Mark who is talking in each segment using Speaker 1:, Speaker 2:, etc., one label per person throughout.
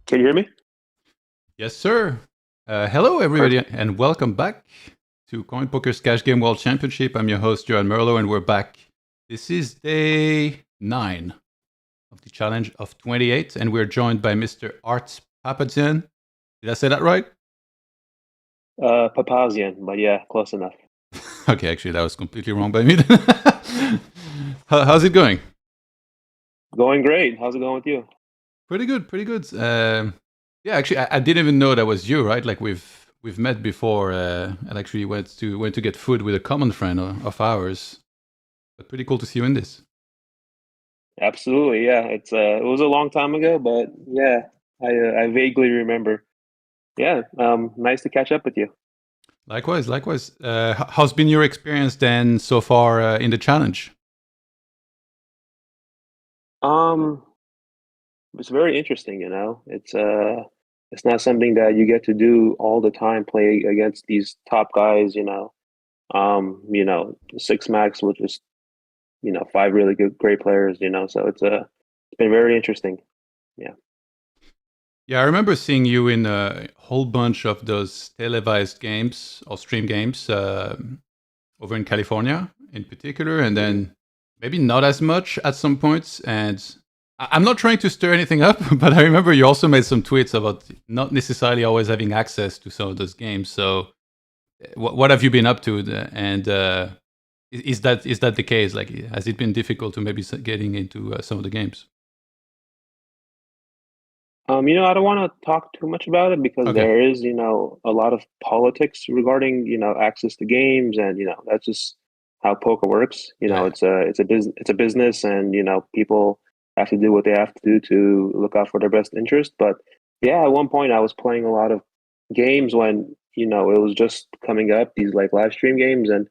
Speaker 1: Can you hear me?
Speaker 2: Yes, sir. Hello, everybody, and welcome back to CoinPoker's Cash Game World Championship. I'm your host, Johan Merlo, and we're back. This is day 9 of the challenge of 28, and we're joined by Mr. Art Papazian. Did I say that right?
Speaker 1: Papazian, but yeah, close enough.
Speaker 2: Okay, actually, that was completely wrong by me. How's it going?
Speaker 1: Going great. How's it going with you?
Speaker 2: Pretty good, pretty good. Yeah, actually, I didn't even know that was you, right? Like we've met before, and actually went to get food with a common friend of ours. But pretty cool to see you in this.
Speaker 1: Absolutely, yeah. It was a long time ago, but yeah, I vaguely remember. Yeah, nice to catch up with you.
Speaker 2: Likewise, likewise. How's been your experience then so far in the challenge?
Speaker 1: Um, it's very interesting, you know. It's not something that you get to do all the time, play against these top guys, six max, which is, five really great players, so it's been very interesting. Yeah.
Speaker 2: Yeah, I remember seeing you in a whole bunch of those televised games or stream games over in California in particular, and then maybe not as much at some points. And I'm not trying to stir anything up, but I remember you also made some tweets about not necessarily always having access to some of those games. So, what have you been up to? And is that the case? Like, has it been difficult to maybe getting into some of the games?
Speaker 1: I don't want to talk too much about it because
Speaker 2: Okay.
Speaker 1: there is, a lot of politics regarding, access to games, and that's just how poker works.
Speaker 2: Yeah.
Speaker 1: It's a business, and people have to do what they have to do to look out for their best interest. But yeah, at one point I was playing a lot of games when it was just coming up, these like live stream games, and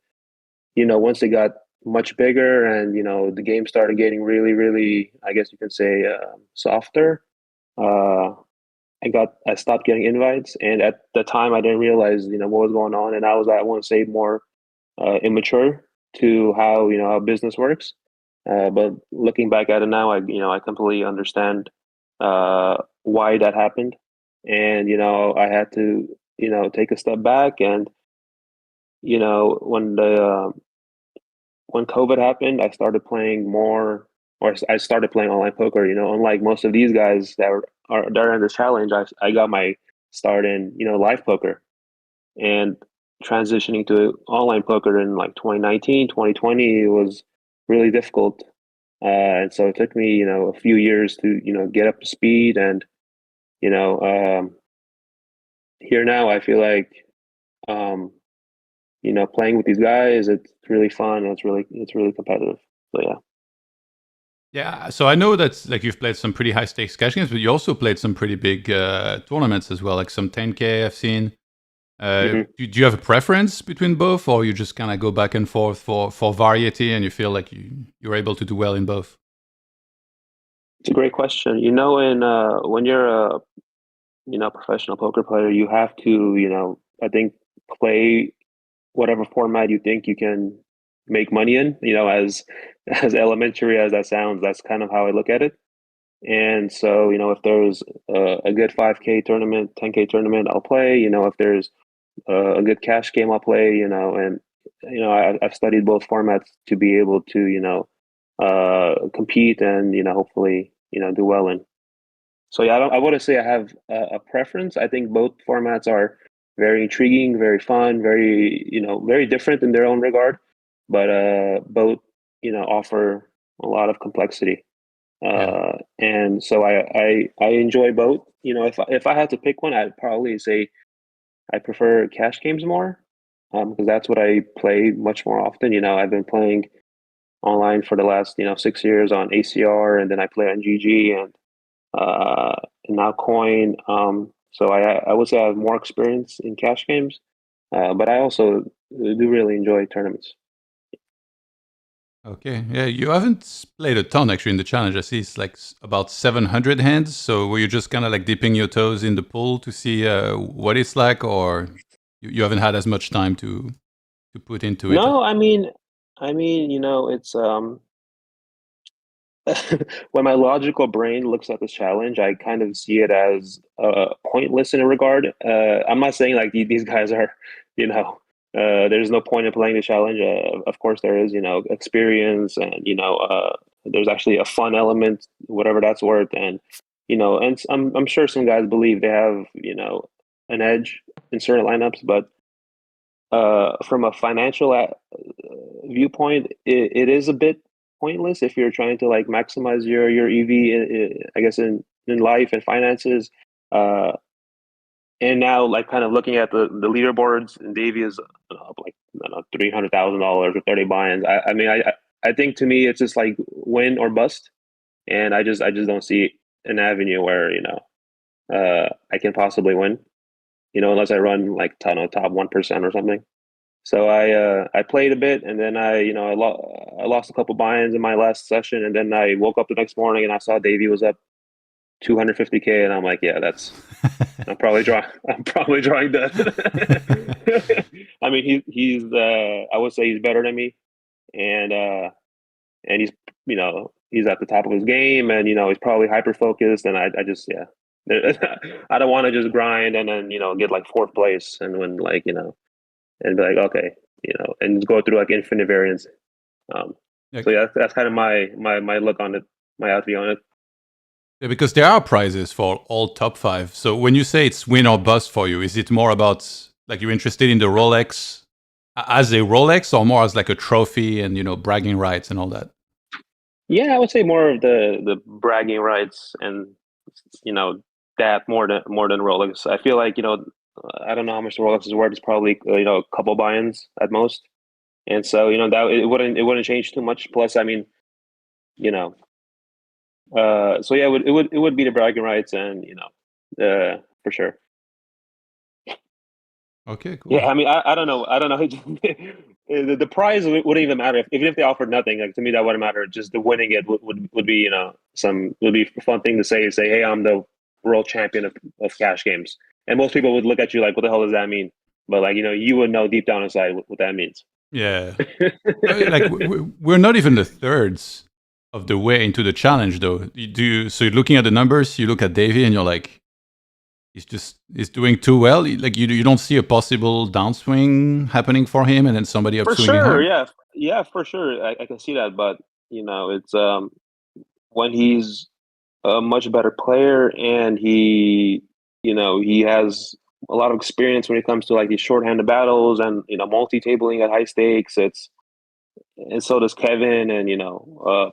Speaker 1: once they got much bigger and the game started getting really, really, I guess you can say, softer. Uh, I stopped getting invites, and at the time I didn't realize what was going on, and I want to say more immature to how how business works. But looking back at it now, I completely understand why that happened, and I had to take a step back, and when COVID happened, I started playing more, or I started playing online poker. Unlike most of these guys that are in this challenge, I got my start in live poker, and transitioning to online poker in like 2019, 2020 was really difficult. And so it took me a few years to get up to speed, and you know um, here now I feel like um, playing with these guys, it's really fun, and it's really competitive. So yeah.
Speaker 2: Yeah, so I know that like you've played some pretty high stakes cash games, but you also played some pretty big tournaments as well, like some 10K I've seen.
Speaker 1: Mhm.
Speaker 2: Do you have a preference between both, or you just kind of go back and forth for variety, and you feel like you're able to do well in both?
Speaker 1: It's a great question. In when you're a professional poker player, you have to I think play whatever format you think you can make money in. As as elementary as that sounds, that's kind of how I look at it. And so if there's a good 5K tournament, 10K tournament, I'll play. If there's a good cash game, I'll play. And I've studied both formats to be able to compete and hopefully do well in. So yeah, I wouldn't say I have a preference. I think both formats are very intriguing, very fun, very very different in their own regard, but both offer a lot of complexity.
Speaker 2: Yeah.
Speaker 1: And so I enjoy both. If I had to pick one, I'd probably say I prefer cash games more, because that's what I play much more often. I've been playing online for the last 6 years on ACR, and then I play on GG, uh, and now Coin. So I would say I have more experience in cash games, but I also do really enjoy tournaments.
Speaker 2: Okay. Yeah, you haven't played a ton actually in the challenge. I see it's like about 700 hands. So were you just kind of like dipping your toes in the pool to see what it's like, or you haven't had as much time to put into it?
Speaker 1: No, I mean, it's when my logical brain looks at this challenge, I kind of see it as pointless in a regard. I'm not saying like these guys are, you know, there's no point in playing the challenge. Of course, there is, experience and there's actually a fun element, whatever that's worth, and and I'm sure some guys believe they have an edge in certain lineups, but from a financial viewpoint, it is a bit pointless if you're trying to like maximize your EV, I guess in life and finances. Uh, and now, like, kind of looking at the leaderboards, and Davy is up like I don't know, $300,000 with 30 buy-ins. I mean, I think to me it's just like win or bust, and I just don't see an avenue where I can possibly win. Unless I run like top 1% or something. So I played a bit, and then I lost a couple buy-ins in my last session, and then I woke up the next morning and I saw Davey was up 250K, and I'm like, yeah, I'm probably drawing that. I mean, he's I would say he's better than me, and he's he's at the top of his game, and he's probably hyper focused, and I just yeah. I don't want to just grind and then get like fourth place and win like and be like, okay, and go through like infinite variance.
Speaker 2: Yeah.
Speaker 1: So yeah, that's kind of my look on it, my outview on it.
Speaker 2: Yeah, because there are prizes for all top 5. So when you say it's win or bust for you, is it more about like you're interested in the Rolex as a Rolex, or more as like a trophy and bragging rights and all that?
Speaker 1: Yeah, I would say more of the bragging rights and that more than Rolex. I feel like I don't know how much the Rolex is worth. It's probably a couple buy-ins at most, and so that it wouldn't change too much. Plus, I mean, so yeah, it would be the bragging rights, and for sure.
Speaker 2: Okay, cool.
Speaker 1: Yeah, I mean, I don't know. The prize wouldn't even matter even if they offered nothing. Like to me, that wouldn't matter. Just the winning it would be would be a fun thing to say. Say, hey, I'm the world champion of cash games, and most people would look at you like, what the hell does that mean? But like you would know deep down inside what that means.
Speaker 2: Yeah, like we're not even the thirds of the way into the challenge, though. So you're looking at the numbers. You look at Davey, and you're like, he's doing too well. Like you don't see a possible downswing happening for him, and then somebody
Speaker 1: For
Speaker 2: upswinging
Speaker 1: sure,
Speaker 2: hard.
Speaker 1: yeah, for sure. I can see that, but it's when he's a much better player, and he has a lot of experience when it comes to like these shorthanded battles and multi-tabling at high stakes. And so does Kevin and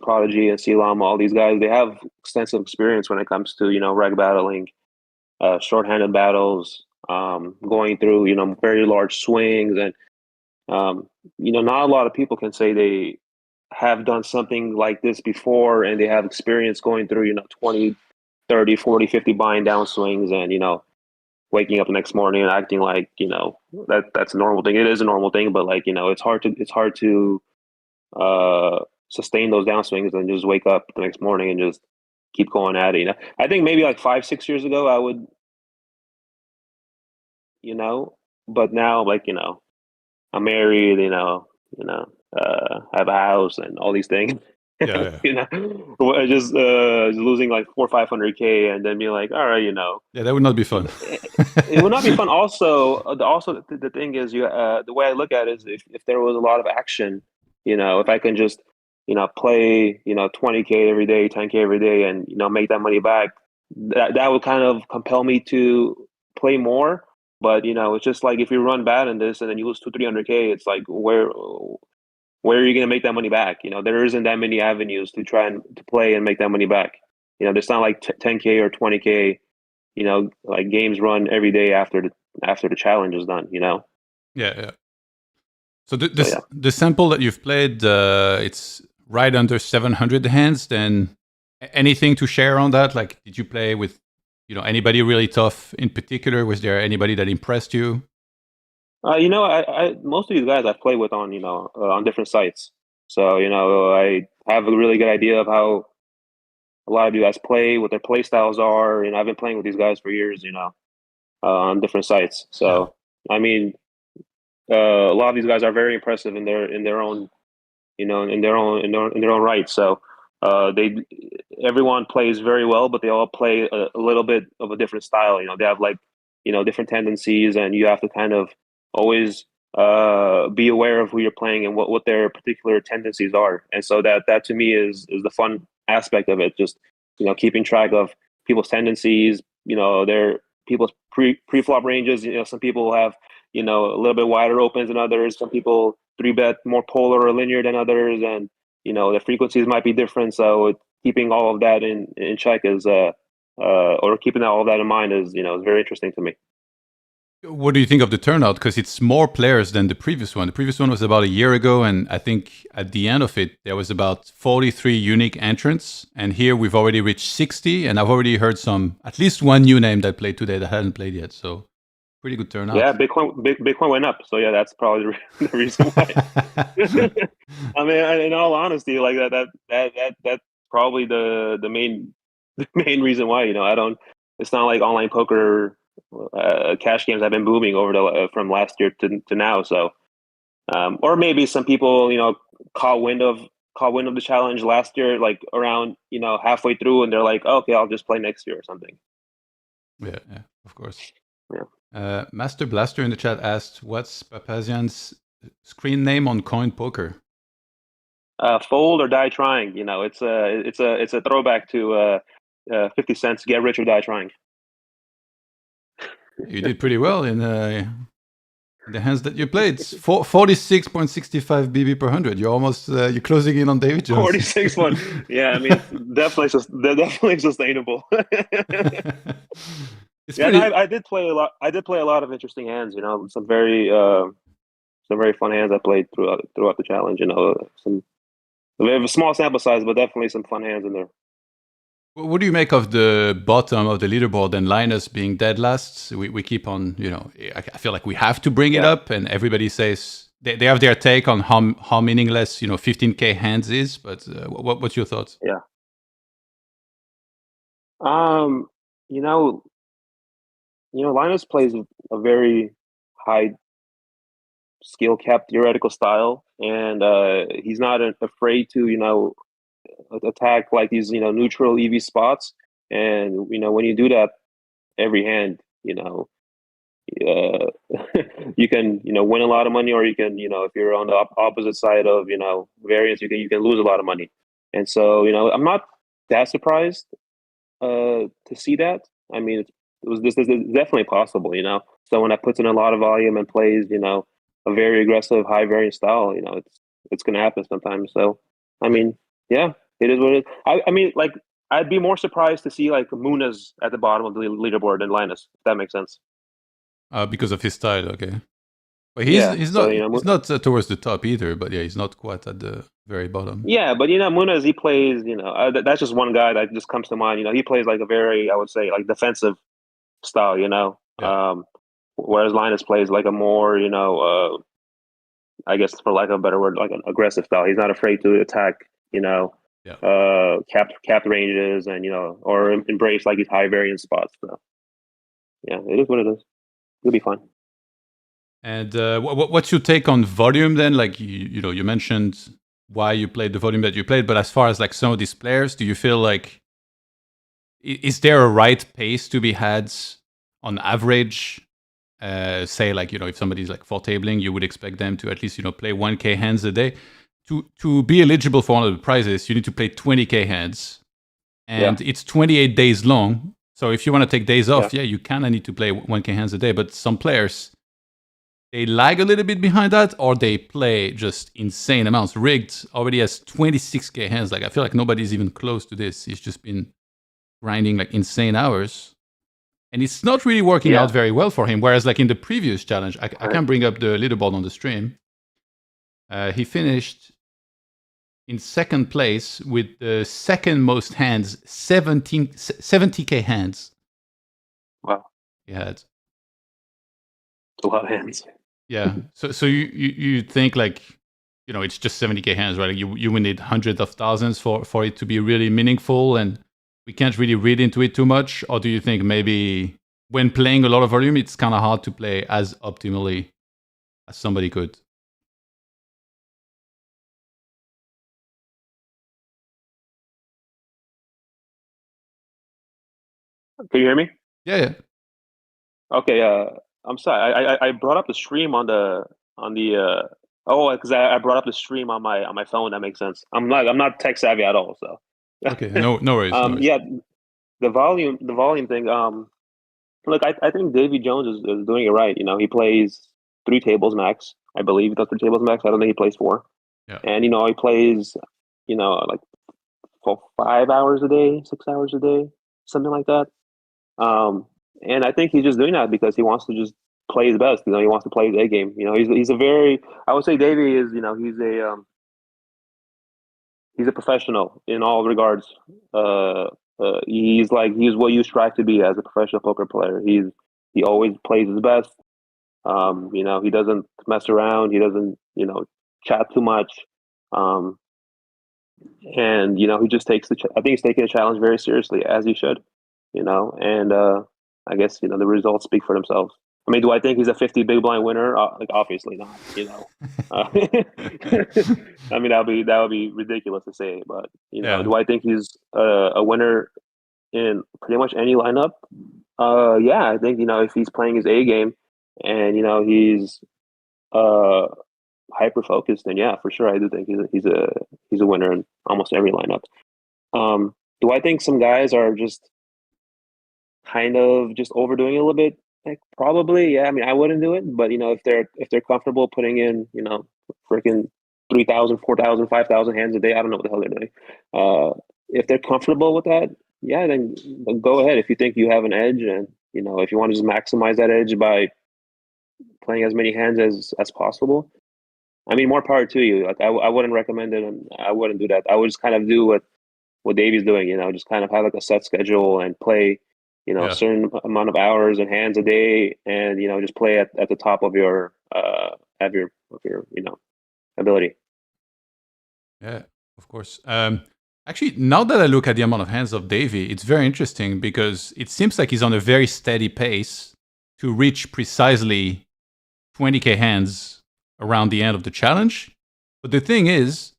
Speaker 1: Prodigy and Selam. All these guys, they have extensive experience when it comes to reg battling, shorthanded battles, going through very large swings, and not a lot of people can say they have done something like this before, and they have experience going through 20, 30, 40, 50 buying down swings, and waking up the next morning and acting like that's a normal thing. It is a normal thing, but like it's hard to sustain those downswings and just wake up the next morning and just keep going at it. I think maybe like 5, 6 years ago I would, but now like I'm married, I have a house and all these things.
Speaker 2: Yeah.
Speaker 1: Just losing like 400-500K and then being like, all right,
Speaker 2: Yeah, that would not be fun.
Speaker 1: it would not be fun. Also, the thing is, the way I look at it is if there was a lot of action, if I can just play 20K every day, 10K every day, and make that money back, that would kind of compel me to play more. But it's just like if you run bad in this and then you lose 200-300K, it's like where are you going to make that money back? There isn't that many avenues to try and to play and make that money back. There's not like 10K or 20K. Like games run every day after the challenge is done.
Speaker 2: Yeah. So
Speaker 1: yeah.
Speaker 2: the sample that you've played, it's right under 700 hands. Then anything to share on that? Like, did you play with anybody really tough in particular? Was there anybody that impressed you?
Speaker 1: I most of these guys I've played with on on different sites, so I have a really good idea of how a lot of you guys play, what their play styles are. I've been playing with these guys for years, on different sites. So I mean, a lot of these guys are very impressive in their own, in their own right. So they everyone plays very well, but they all play a little bit of a different style. They have like different tendencies, and you have to kind of always be aware of who you're playing and what their particular tendencies are. And so that to me is the fun aspect of it. Just keeping track of people's tendencies. Their people's pre-flop ranges. Some people have a little bit wider opens than others. Some people 3-bet more polar or linear than others, and the frequencies might be different. So keeping all of that in check is or keeping all of that in mind is is very interesting to me.
Speaker 2: What do you think of the turnout? Because it's more players than the previous one. The previous one was about a year ago, and I think at the end of it, there was about 43 unique entrants. And here we've already reached 60, and I've already heard at least one new name that played today that hadn't played yet. So pretty good turnout.
Speaker 1: Yeah, Bitcoin went up, so yeah, that's probably the reason why. I mean, in all honesty, like that's probably the main reason why. It's not like online poker cash games have been booming over from last year to now. So, or maybe some people caught wind of the challenge last year, like around halfway through, and they're like, oh, okay, I'll just play next year or something.
Speaker 2: Yeah, of course.
Speaker 1: Yeah.
Speaker 2: Master Blaster in the chat asked, "What's Papazian's screen name on CoinPoker?"
Speaker 1: Fold or die trying. It's a throwback to 50 cents. Get rich or die trying.
Speaker 2: You did pretty well in the hands that you played. 46.65 BB per 100. You're almost you're closing in on DavyJones.
Speaker 1: 46 one. Yeah, I mean, they're definitely sustainable. I did play a lot. I did play a lot of interesting hands. Some very fun hands I played throughout the challenge. We have a small sample size, but definitely some fun hands in there.
Speaker 2: What do you make of the bottom of the leaderboard and Linus being dead last? We keep on, I feel like we have to bring it up, and everybody says they have their take on how meaningless 15K hands is. But what's your thoughts?
Speaker 1: Yeah. Linus plays a very high skill capped theoretical style, and he's not afraid to attack like these neutral EV spots. And when you do that every hand, you can win a lot of money, or you can if you're on the opposite side of variance, you can lose a lot of money. And so I'm not that surprised to see that. I mean, this is definitely possible. Someone that puts in a lot of volume and plays a very aggressive high variance style, it's going to happen sometimes. So I mean, yeah, it is what it is. I mean, like, I'd be more surprised to see like Muna's at the bottom of the leaderboard than Linus, if that makes sense.
Speaker 2: Because of his style, okay. But he's not towards the top either. But yeah, he's not quite at the very bottom.
Speaker 1: Yeah, but Muna's, he plays. That's just one guy that just comes to mind. He plays like a very, I would say, like defensive style.
Speaker 2: Yeah.
Speaker 1: Whereas Linus plays like a more, I guess for lack of a better word, like an aggressive style. He's not afraid to attack. Capped ranges and or embrace like these high variance spots. So yeah, it is what it is. It'll be fun.
Speaker 2: And what's your take on volume then? Like you mentioned why you played the volume that you played, but as far as like some of these players, do you feel like is there a right pace to be had on average? Say like if somebody's like for tabling, you would expect them to at least play 1K hands a day. To be eligible for one of the prizes, you need to play 20K hands, and it's 28 days long. So if you want to take days off, you kind of need to play 1K hands a day. But some players, they lag a little bit behind that, or they play just insane amounts. Rigged already has 26K hands. Like, I feel like nobody's even close to this. He's just been grinding like insane hours. And it's not really working out very well for him. Whereas like in the previous challenge, I can bring up the leaderboard on the stream. He finished in second place with the second most hands, 70K hands.
Speaker 1: Wow.
Speaker 2: He had.
Speaker 1: A lot of hands.
Speaker 2: Yeah. So you think like, it's just 70K hands, right? Like you would need hundreds of thousands for it to be really meaningful, and we can't really read into it too much? Or do you think maybe when playing a lot of volume, it's kind of hard to play as optimally as somebody could?
Speaker 1: Can you hear me?
Speaker 2: Yeah.
Speaker 1: Okay. I'm sorry. I brought up the stream on the because I brought up the stream on my phone. That makes sense. I'm not tech savvy at all. So
Speaker 2: Okay. No worries. No worries.
Speaker 1: yeah, the volume thing. Look, I think DavyJones is doing it right. He plays 3 tables max. I believe he does 3 tables max. I don't think he plays 4.
Speaker 2: Yeah.
Speaker 1: And he plays like for 5 hours a day, 6 hours a day, something like that. And I think he's just doing that because he wants to just play his best. He wants to play his A game. He's a very, I would say Davy is, he's a professional in all regards. He's what you strive to be as a professional poker player. He always plays his best. He doesn't mess around. He doesn't, chat too much. And he just takes I think he's taking the challenge very seriously, as he should. And I guess the results speak for themselves. I mean, do I think he's a 50 big blind winner? Obviously not. I mean, that would be ridiculous to say. But do I think he's a winner in pretty much any lineup? Yeah, I think if he's playing his A game and he's hyper focused, then yeah, for sure, I do think he's a winner in almost every lineup. Do I think some guys are just kind of just overdoing it a little bit? Like, probably, yeah. I mean, I wouldn't do it, but if they're comfortable putting in freaking 3,000, 4,000, 5,000 hands a day, I don't know what the hell they're doing. If they're comfortable with that, yeah, then go ahead. If you think you have an edge, and if you want to just maximize that edge by playing as many hands as possible, I mean, more power to you. Like, I wouldn't recommend it, and I wouldn't do that. I would just kind of do what Davy's doing. Just kind of have like a set schedule and play a certain amount of hours and hands a day, and just play at the top of your ability.
Speaker 2: Yeah, of course. Actually, now that I look at the amount of hands of Davy, it's very interesting because it seems like he's on a very steady pace to reach precisely 20k hands around the end of the challenge. But the thing is,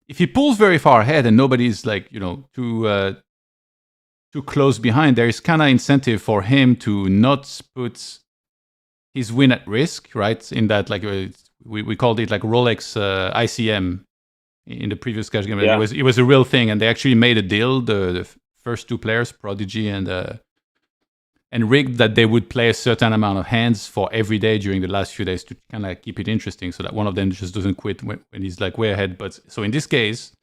Speaker 2: if he pulls very far ahead and nobody's too close behind, there is kind of incentive for him to not put his win at risk, right? In that, we called it like Rolex ICM in the previous cash game. Yeah. It was a real thing, and they actually made a deal. The first 2 players, Prodigy and rigged, that they would play a certain amount of hands for every day during the last few days to kind of keep it interesting, so that one of them just doesn't quit when he's like way ahead. But so in this case,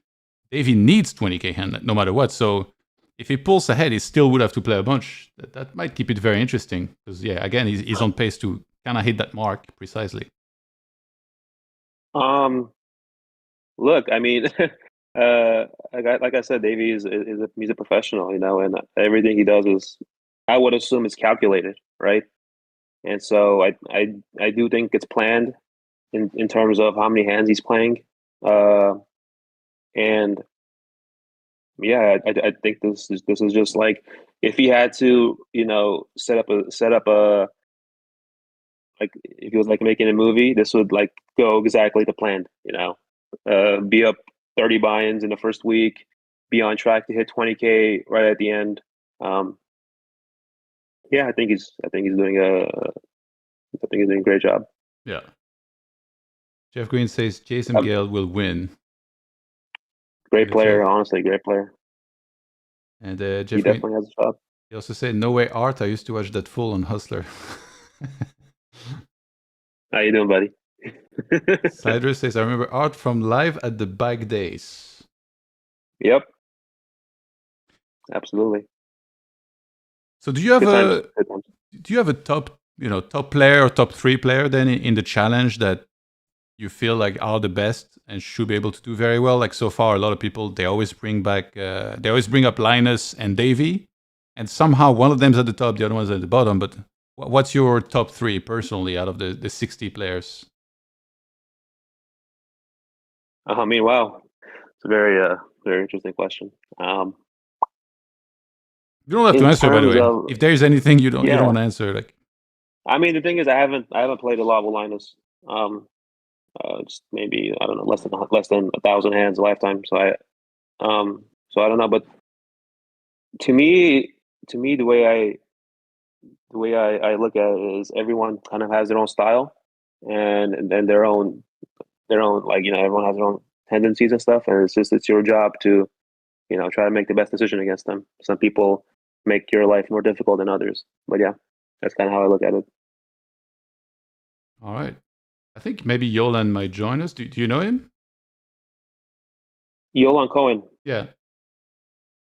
Speaker 2: Davy needs 20k hand no matter what. So if he pulls ahead, he still would have to play a bunch. That might keep it very interesting because, yeah, again, he's on pace to kind of hit that mark precisely.
Speaker 1: Look, I mean, like I said, Davy is a professional, and everything he does is, I would assume, it's calculated, right? And so I do think it's planned in terms of how many hands he's playing, and yeah, I think this is just like, if he had to set up a like, if he was like making a movie, this would like go exactly to plan. Be up 30 buy-ins in the first week, be on track to hit 20k right at the end. Yeah, I think he's doing a great job.
Speaker 2: Yeah. Jeff Green says Jason Gale will win.
Speaker 1: Great player, honestly, great player.
Speaker 2: And Jeff
Speaker 1: he definitely
Speaker 2: Green,
Speaker 1: has a job.
Speaker 2: He also said, "No way, Art. I used to watch that full on Hustler."
Speaker 1: How you doing, buddy?
Speaker 2: Slider says, "I remember Art from live at the bike days."
Speaker 1: Yep. Absolutely.
Speaker 2: So do you have a top player or top 3 player then in the challenge that you feel like are the best and should be able to do very well? Like, so far, a lot of people, they always bring up Linus and Davy, and somehow one of them's at the top, the other one's at the bottom. But what's your top 3 personally out of the 60 players?
Speaker 1: I mean, wow, it's a very very interesting question.
Speaker 2: You don't have to answer, by the way. If there's anything you don't want to answer, like.
Speaker 1: I mean, the thing is, I haven't played a lot with Linus. Just maybe, I don't know, less than 1,000 hands a lifetime. So I don't know. But to me, to me, the way I look at it is everyone kind of has their own style, and then their own like everyone has their own tendencies and stuff, and it's your job to try to make the best decision against them. Some people make your life more difficult than others, but yeah, that's kind of how I look at it.
Speaker 2: All right. I think maybe Yolan might join us. Do you know him?
Speaker 1: Yolan Cohen.
Speaker 2: Yeah.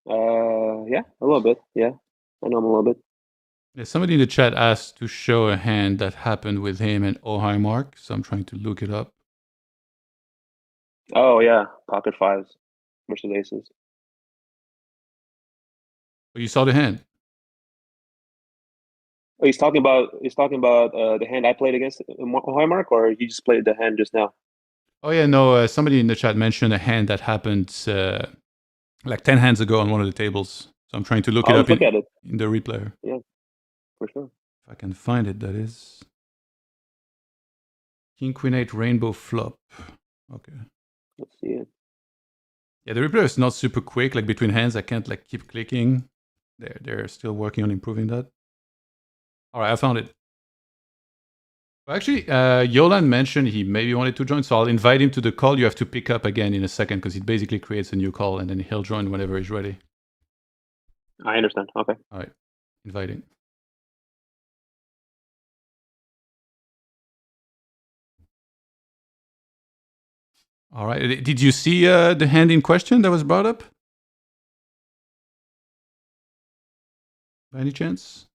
Speaker 1: Yeah, a little bit. Yeah, I know him a little bit.
Speaker 2: Yeah, somebody in the chat asked to show a hand that happened with him and Ohio Mark, so I'm trying to look it up.
Speaker 1: Oh yeah, pocket fives versus aces.
Speaker 2: Oh, you saw the hand?
Speaker 1: Oh, he's talking about the hand I played against Ohio Mark, or he just played the hand just now?
Speaker 2: Oh yeah, no. Somebody in the chat mentioned a hand that happened like 10 hands ago on one of the tables. So I'm trying to look it up
Speaker 1: Look at it
Speaker 2: in the replayer.
Speaker 1: Yeah, for sure.
Speaker 2: If I can find it, that is. King Queen 8 Rainbow Flop. Okay.
Speaker 1: Let's see it.
Speaker 2: Yeah, the replayer is not super quick. Like between hands, I can't like keep clicking. They're still working on improving that. All right, I found it. Well, actually, Yolan mentioned he maybe wanted to join, so I'll invite him to the call. You have to pick up again in a second because it basically creates a new call, and then he'll join whenever he's ready.
Speaker 1: I understand. Okay.
Speaker 2: All right, inviting. All right. Did you see the hand in question that was brought up? By any chance?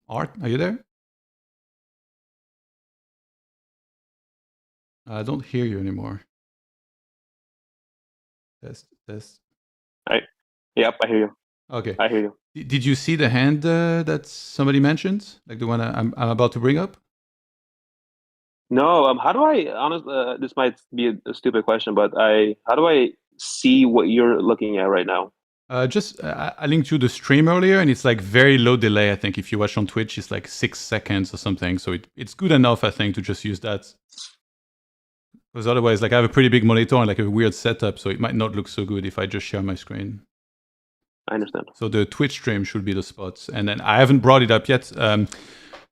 Speaker 2: Art, are you there? I don't hear you anymore. Test.
Speaker 1: Yep, I hear you.
Speaker 2: Okay.
Speaker 1: I hear you.
Speaker 2: Did you see the hand that somebody mentioned? Like the one I'm about to bring up?
Speaker 1: No, how do I honestly? This might be a stupid question, but how do I see what you're looking at right now?
Speaker 2: I linked you the stream earlier, and it's like very low delay. I think if you watch on Twitch, it's like 6 seconds or something. So it's good enough, I think, to just use that. Because otherwise, like I have a pretty big monitor and like a weird setup, so it might not look so good if I just share my screen.
Speaker 1: I understand.
Speaker 2: So the Twitch stream should be the spot. And then I haven't brought it up yet.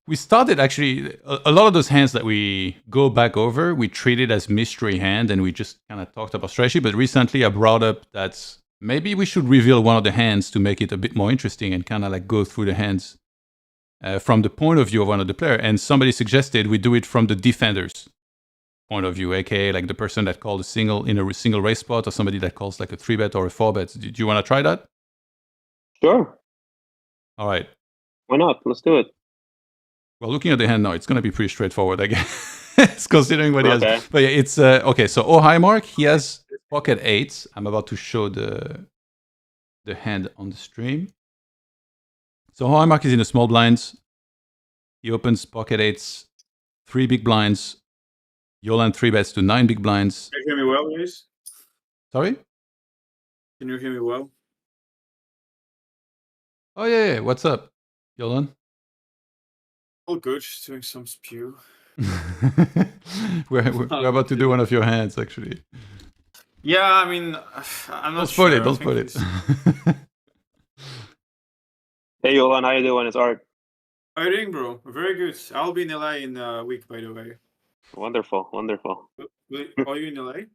Speaker 2: We started actually, a lot of those hands that we go back over, we treated as mystery hand, and we just kind of talked about strategy. But recently I brought up that maybe we should reveal one of the hands to make it a bit more interesting and kind of like go through the hands from the point of view of one of the player. And somebody suggested we do it from the defender's point of view, aka like the person that called a single in a single race spot, or somebody that calls like a 3-bet or a 4-bet. Do you want to try that?
Speaker 1: Sure.
Speaker 2: All right.
Speaker 1: Why not? Let's do it.
Speaker 2: Well, looking at the hand now, it's going to be pretty straightforward, I guess, considering what he has. But yeah, it's okay. So Ohio Mark, he has pocket eights. I'm about to show the hand on the stream. So Ohio Mark is in the small blinds. He opens pocket eights, 3 big blinds. Yolan 3-bets to 9 big blinds.
Speaker 3: Can you hear me well, guys?
Speaker 2: Sorry?
Speaker 3: Can you hear me well?
Speaker 2: Oh yeah. What's up, Yolan?
Speaker 3: All good, just doing some spew.
Speaker 2: we're about to do one of your hands, actually.
Speaker 3: Yeah, I mean, I'm not
Speaker 2: sure.
Speaker 3: Don't
Speaker 2: spoil it.
Speaker 1: Hey, Yolan, how you doing? It's Art.
Speaker 3: How are you doing, bro? Very good. I'll be in LA in a week, by the way.
Speaker 1: Wonderful.
Speaker 3: Are you in LA?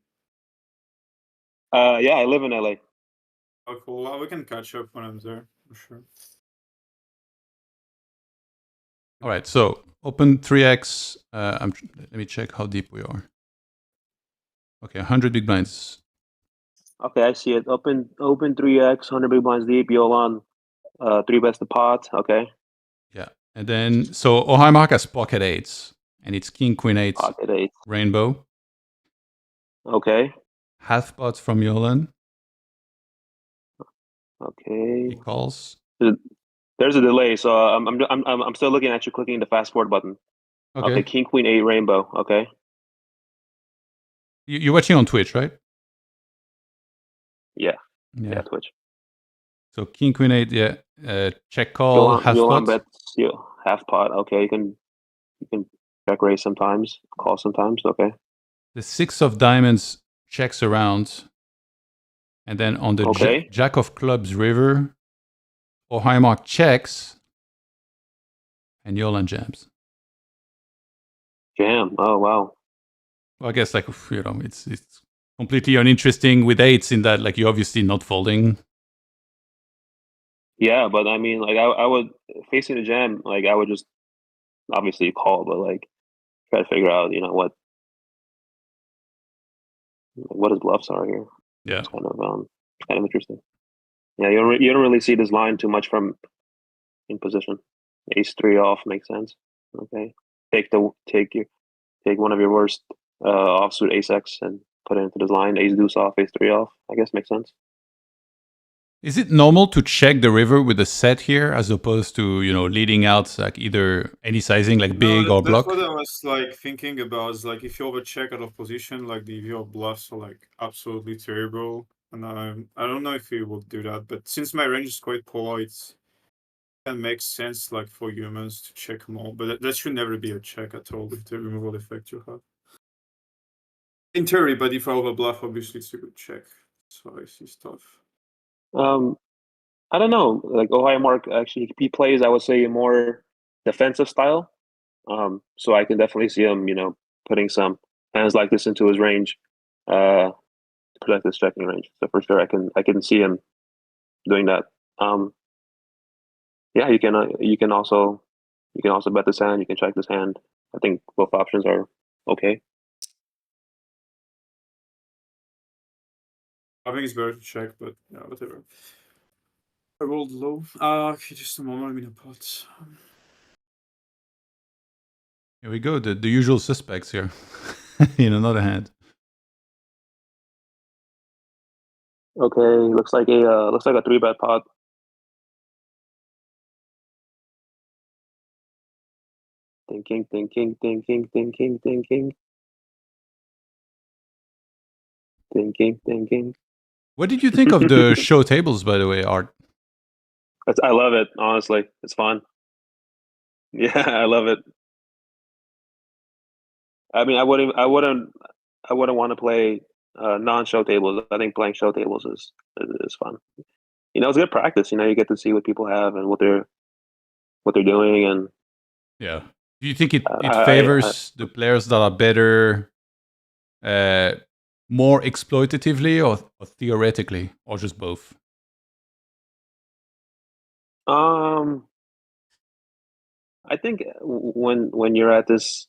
Speaker 1: Yeah, I live in LA.
Speaker 3: Oh, cool. Well, we can catch up when I'm there, for sure.
Speaker 2: All right, so open 3x. Let me check how deep we are. Okay, 100 big blinds.
Speaker 1: Okay, I see it. Open 3x, 100 big blinds deep. Yolan, 3-bets the pot. Okay.
Speaker 2: Yeah, and then so Ohio Mark has pocket eights, and it's king queen eight.
Speaker 1: Pocket eight.
Speaker 2: Rainbow.
Speaker 1: Okay.
Speaker 2: Half pots from Yolan.
Speaker 1: Okay.
Speaker 2: He calls.
Speaker 1: There's a delay, so I'm still looking at you clicking the fast forward button. Okay, king queen 8 rainbow. Okay.
Speaker 2: You're watching on Twitch, right?
Speaker 1: Yeah, Twitch.
Speaker 2: So king queen 8, yeah. Check call, half pot.
Speaker 1: Bets, yeah, half pot. Okay, you can check raise sometimes, call sometimes. Okay.
Speaker 2: The 6 of diamonds checks around, And then on the
Speaker 1: Okay.
Speaker 2: Jack of Clubs river, Ohio Mark checks, and Yolan jams.
Speaker 1: Jam. Oh wow.
Speaker 2: Well, I guess like it's completely uninteresting with eights in that like you're obviously not folding.
Speaker 1: Yeah, but I mean, like I would facing the jam, like I would just obviously call, but like try to figure out, what his bluffs are here.
Speaker 2: Yeah.
Speaker 1: It's kind of interesting. Yeah, you don't really see this line too much from in position. Ace three off makes sense. Okay, take one of your worst offsuit ace x and put it into this line. Ace deuce off, ace three off. I guess makes sense.
Speaker 2: Is it normal to check the river with a set here as opposed to, leading out like either any sizing like big or
Speaker 3: that's
Speaker 2: block?
Speaker 3: what I was like thinking about. Is like if you overcheck out of position, like your bluffs are like absolutely terrible. And I don't know if you will do that, but since my range is quite polar, it makes sense like for humans to check more. But that should never be a check at all with the removal effect you have. In theory, but if I overbluff, obviously it's a good check. So I see stuff.
Speaker 1: I don't know. Like Ohio Mark actually, he plays, I would say, a more defensive style. So I can definitely see him, putting some hands like this into his range, to protect his checking range. So for sure, I can see him doing that. Yeah, you can also bet this hand. You can check this hand. I think both options are okay.
Speaker 3: I think it's better to check, but yeah, whatever. I rolled low. Okay, just a moment. I'm in a pot.
Speaker 2: Here we go, the usual suspects here in another hand.
Speaker 1: Okay, looks like a 3-bet pot. Thinking.
Speaker 2: What did you think of the show tables, by the way, Art?
Speaker 1: I love it. Honestly, it's fun. Yeah, I love it. I mean, I wouldn't want to play non-show tables. I think playing show tables is fun. It's good practice. You get to see what people have and what they're doing, and
Speaker 2: Yeah. Do you think it
Speaker 1: I
Speaker 2: favors the players that are better more exploitatively or theoretically, or just both?
Speaker 1: I think when you're at this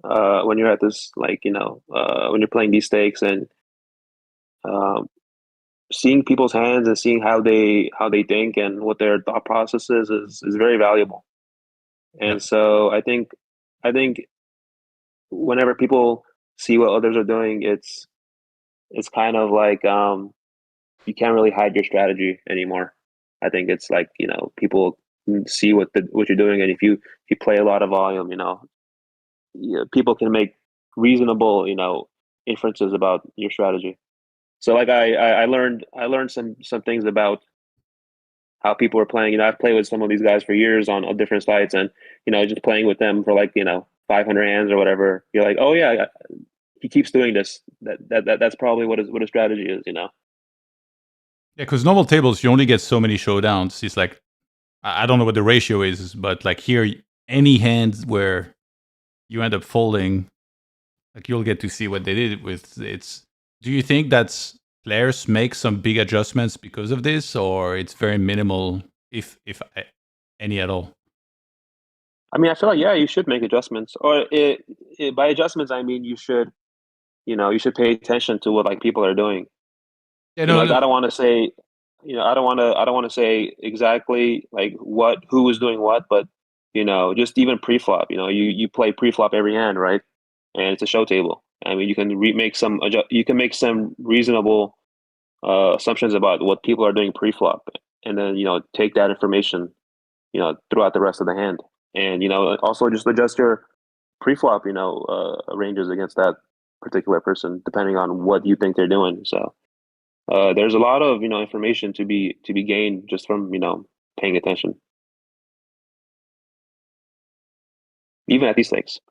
Speaker 1: like when you're playing these stakes and um, seeing people's hands and seeing how they think and what their thought process is very valuable.
Speaker 2: Yeah.
Speaker 1: And so I think whenever people see what others are doing, it's kind of like you can't really hide your strategy anymore. I think it's like people see what you're doing, and if you play a lot of volume, people can make reasonable inferences about your strategy. So like I learned some things about how people are playing. I've played with some of these guys for years on different sites, and just playing with them for like 500 hands or whatever. You're like, oh yeah, he keeps doing this. That's probably what his strategy is.
Speaker 2: Yeah, because normal tables, you only get so many showdowns. It's like, I don't know what the ratio is, but like here, any hand where you end up folding, like you'll get to see what they did with it. Do you think that's players make some big adjustments because of this, or it's very minimal, if any at all?
Speaker 1: I mean, I feel like, yeah, you should make adjustments, or by adjustments I mean you should pay attention to what like people are doing.
Speaker 2: Yeah,
Speaker 1: Like I
Speaker 2: no,
Speaker 1: don't want to say, I don't want to say exactly like who is doing what, but just even pre-flop, you play pre-flop every hand, right? And it's a show table. I mean, you can you can make some reasonable assumptions about what people are doing pre-flop, and then take that information throughout the rest of the hand, and also just adjust your pre-flop ranges against that particular person depending on what you think they're doing. So there's a lot of information to be gained just from paying attention, even at these stakes.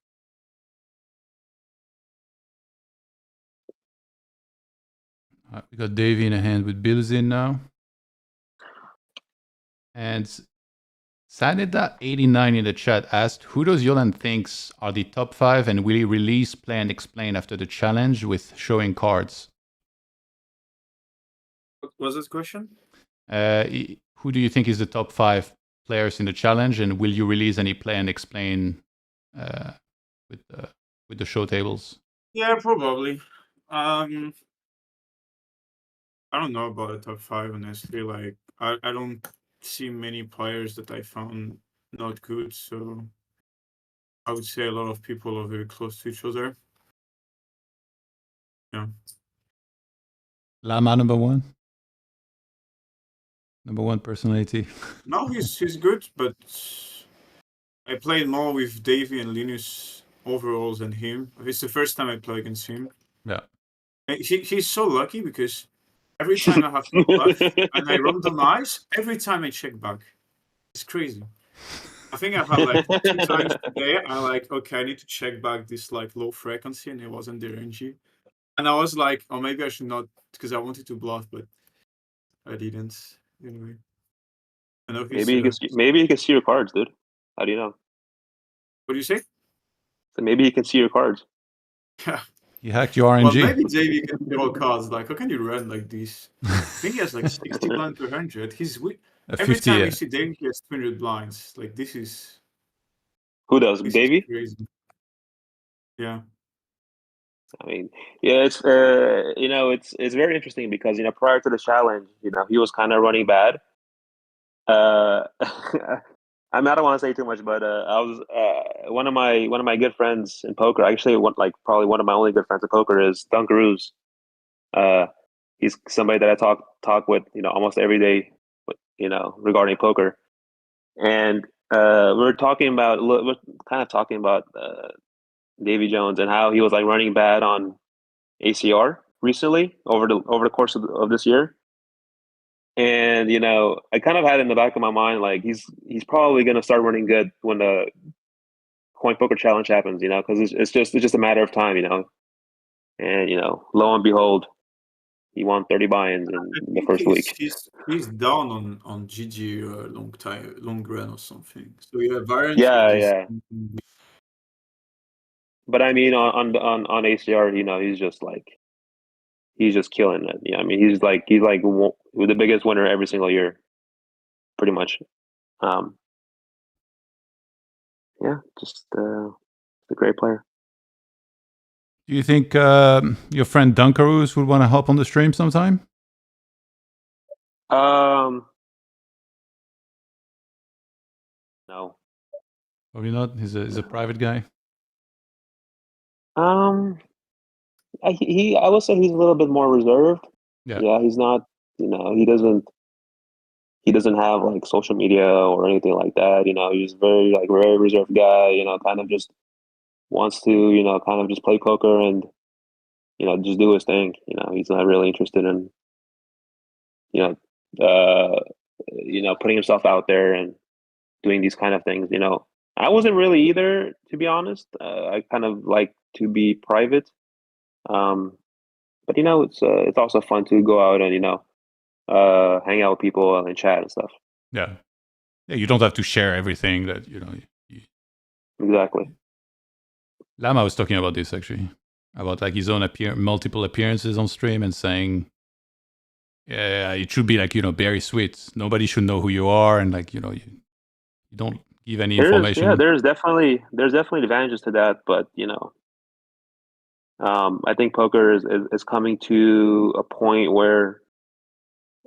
Speaker 2: We got Davey in a hand with Bills in now. And Sanida89 in the chat asked, who does Yolan thinks are the top 5 and will he release, play and explain after the challenge with showing cards?
Speaker 3: What was this question?
Speaker 2: Who do you think is the top 5 players in the challenge, and will you release any play and explain with the show tables?
Speaker 3: Yeah, probably. I don't know about the top 5, honestly. Like, I don't see many players that I found not good, so I would say a lot of people are very close to each other. Yeah.
Speaker 2: Lama number 1? Number 1 personality?
Speaker 3: No, he's good, but I played more with Davy and Linus overall than him. It's the first time I play against him.
Speaker 2: Yeah.
Speaker 3: He's so lucky because every time I have to bluff and I randomize, every time I check back. It's crazy. I think I've had like 2 times today. I like, okay, I need to check back this like low frequency, and it wasn't the RNG. And I was like, oh, maybe I should not, because I wanted to bluff, but I didn't. Anyway. I know
Speaker 1: maybe you can see your cards, dude. How do you know?
Speaker 3: What do you say?
Speaker 1: So maybe you can see your cards.
Speaker 3: Yeah.
Speaker 2: You hacked your RNG.
Speaker 3: Well, maybe Davey can draw cards. Like, how can you run like this? I think he has like 60 blind per 100. He's every
Speaker 2: 50,
Speaker 3: time you see Davey, he has 200 blinds. Like, this is...
Speaker 1: Who does? Davey?
Speaker 3: Crazy. Yeah.
Speaker 1: I mean, yeah, it's it's very interesting because prior to the challenge, he was kind of running bad. I don't want to say too much, but I was one of my good friends in poker. Actually, probably one of my only good friends in poker is Dunkaroos. He's somebody that I talk with, almost every day, regarding poker. And we're kind of talking about DavyJones and how he was like running bad on ACR recently over the course of this year. And I kind of had in the back of my mind like he's probably going to start running good when the CoinPoker challenge happens, because it's just a matter of time, And lo and behold, he won 30 buy-ins in the first week.
Speaker 3: He's down on GG long run or something. So yeah, variance.
Speaker 1: Yeah. But I mean, on ACR, he's just killing it. Yeah, I mean, he's like the biggest winner every single year, pretty much. Yeah, just a great player.
Speaker 2: Do you think your friend Dunkaroos would want to hop on the stream sometime?
Speaker 1: No.
Speaker 2: Probably not. He's a private guy.
Speaker 1: I would say he's a little bit more reserved.
Speaker 2: Yeah,
Speaker 1: he's not. He doesn't have like social media or anything like that. He's very reserved guy. Kind of just wants to kind of just play poker and just do his thing. He's not really interested in putting himself out there and doing these kind of things. I wasn't really either, to be honest. I kind of like to be private. But it's also fun to go out and hang out with people and chat and stuff.
Speaker 2: Yeah, you don't have to share everything that
Speaker 1: Exactly.
Speaker 2: Lama was talking about this actually, about like his own multiple appearances on stream and saying, yeah, it should be like very sweet. Nobody should know who you are, and like you don't give any information.
Speaker 1: Yeah, there's definitely advantages to that, but I think poker is coming to a point where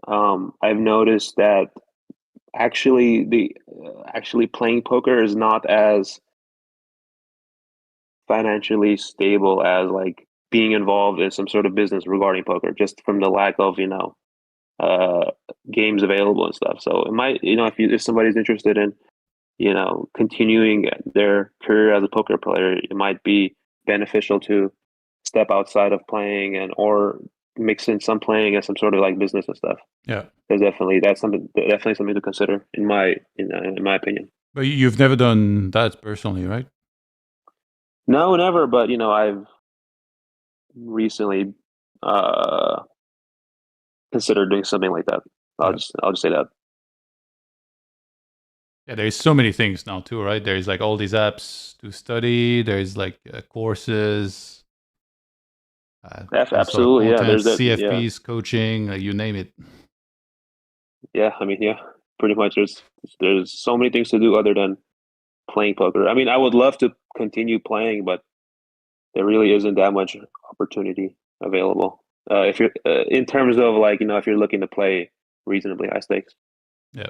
Speaker 1: I've noticed that actually playing poker is not as financially stable as like being involved in some sort of business regarding poker, just from the lack of games available and stuff. So it might, if somebody's interested in continuing their career as a poker player, it might be beneficial to step outside of playing or mix in some playing and some sort of like business and stuff.
Speaker 2: Yeah,
Speaker 1: that's something to consider in my opinion.
Speaker 2: But you've never done that personally, right?
Speaker 1: No, never. But I've recently consider doing something like that. I'll just say that.
Speaker 2: Yeah, there's so many things now too, right? There's like all these apps to study. There's like courses,
Speaker 1: Absolutely, yeah. There's that.
Speaker 2: CFPs, coaching, you name it.
Speaker 1: Yeah, I mean, yeah, pretty much. There's so many things to do other than playing poker. I mean, I would love to continue playing, but there really isn't that much opportunity available. If you're in terms of like, if you're looking to play reasonably high stakes.
Speaker 2: Yeah.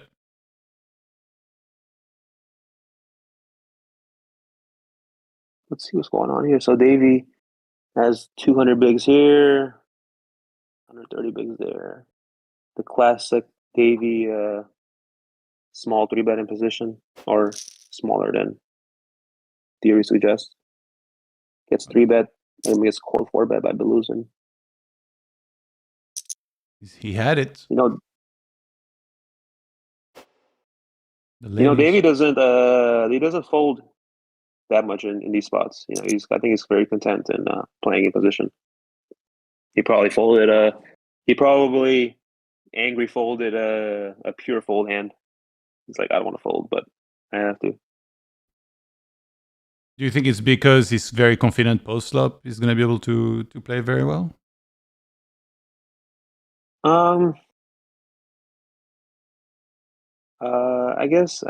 Speaker 1: Let's see what's going on here. So Davy has 200 bigs here, 130 bigs there. The classic Davy small 3-bet in position, or smaller than theory suggests. Gets 3-bet and gets called 4-bet by losing.
Speaker 2: He had it.
Speaker 1: Davy doesn't fold that much in these spots. I think he's very content in playing in position. He probably angry folded a pure fold hand. He's like, I don't want to fold, but I have to.
Speaker 2: Do you think it's because he's very confident post-flop he's going to be able to play very well?
Speaker 1: I guess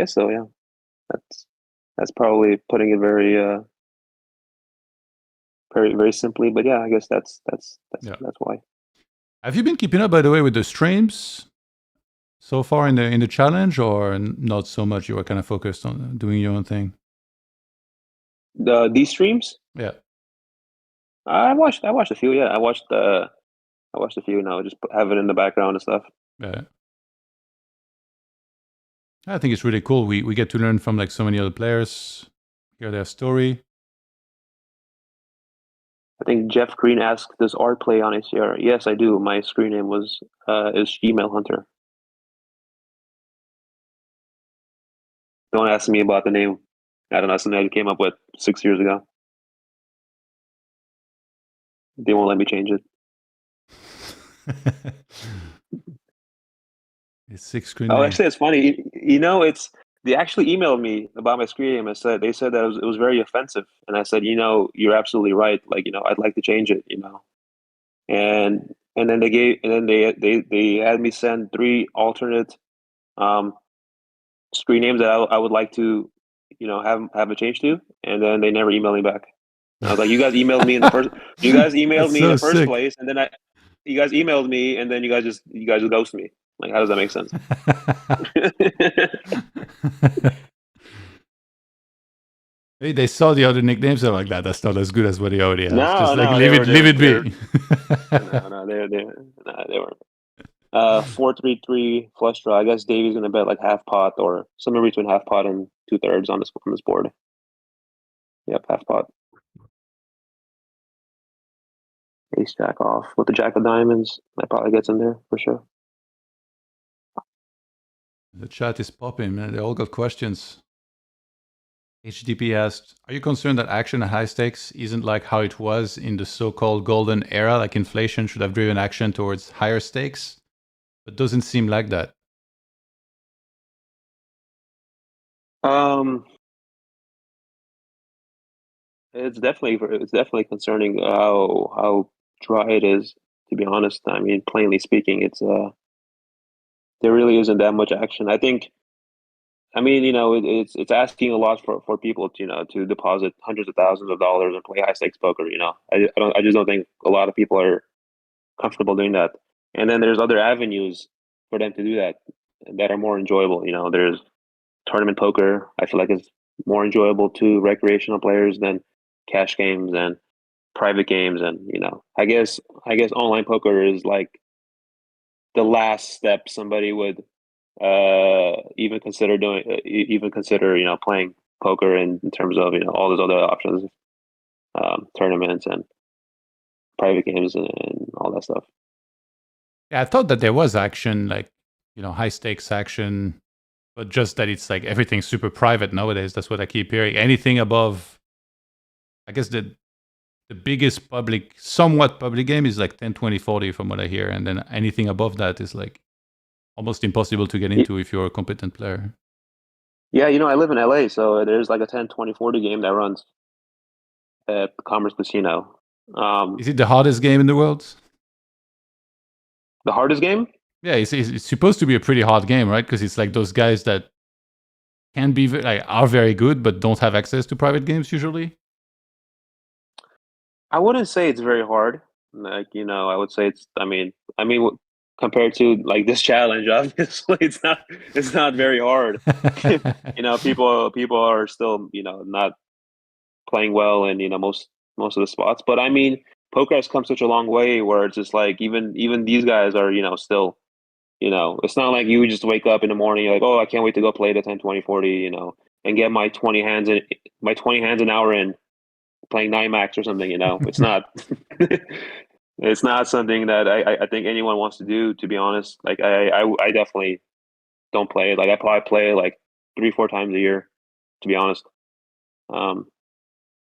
Speaker 1: so, yeah. That's probably putting it very very, very simply, but yeah, I guess that's why.
Speaker 2: Have you been keeping up, by the way, with the streams so far in the challenge, or not so much? You were kind of focused on doing your own thing.
Speaker 1: These streams?
Speaker 2: Yeah.
Speaker 1: I watched a few. Yeah, I watched a few. Now just have it in the background and stuff.
Speaker 2: Yeah. I think it's really cool. We get to learn from like so many other players, hear their story.
Speaker 1: I think Jeff Green asked, "Does Art play on ACR?" Yes, I do. My screen name is Gmail Hunter. Don't ask me about the name. I don't know. Something I came up with 6 years ago. They won't let me change it.
Speaker 2: It's 6 screen.
Speaker 1: Oh, actually, it's funny. They actually emailed me about my screen name and they said that it was very offensive, and I said, you're absolutely right. Like, I'd like to change it. And then they had me send 3 alternate screen names that I would like to have a change to, and then they never emailed me back. And I was like, you guys emailed me in the first you guys emailed me in the first place, and then you guys emailed me, and then you guys just ghost me. Like, how does that make sense?
Speaker 2: Hey, they saw the other nicknames. They're like, that's not as good as what he already has.
Speaker 1: Leave it be. No, they weren't. 4-3-3 flush draw. I guess Davy's gonna bet like half pot or somewhere between half pot and 2/3 on this board. Yep, half pot. Ace jack off with the jack of diamonds. That probably gets in there for sure.
Speaker 2: The chat is popping, man. They all got questions. HDP asked, are you concerned that action at high stakes isn't like how it was in the so-called golden era, like inflation should have driven action towards higher stakes? But doesn't seem like that.
Speaker 1: It's definitely concerning how dry it is, to be honest. I mean, plainly speaking, it's there really isn't that much action. I think, I mean, it's asking a lot for people to deposit hundreds of thousands of dollars and play high stakes poker. I just don't think a lot of people are comfortable doing that. And then there's other avenues for them to do that are more enjoyable. There's tournament poker. I feel like it's more enjoyable to recreational players than cash games and private games. And I guess online poker is like the last step somebody would even consider playing poker in terms of all those other options, tournaments and private games and all that stuff.
Speaker 2: Yeah, I thought that there was action, like high stakes action, but just that it's like everything's super private nowadays. That's what I keep hearing. Anything above, I guess the the biggest somewhat public game is like 10, 20, 40 from what I hear. And then anything above that is like almost impossible to get into if you're a competent player.
Speaker 1: Yeah, I live in LA, so there's like a 10, 20, 40 game that runs at the Commerce Casino.
Speaker 2: Is it the hardest game in the world?
Speaker 1: The hardest game?
Speaker 2: Yeah, it's supposed to be a pretty hard game, right? Because it's like those guys that can be are very good but don't have access to private games usually.
Speaker 1: I wouldn't say it's very hard. Like, I would say it's. I mean, compared to like this challenge, obviously, it's not very hard. People are still not playing well in most of the spots. But I mean, poker has come such a long way where it's just like even these guys are still. It's not like you just wake up in the morning, you're like, oh, I can't wait to go play the 10, 20, 40, and get my 20 hands an hour in playing NYMAX or something, It's not it's not something that I think anyone wants to do, to be honest. Like I definitely don't play it. Like I probably play like 3-4 times a year, to be honest.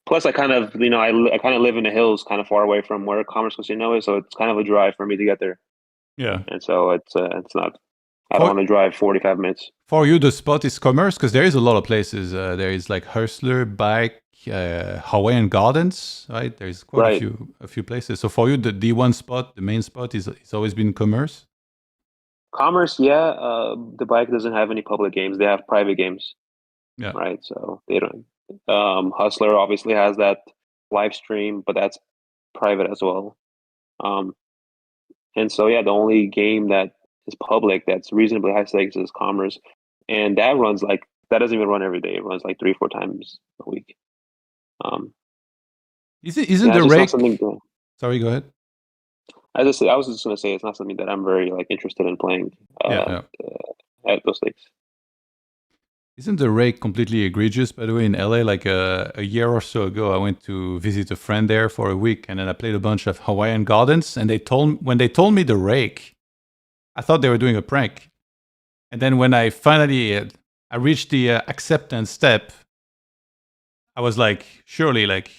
Speaker 1: Plus I kind of I kind of live in the hills, kind of far away from where Commerce Casino is, so it's kind of a drive for me to get there.
Speaker 2: Yeah.
Speaker 1: And so it's not. I don't want to drive 45 minutes.
Speaker 2: For you, the spot is Commerce, because there is a lot of places. There is like Hustler, Bike, Hawaiian Gardens, right? There is quite a few places. So for you, the D1 spot, the main spot, it's always been Commerce?
Speaker 1: Commerce, yeah. The Bike doesn't have any public games. They have private games.
Speaker 2: Yeah.
Speaker 1: Right. So they don't. Hustler obviously has that live stream, but that's private as well. And so, yeah, the only game that is public that's reasonably high stakes is Commerce. And that doesn't even run every day. It runs like 3-4 times a week.
Speaker 2: Isn't the rake? Sorry, go ahead.
Speaker 1: I was just going to say it's not something that I'm very interested in playing at those stakes.
Speaker 2: Isn't the rake completely egregious, by the way, in LA? Like a year or so ago, I went to visit a friend there for a week, and then I played a bunch of Hawaiian Gardens, and when they told me the rake, I thought they were doing a prank. And then when I finally I reached the acceptance step, I was like, surely, like,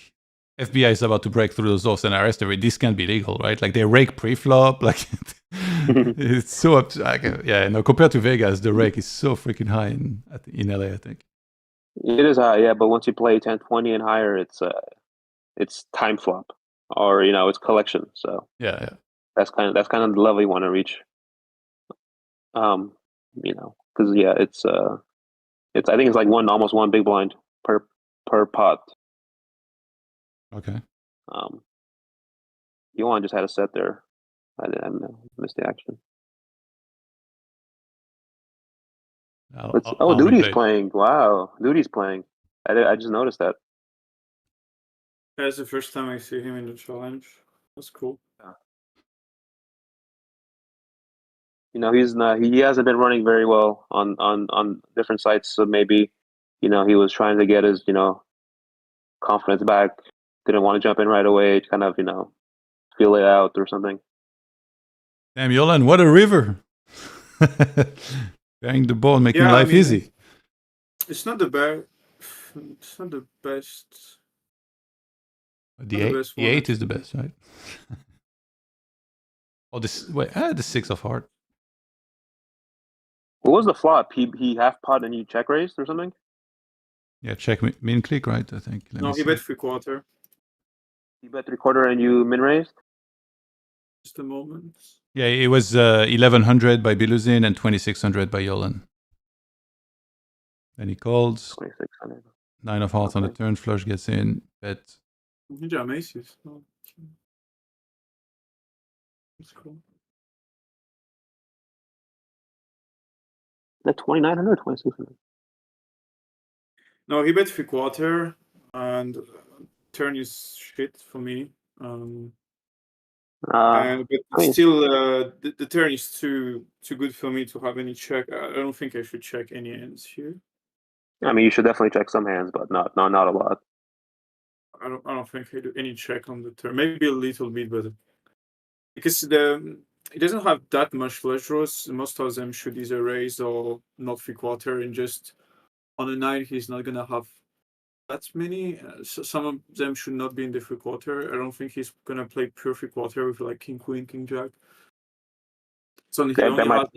Speaker 2: FBI is about to break through those doors and arrest everybody. This can't be legal, right? Like, they rake pre-flop, like... It's so compared to Vegas, the rake is so freaking high in LA, I think.
Speaker 1: It is high, yeah, but once you play 10, 20 and higher, it's time flop, or it's collection. So
Speaker 2: yeah,
Speaker 1: that's kind of the level you want to reach. Because it's I think it's like almost one big blind per pot.
Speaker 2: Okay.
Speaker 1: Johan just had a set there. I missed the action. Duty's playing. Wow, Duty's playing. I just noticed that.
Speaker 3: That's the first time I see him in the challenge. That's cool.
Speaker 1: Yeah. He hasn't been running very well on different sites. So maybe, he was trying to get his confidence back. Didn't want to jump in right away. Kind of feel it out or something.
Speaker 2: Damn, Yolan, what a river! Bearing the ball, making life easy.
Speaker 3: It's not the best. It's not the best.
Speaker 2: The 8 is the best, right? The 6 of heart.
Speaker 1: What was the flop? He half pot and you check raised or something?
Speaker 2: Yeah, check min click, right? I think.
Speaker 3: No, he bet 3/4.
Speaker 1: He bet 3/4 and you min raised?
Speaker 3: Just a moment.
Speaker 2: Yeah, it was 1100 by Biluzin and 2600 by Yolan. Then he calls.
Speaker 1: 2600.
Speaker 2: 9 of hearts on the turn. Flush gets in. Bet.
Speaker 3: He jam aces. Oh, okay. That's cool.
Speaker 1: That 2900 or 2600?
Speaker 3: No, he bet 3/4 and turn is shit for me. But still, the turn is too good for me to have any check. I don't think I should check any hands here.
Speaker 1: I mean, you should definitely check some hands, but not a lot.
Speaker 3: I don't think I do any check on the turn. Maybe a little bit, but because it doesn't have that much flush draws. Most of them should either raise or not 3/4, and just on a night he's not gonna have that many. So some of them should not be in the free quarter. I don't think he's gonna play pure free quarter with like king queen, king jack. So he only has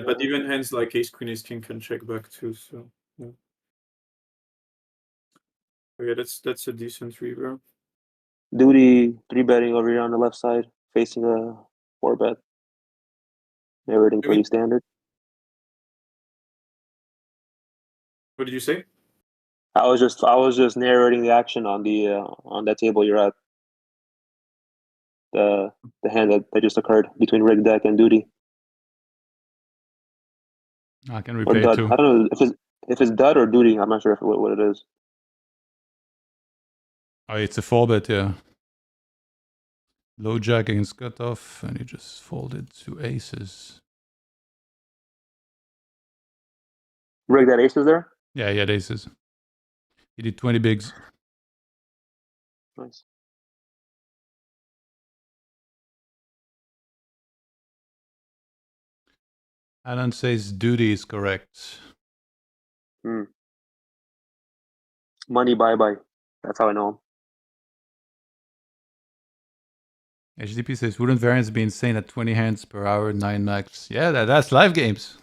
Speaker 3: but even hands like ace queen, ace king can check back too. So yeah. Okay, that's a decent river.
Speaker 1: Duty 3-betting over here on the left side, facing a 4-bet. Narrating pretty standard.
Speaker 3: What did you say?
Speaker 1: I was just narrating the action on the on that table you're at. The hand that just occurred between riggedeck and duty.
Speaker 2: I can replay it too.
Speaker 1: I don't know if it's dud or duty. I'm not sure what it is.
Speaker 2: Oh, it's a 4-bet, yeah. Low jack against cutoff, and he just folded to aces.
Speaker 1: Rig that aces there?
Speaker 2: Yeah, he had aces. He did 20 bigs.
Speaker 1: Nice.
Speaker 2: Alan says duty is correct.
Speaker 1: Money bye-bye. That's how I know him.
Speaker 2: HDP says, wouldn't variance be insane at 20 hands per hour, 9 max? Yeah, that's live games.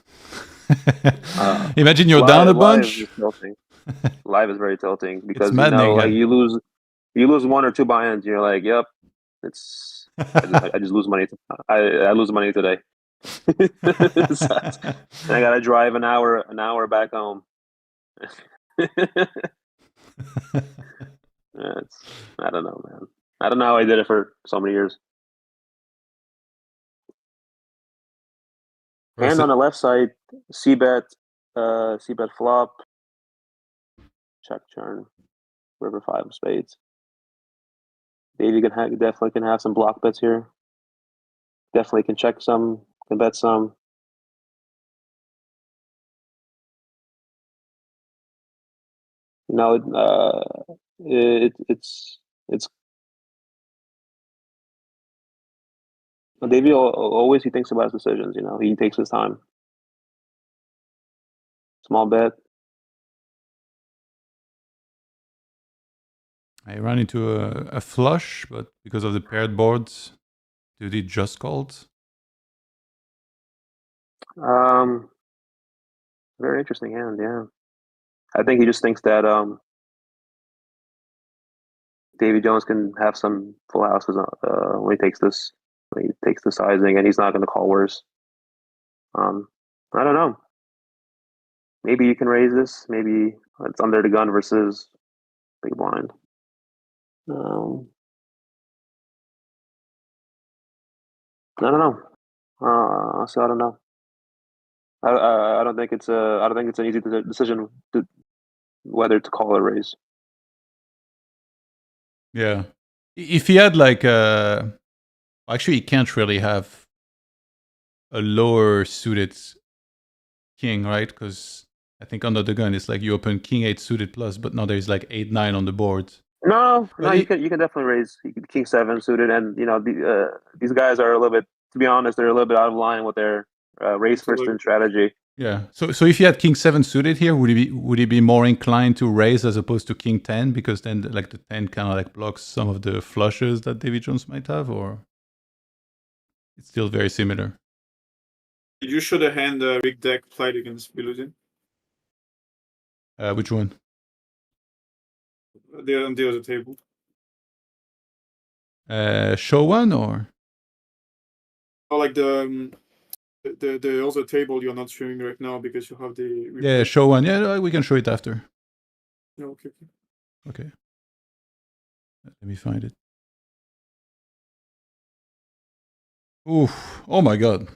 Speaker 2: Imagine you're down a bunch.
Speaker 1: Live is very tilting because you know, like you lose 1 or 2 buy-ins, and you're like, yep, it's I just lose money. I lose money today. And I gotta drive an hour back home. I don't know, man. I don't know how I did it for so many years. And on the left side, c-bet flop, check turn, river 5 of spades. Davey definitely can have some block bets here. Definitely can check some, can bet some. No, it's Davey always he thinks about his decisions. You know, he takes his time. Small bet.
Speaker 2: I ran into a flush, but because of the paired boards, duty just called.
Speaker 1: Very interesting hand, yeah. I think he just thinks that DavyJones can have some full houses when he takes this sizing, and he's not going to call worse. I don't know. Maybe you can raise this. Maybe it's under the gun versus big blind. I don't know. So I don't know. I don't think it's an easy decision whether to call or raise.
Speaker 2: Yeah, if he had like actually, he can't really have a lower suited king, right? Because I think under the gun it's like you open king 8 suited plus, but now there's like 8-9 on the board.
Speaker 1: No, you can definitely raise king 7 suited, and you know these guys are a little bit, to be honest, they're a little bit out of line with their raise first in strategy.
Speaker 2: Yeah. So if you had king 7 suited here, would he be more inclined to raise as opposed to king 10, because then like the 10 kind of like blocks some of the flushes that DavyJones might have, or it's still very similar?
Speaker 3: Did you show the hand riggedeck played against Biluzin?
Speaker 2: Which one?
Speaker 3: On the other table.
Speaker 2: Show one or?
Speaker 3: Oh, like the other table you're not showing right now because you have the replay.
Speaker 2: Yeah, show one. Yeah, we can show it after.
Speaker 3: Yeah,
Speaker 2: okay. Let me find it. Oof! Oh my god!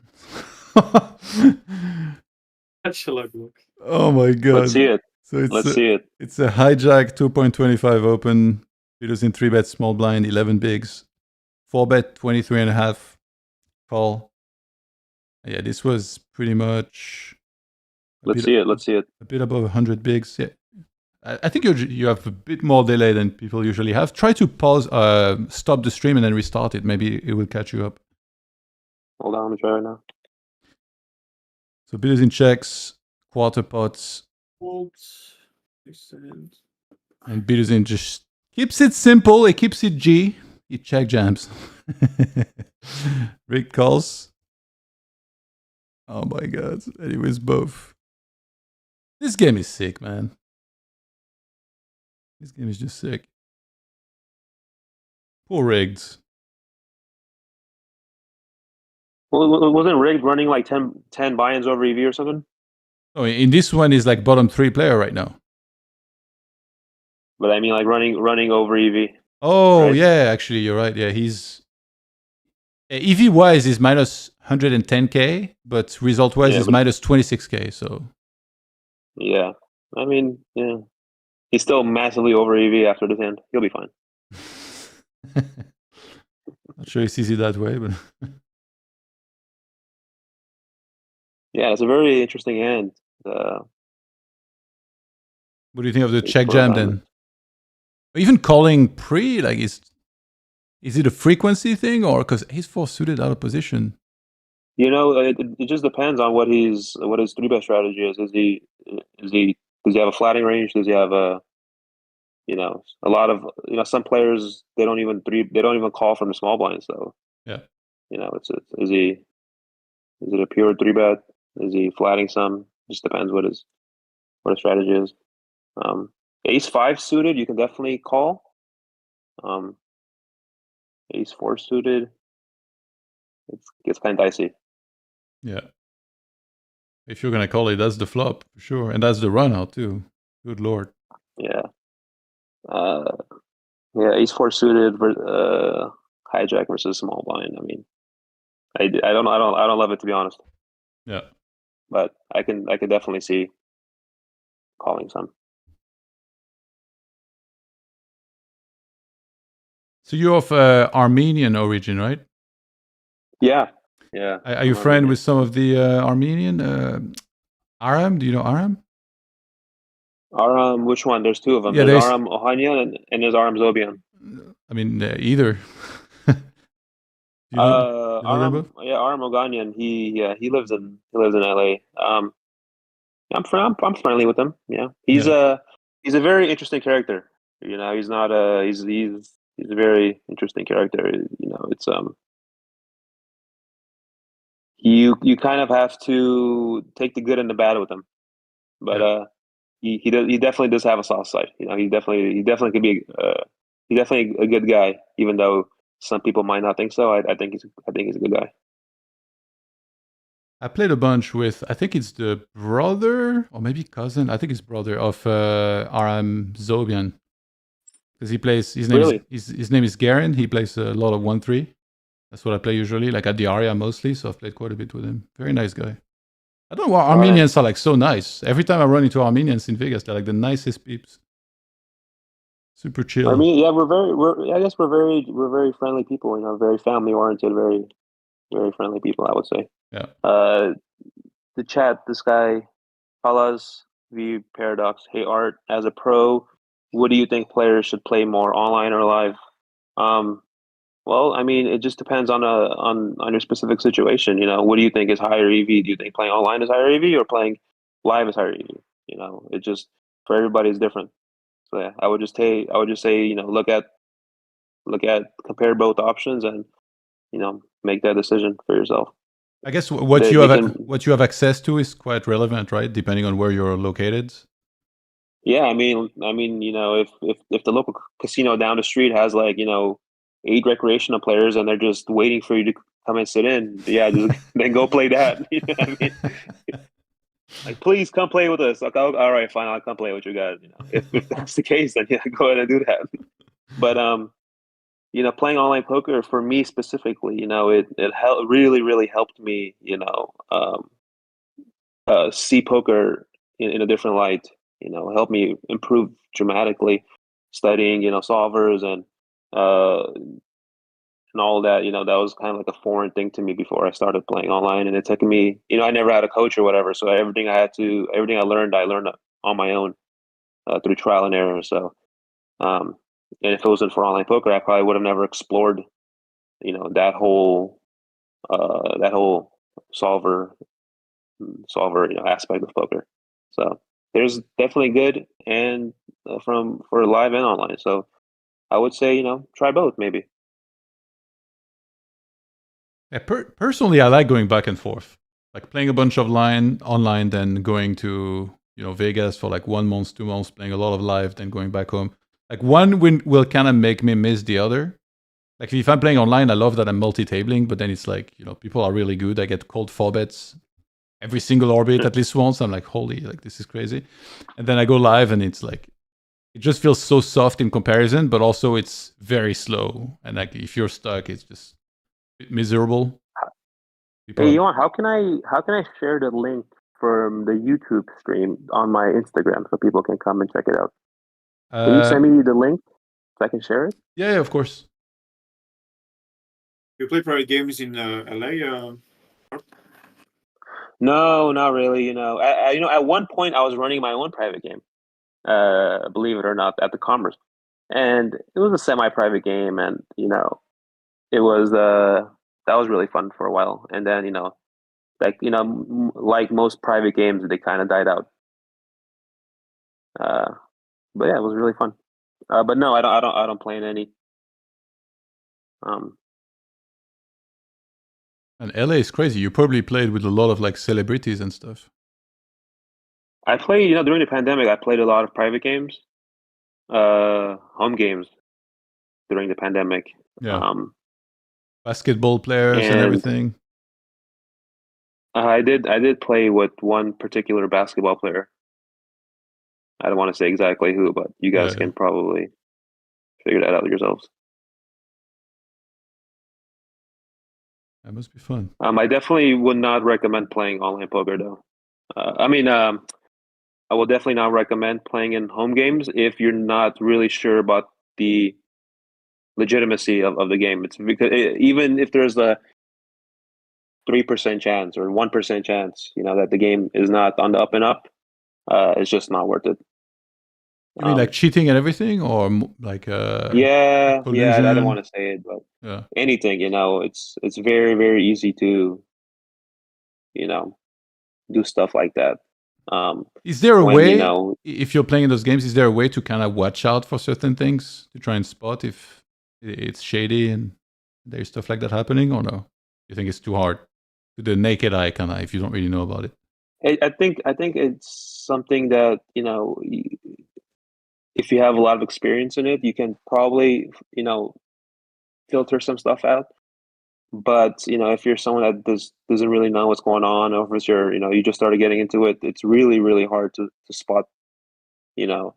Speaker 3: That's a luck look.
Speaker 2: Oh my god!
Speaker 1: Let's see it.
Speaker 2: So
Speaker 1: Let's see it.
Speaker 2: It's a hijack 2.25 open. Biluzin 3-bet small blind 11 bigs, 4-bet 23.5 call. Yeah, this was pretty much.
Speaker 1: Let's see it.
Speaker 2: A bit above 100 bigs. Yeah, I think you have a bit more delay than people usually have. Try to pause, stop the stream, and then restart it. Maybe it will catch you up.
Speaker 1: Hold on, let me try right now.
Speaker 2: So Biluzin checks, quarter pots.
Speaker 3: Folds. Makes sense.
Speaker 2: And Biduzin just keeps it simple. He keeps it G. He check jams. Rick calls. Oh my god. Anyways, both. This game is sick, man. This game is just sick. Poor rigged.
Speaker 1: Well, wasn't rigged running like 10 buy-ins over EV or something?
Speaker 2: Oh, in this one, he's like bottom 3 player right now.
Speaker 1: But I mean, like running over EV.
Speaker 2: Oh,
Speaker 1: right?
Speaker 2: yeah, actually, you're right. Yeah, he's EV-wise is minus 110k, but result-wise is minus 26k, so...
Speaker 1: Yeah. I mean, yeah. He's still massively over EV after this hand. He'll be fine.
Speaker 2: Not sure he sees it that way, but...
Speaker 1: Yeah, it's a very interesting hand.
Speaker 2: What do you think of the check jam then? Even calling pre, like, is it a frequency thing, or because he's 4-suited out of position?
Speaker 1: You know, it just depends on what his 3-bet strategy is. Does he have a flatting range? Does he have a lot of some players they don't even call from the small blind. So
Speaker 2: yeah,
Speaker 1: is it a pure 3-bet? Is he flatting some? Just depends what his strategy is. Ace 5 suited, you can definitely call. Ace 4 suited, it gets kind of dicey.
Speaker 2: Yeah. If you're gonna call it, that's the flop for sure, and that's the run out too. Good lord.
Speaker 1: Yeah. Ace 4 suited, hijack versus small blind. I mean, I don't love it, to be honest.
Speaker 2: Yeah.
Speaker 1: But I can definitely see calling some.
Speaker 2: So you're of Armenian origin, right?
Speaker 1: Yeah. Yeah.
Speaker 2: Are you friend with some of the Armenian? Aram? Do you know Aram?
Speaker 1: Aram, which one? There's 2 of them.
Speaker 2: Yeah,
Speaker 1: there's Aram Ohanyan and there's Aram Zobian.
Speaker 2: I mean, either.
Speaker 1: Aram Oganyan. He lives in LA. I'm friendly with him. Yeah, he's a very interesting character. He's not he's a very interesting character. It's you kind of have to take the good and the bad with him, but he definitely does have a soft side. He definitely could be he's definitely a good guy, even though some people might not think so. I think he's a good guy.
Speaker 2: I played a bunch with, I think it's the brother or maybe cousin. I think it's brother of Aram Zobian, because he plays. His name is Garen. He plays a lot of 1-3. That's what I play usually, like at the Aria mostly. So I've played quite a bit with him. Very nice guy. I don't know why Armenians are like so nice. Every time I run into Armenians in Vegas, they're like the nicest peeps. Super chill.
Speaker 1: I mean, yeah, I guess we're very friendly people. Very family oriented, very very friendly people, I would say.
Speaker 2: Yeah.
Speaker 1: The chat, this guy, Palas V Paradox. Hey Art, as a pro, what do you think players should play more, online or live? Well, I mean, it just depends on your specific situation. What do you think is higher EV? Do you think playing online is higher EV or playing live is higher EV? It just, for everybody is different. So yeah, I would just say, look at compare both options and make that decision for yourself.
Speaker 2: I guess what you have access to is quite relevant, right? Depending on where you're located.
Speaker 1: Yeah, I mean, if the local casino down the street has 8 recreational players and they're just waiting for you to come and sit in, yeah, then go play that. What I mean? Like, please come play with us. Like, all right, fine, I'll come play with you guys. If that's the case, then yeah, go ahead and do that. But playing online poker for me specifically, it really helped me, see poker in a different light. Helped me improve dramatically, studying, solvers and all that. That was kind of like a foreign thing to me before I started playing online, and it took me, I never had a coach or whatever, so everything I learned on my own through trial and error. So, and if it wasn't for online poker, I probably would have never explored, that whole solver aspect of poker. So there's definitely good and for live and online. So I would say, try both maybe.
Speaker 2: Yeah, personally, I like going back and forth, like playing a bunch of online, then going to Vegas for like 1 month, 2 months, playing a lot of live, then going back home. Like one will kind of make me miss the other. Like if I'm playing online, I love that I'm multi-tabling, but then it's like people are really good. I get called 4-bets every single orbit at least once. I'm like, holy, like this is crazy. And then I go live, and it's like it just feels so soft in comparison, but also it's very slow. And like if you're stuck, it's just miserable.
Speaker 1: Hey, Johan, how can I share the link from the YouTube stream on my Instagram so people can come and check it out? Can you send me the link so I can share it?
Speaker 2: Yeah, of course.
Speaker 3: You play private games in LA?
Speaker 1: No, not really. At one point I was running my own private game. Believe it or not, at the Commerce, and it was a semi-private game, and it was that was really fun for a while, and then like most private games, they kind of died out. But yeah, it was really fun. But no, I don't play in any.
Speaker 2: And LA is crazy. You probably played with a lot of like celebrities and stuff.
Speaker 1: I played, during the pandemic, I played a lot of private games, home games during the pandemic.
Speaker 2: Yeah. Basketball players and everything.
Speaker 1: I did play with one particular basketball player. I don't want to say exactly who, but you guys can probably figure that out yourselves.
Speaker 2: That must be fun.
Speaker 1: I definitely would not recommend playing online poker, though. I will definitely not recommend playing in home games if you're not really sure about the legitimacy of the game. It's because even if there's a 3% chance or 1% chance, that the game is not on the up and up, it's just not worth it.
Speaker 2: You mean like cheating and everything, or like
Speaker 1: yeah,
Speaker 2: collusion?
Speaker 1: I don't want to say it, but anything, it's very, very easy to, do stuff like that.
Speaker 2: Is there a way, if you're playing those games, is there a way to kind of watch out for certain things to try and spot if it's shady and there's stuff like that happening, or no? You think it's too hard to the naked eye, kind of, if you don't really know about it?
Speaker 1: I think it's something that if you have a lot of experience in it, you can probably filter some stuff out. But if you're someone that doesn't really know what's going on, or if you're you just started getting into it, it's really, really hard to spot. It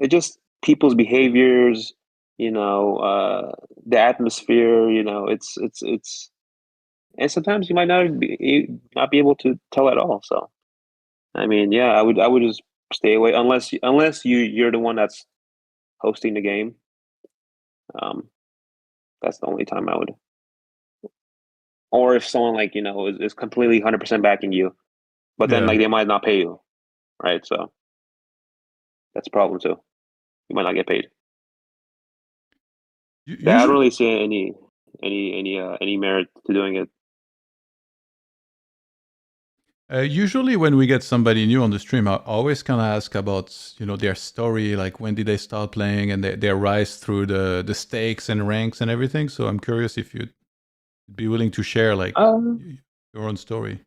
Speaker 1: just people's behaviors, the atmosphere. It's and sometimes you might not be able to tell at all. So, I mean, yeah, I would just stay away unless you're the one that's hosting the game. That's the only time I would. Or if someone is completely 100% backing you, but then they might not pay you, right? So that's a problem too. You might not get paid. I don't really see any merit to doing it.
Speaker 2: Usually when we get somebody new on the stream, I always kind of ask about their story, like when did they start playing and their rise through the stakes and ranks and everything. So I'm curious if you'd be willing to share like your own story.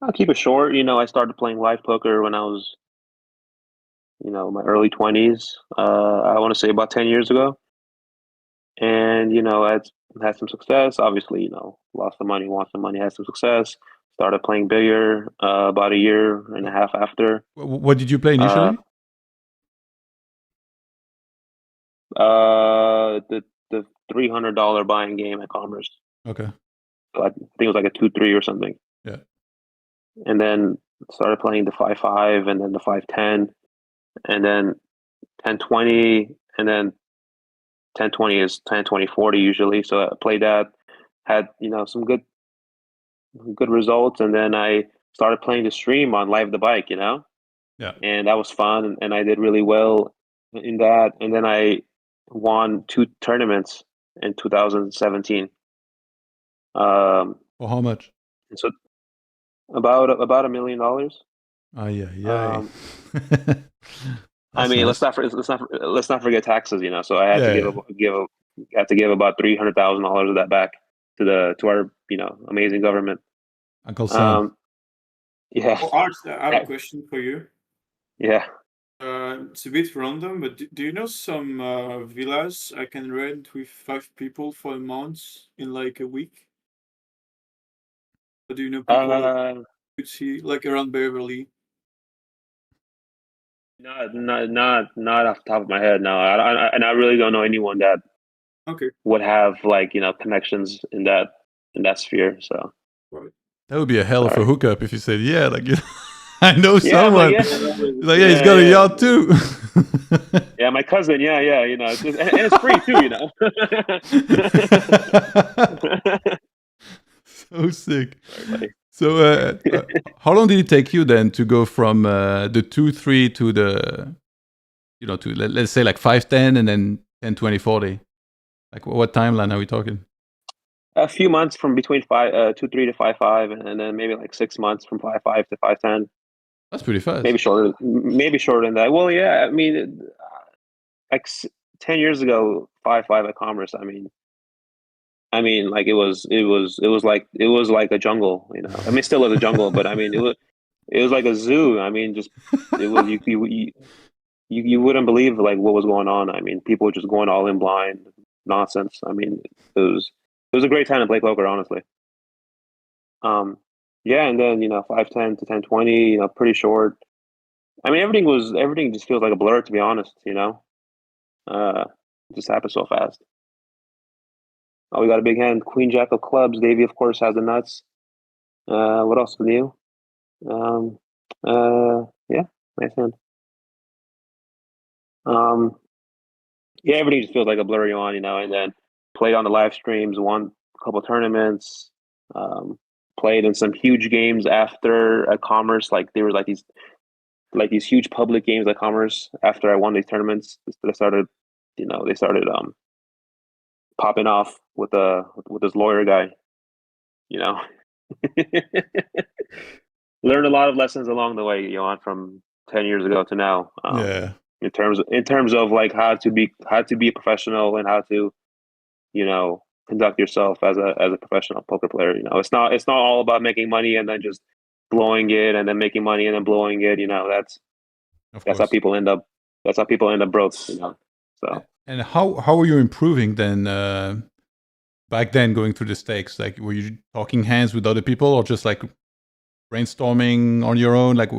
Speaker 1: I'll keep it short. I started playing live poker when I was my early 20s. I want to say about 10 years ago. And I had some success. Obviously, lost some money, won some money, had some success. Started playing bigger about a year and a half after.
Speaker 2: What did you play initially?
Speaker 1: The $300 buying game at Commerce.
Speaker 2: Okay.
Speaker 1: So I think it was like a 2-3 or something.
Speaker 2: Yeah.
Speaker 1: And then started playing the 5-5 and then the 5-10 and then 10-20 and then 10-20 is 10-20-40 usually. So I played that, had some good results, and then I started playing the stream on Live the Bike,
Speaker 2: Yeah.
Speaker 1: And that was fun, and I did really well in that. And then I won 2 tournaments in 2017.
Speaker 2: For how much?
Speaker 1: So about $1 million.
Speaker 2: Yeah.
Speaker 1: I mean,
Speaker 2: nice.
Speaker 1: let's not forget taxes. You know, so I had to give about $300,000 of that back to our amazing government.
Speaker 2: Uncle Sam.
Speaker 1: Yeah.
Speaker 3: Oh, Art, I have a question for you.
Speaker 1: Yeah.
Speaker 3: It's a bit random, but do you know some villas I can rent with 5 people for a month in like a week? Or do you know people
Speaker 1: Uh,
Speaker 3: could see like around Beverly?
Speaker 1: not off the top of my head. No, and I really don't know anyone that
Speaker 3: Okay,
Speaker 1: would have like connections in that sphere. So
Speaker 3: right.
Speaker 2: That would be a hell of a
Speaker 1: sorry.
Speaker 2: hookup if you said, yeah, like, I know
Speaker 1: Yeah,
Speaker 2: someone. Like, yeah, he's got a yacht too.
Speaker 1: Yeah, my cousin. Yeah, it's just, and it's free too.
Speaker 2: So sick.
Speaker 1: Sorry, buddy.
Speaker 2: So, how long did it take you then to go from the 2-3 to the, to let's say like 5-10 and then 10-20-40? Like, what timeline are we talking?
Speaker 1: A few months from between 2-3 to 5-5, and then maybe like 6 months from 5-5 to 5-10.
Speaker 2: That's pretty fast.
Speaker 1: Maybe shorter than that. Well, yeah, I mean, like 10 years ago, 5-5 at Commerce. I mean, like it was like a jungle. I mean, it still is a jungle, but I mean, it was like a zoo. I mean, just it was you wouldn't believe like what was going on. I mean, people were just going all in blind nonsense. I mean, it was a great time to play poker, honestly. Yeah, and then 5-10 to 10-20, pretty short. I mean, everything just feels like a blur, to be honest. It just happened so fast. Oh, we got a big hand, Queen Jack of clubs. Davey, of course, has the nuts. What else is new? Yeah, nice hand. Yeah, everything just feels like a blurry on, and then played on the live streams, won a couple tournaments, played in some huge games after at Commerce. Like there were like these huge public games at Commerce after I won these tournaments. They started popping off with this lawyer guy, you know. Learned a lot of lessons along the way, from 10 years ago to now.
Speaker 2: Yeah.
Speaker 1: In terms of like how to be a professional and how to, conduct yourself as a professional poker player. It's not all about making money and then just blowing it and then making money and then blowing it. That's how people end up. That's how people end up broke. So.
Speaker 2: And how were you improving then? Back then, going through the stakes, like were you talking hands with other people or just like brainstorming on your own? Like,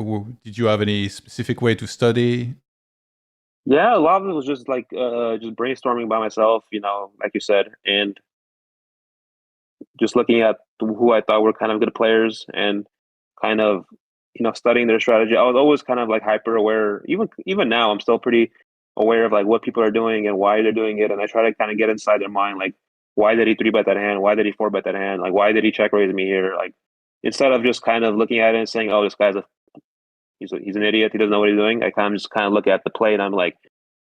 Speaker 2: did you have any specific way to study?
Speaker 1: Yeah, a lot of it was just like just brainstorming by myself, like you said, and just looking at who I thought were kind of good players and kind of studying their strategy. I was always kind of like hyper aware. Even now, I'm still pretty aware of like what people are doing and why they're doing it, and I try to kind of get inside their mind, like why did he 3-bet that hand? Why did he 4-bet that hand? Like why did he check raise me here? Like instead of just kind of looking at it and saying, oh, this guy's he's an idiot. He doesn't know what he's doing. I kind of just kind of look at the play and I'm like,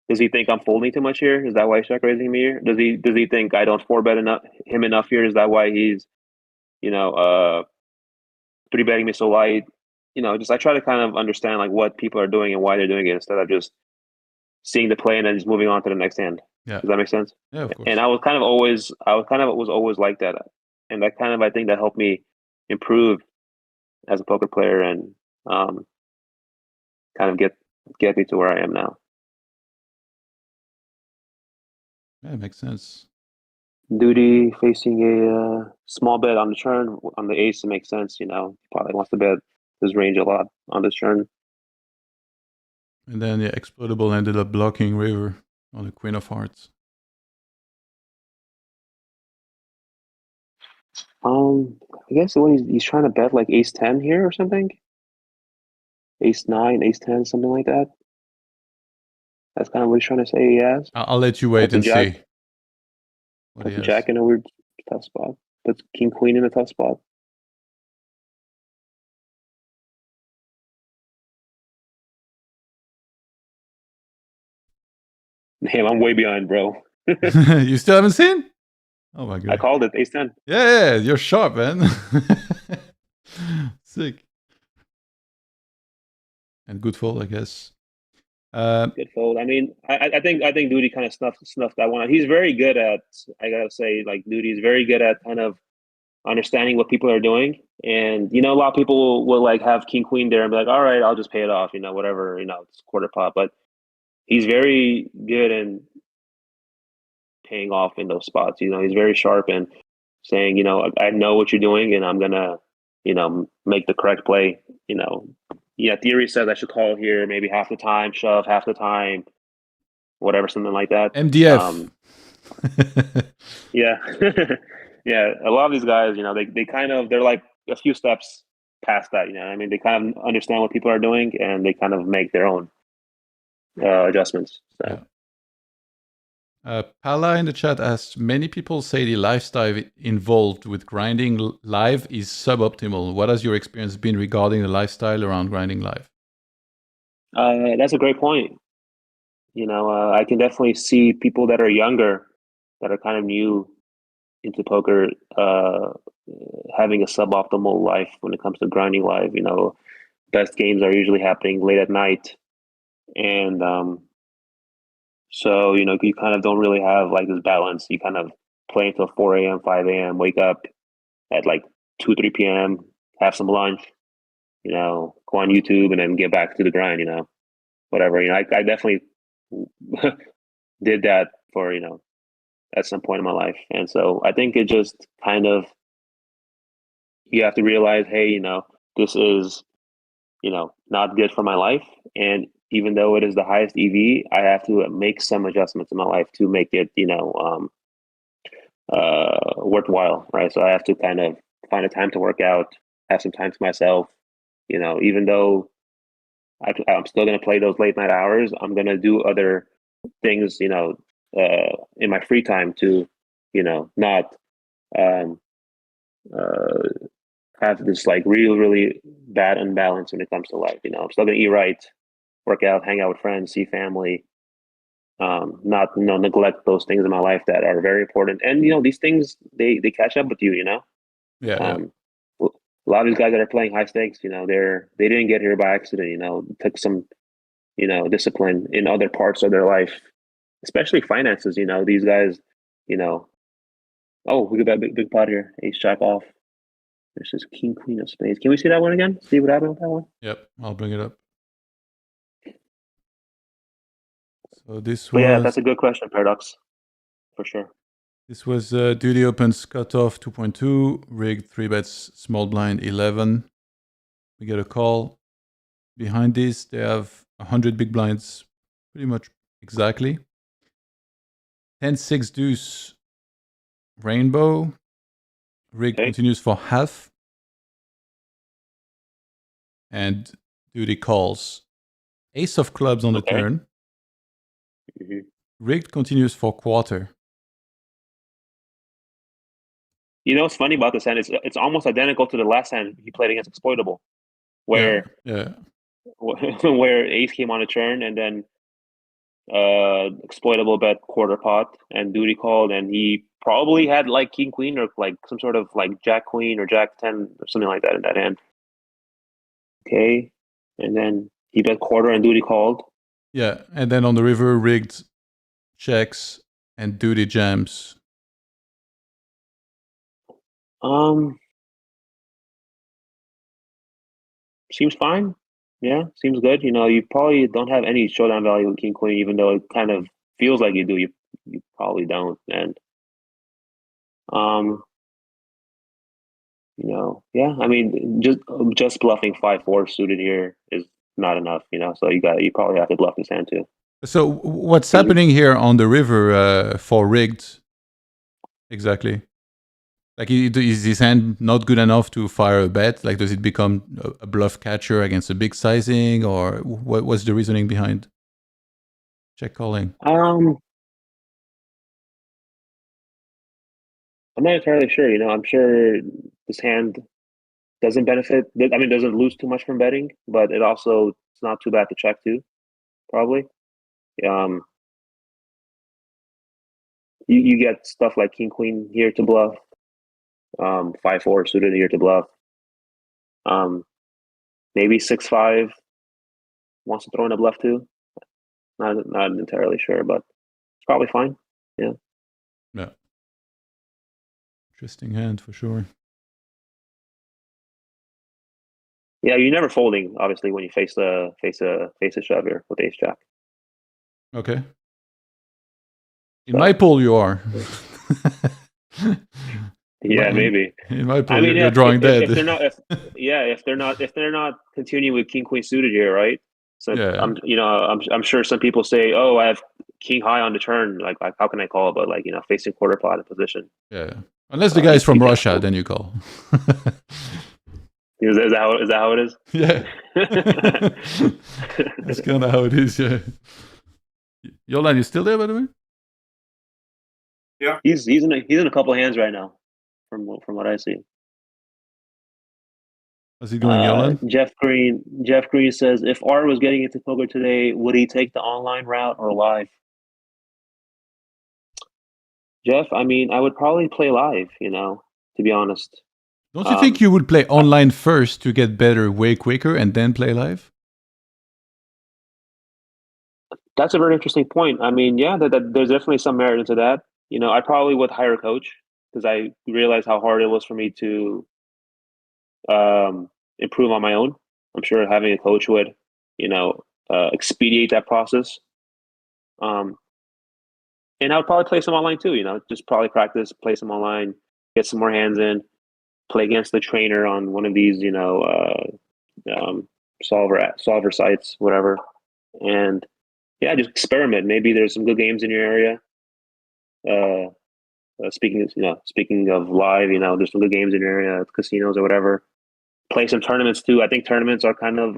Speaker 1: does he think I'm folding too much here? Is that why he's check raising me here? Does he think I don't 4-bet him enough here? Is that why he's 3-betting me so light? Just I try to kind of understand like what people are doing and why they're doing it instead of just seeing the play and then just moving on to the next hand.
Speaker 2: Yeah.
Speaker 1: Does that make sense?
Speaker 2: Yeah, of course.
Speaker 1: And I was always like that, and that kind of I think that helped me improve as a poker player and kind of get me to where I am now.
Speaker 2: Yeah, it makes sense.
Speaker 1: Duty facing a small bet on the turn on the ace, it makes sense. Probably wants to bet his range a lot on this turn.
Speaker 2: And then the Explodable ended up blocking river on the Queen of Hearts.
Speaker 1: I guess when he's trying to bet like ace 10 here or something. Ace 9, ace 10, something like that. That's kind of what he's trying to say he has.
Speaker 2: I'll let you wait and see.
Speaker 1: Puts the jack in a weird tough spot. Puts king queen in a tough spot. Damn, I'm way behind, bro.
Speaker 2: You still haven't seen? Oh my god!
Speaker 1: I called it ace 10.
Speaker 2: Yeah, you're sharp, man. Sick. And good fold, I guess.
Speaker 1: Good fold. I mean, I think Duty kind of snuffed that one out. He's very good at. I gotta say, like Duty is very good at kind of understanding what people are doing. And a lot of people will like have king queen there and be like, all right, I'll just pay it off. Whatever. It's quarter pot. But he's very good in paying off in those spots. He's very sharp and saying, I know what you're doing, and I'm gonna, make the correct play. Yeah, theory says I should call here maybe half the time, shove half the time, whatever, something like that.
Speaker 2: MDF.
Speaker 1: Yeah. Yeah, a lot of these guys, they kind of, they're like a few steps past that. I mean, they kind of understand what people are doing, and they kind of make their own adjustments. So.
Speaker 2: Yeah. Pala in the chat asks, many people say the lifestyle involved with grinding live is suboptimal. What has your experience been regarding the lifestyle around grinding live?
Speaker 1: That's a great point. I can definitely see people that are younger, that are kind of new into poker, having a suboptimal life when it comes to grinding live. Best games are usually happening late at night, and so you kind of don't really have like this balance. You kind of play until 4 a.m., 5 a.m., wake up at like 2, 3 p.m., have some lunch, go on YouTube, and then get back to the grind. Whatever. I definitely did that for at some point in my life, and so I think it just kind of, you have to realize, hey, this is not good for my life, and even though it is the highest EV, I have to make some adjustments in my life to make it worthwhile, right? So I have to kind of find a time to work out, have some time to myself. Even though I'm still going to play those late night hours, I'm going to do other things, in my free time to, not have this like really bad unbalance when it comes to life. I'm still going to eat right, work out, hang out with friends, see family, not neglect those things in my life that are very important. And these things, they catch up with you.
Speaker 2: Yeah.
Speaker 1: A lot of these guys that are playing high stakes, they didn't get here by accident. It took some discipline in other parts of their life, especially finances. These guys, oh, we got that big pot here, ace jack off. This is king queen of spades. Can we see that one again? See what happened with that one?
Speaker 2: Yep, I'll bring it up. So this was...
Speaker 1: yeah, that's a good question, Paradox, for sure.
Speaker 2: This was Duty opens cutoff 2.2, rigged 3 bets, small blind 11. We get a call. Behind this, they have 100 big blinds, pretty much exactly. 10-6 deuce, rainbow. Rig continues for half. And Duty calls. Ace of clubs on the turn. Rigged continues for quarter.
Speaker 1: What's funny about this hand? It's almost identical to the last hand he played against Exploitable, where where ace came on a turn, and then Exploitable bet quarter pot, and Duty called, and he probably had like king queen or like some sort of like jack queen or jack 10 or something like that in that hand. Okay, and then he bet quarter and Duty called.
Speaker 2: Yeah, and then on the river, rigged checks and Duty jams.
Speaker 1: Seems fine. Yeah, seems good. You probably don't have any showdown value with king queen, even though it kind of feels like you do. You probably don't, and yeah. I mean, just bluffing 5-4 suited here is not enough. So you probably have to bluff this hand too.
Speaker 2: So what's happening here on the river for rigged? Exactly. Like, is his hand not good enough to fire a bet? Like, does it become a bluff catcher against a big sizing, or what's the reasoning behind check calling?
Speaker 1: I'm not entirely sure. I'm sure this hand doesn't benefit. I mean, doesn't lose too much from betting, but it's not too bad to check too. Probably. You get stuff like king queen here to bluff. 5-4 suited here to bluff. Maybe 6-5 wants to throw in a bluff too. Not entirely sure, but it's probably fine. Yeah.
Speaker 2: Yeah. Interesting hand for sure.
Speaker 1: Yeah, you're never folding, obviously, when you face a shove here with ace jack.
Speaker 2: Okay. In my pool, you are.
Speaker 1: Yeah, maybe.
Speaker 2: In my pool,
Speaker 1: I mean,
Speaker 2: you're drawing dead.
Speaker 1: if they're not continuing with king queen suited here, right? So
Speaker 2: Yeah.
Speaker 1: I'm sure some people say, oh, I have king high on the turn. Like how can I call? But like facing quarter pot in position.
Speaker 2: Yeah. Unless the guy's from Russia, then you call.
Speaker 1: Is that how it is?
Speaker 2: Yeah. That's kind of how it is. Yeah. Yolan, you still there, by the way?
Speaker 3: Yeah.
Speaker 1: He's in a couple of hands right now, from what I see.
Speaker 2: How's he going, Yolan?
Speaker 1: Jeff Green says, if R was getting into poker today, would he take the online route or live? Jeff, I mean, I would probably play live, to be honest.
Speaker 2: Don't you think you would play online first to get better way quicker and then play live?
Speaker 1: That's a very interesting point. I mean, yeah, there's definitely some merit into that. I probably would hire a coach because I realized how hard it was for me to improve on my own. I'm sure having a coach would, expedite that process. And I would probably play some online too, just probably practice, play some online, get some more hands in, play against the trainer on one of these, solver sites, whatever. And yeah, just experiment. Maybe there's some good games in your area. Speaking of live, there's some good games in your area, casinos or whatever. Play some tournaments too. I think tournaments are kind of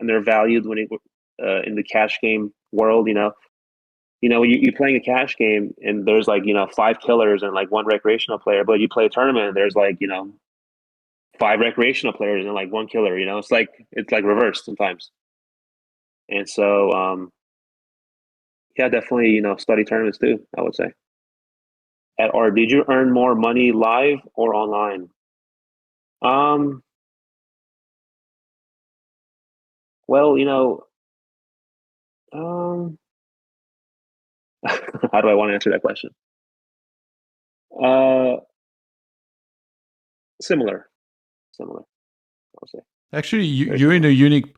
Speaker 1: undervalued when in the cash game world. You're playing a cash game and there's 5 killers and 1 recreational player, but you play a tournament and there's 5 recreational players and 1 killer. It's like reversed sometimes. And so yeah, definitely study tournaments too, I would say. At R, did you earn more money live or online? Well, how do I want to answer that question? Similar, I would say.
Speaker 2: Actually, you're in a unique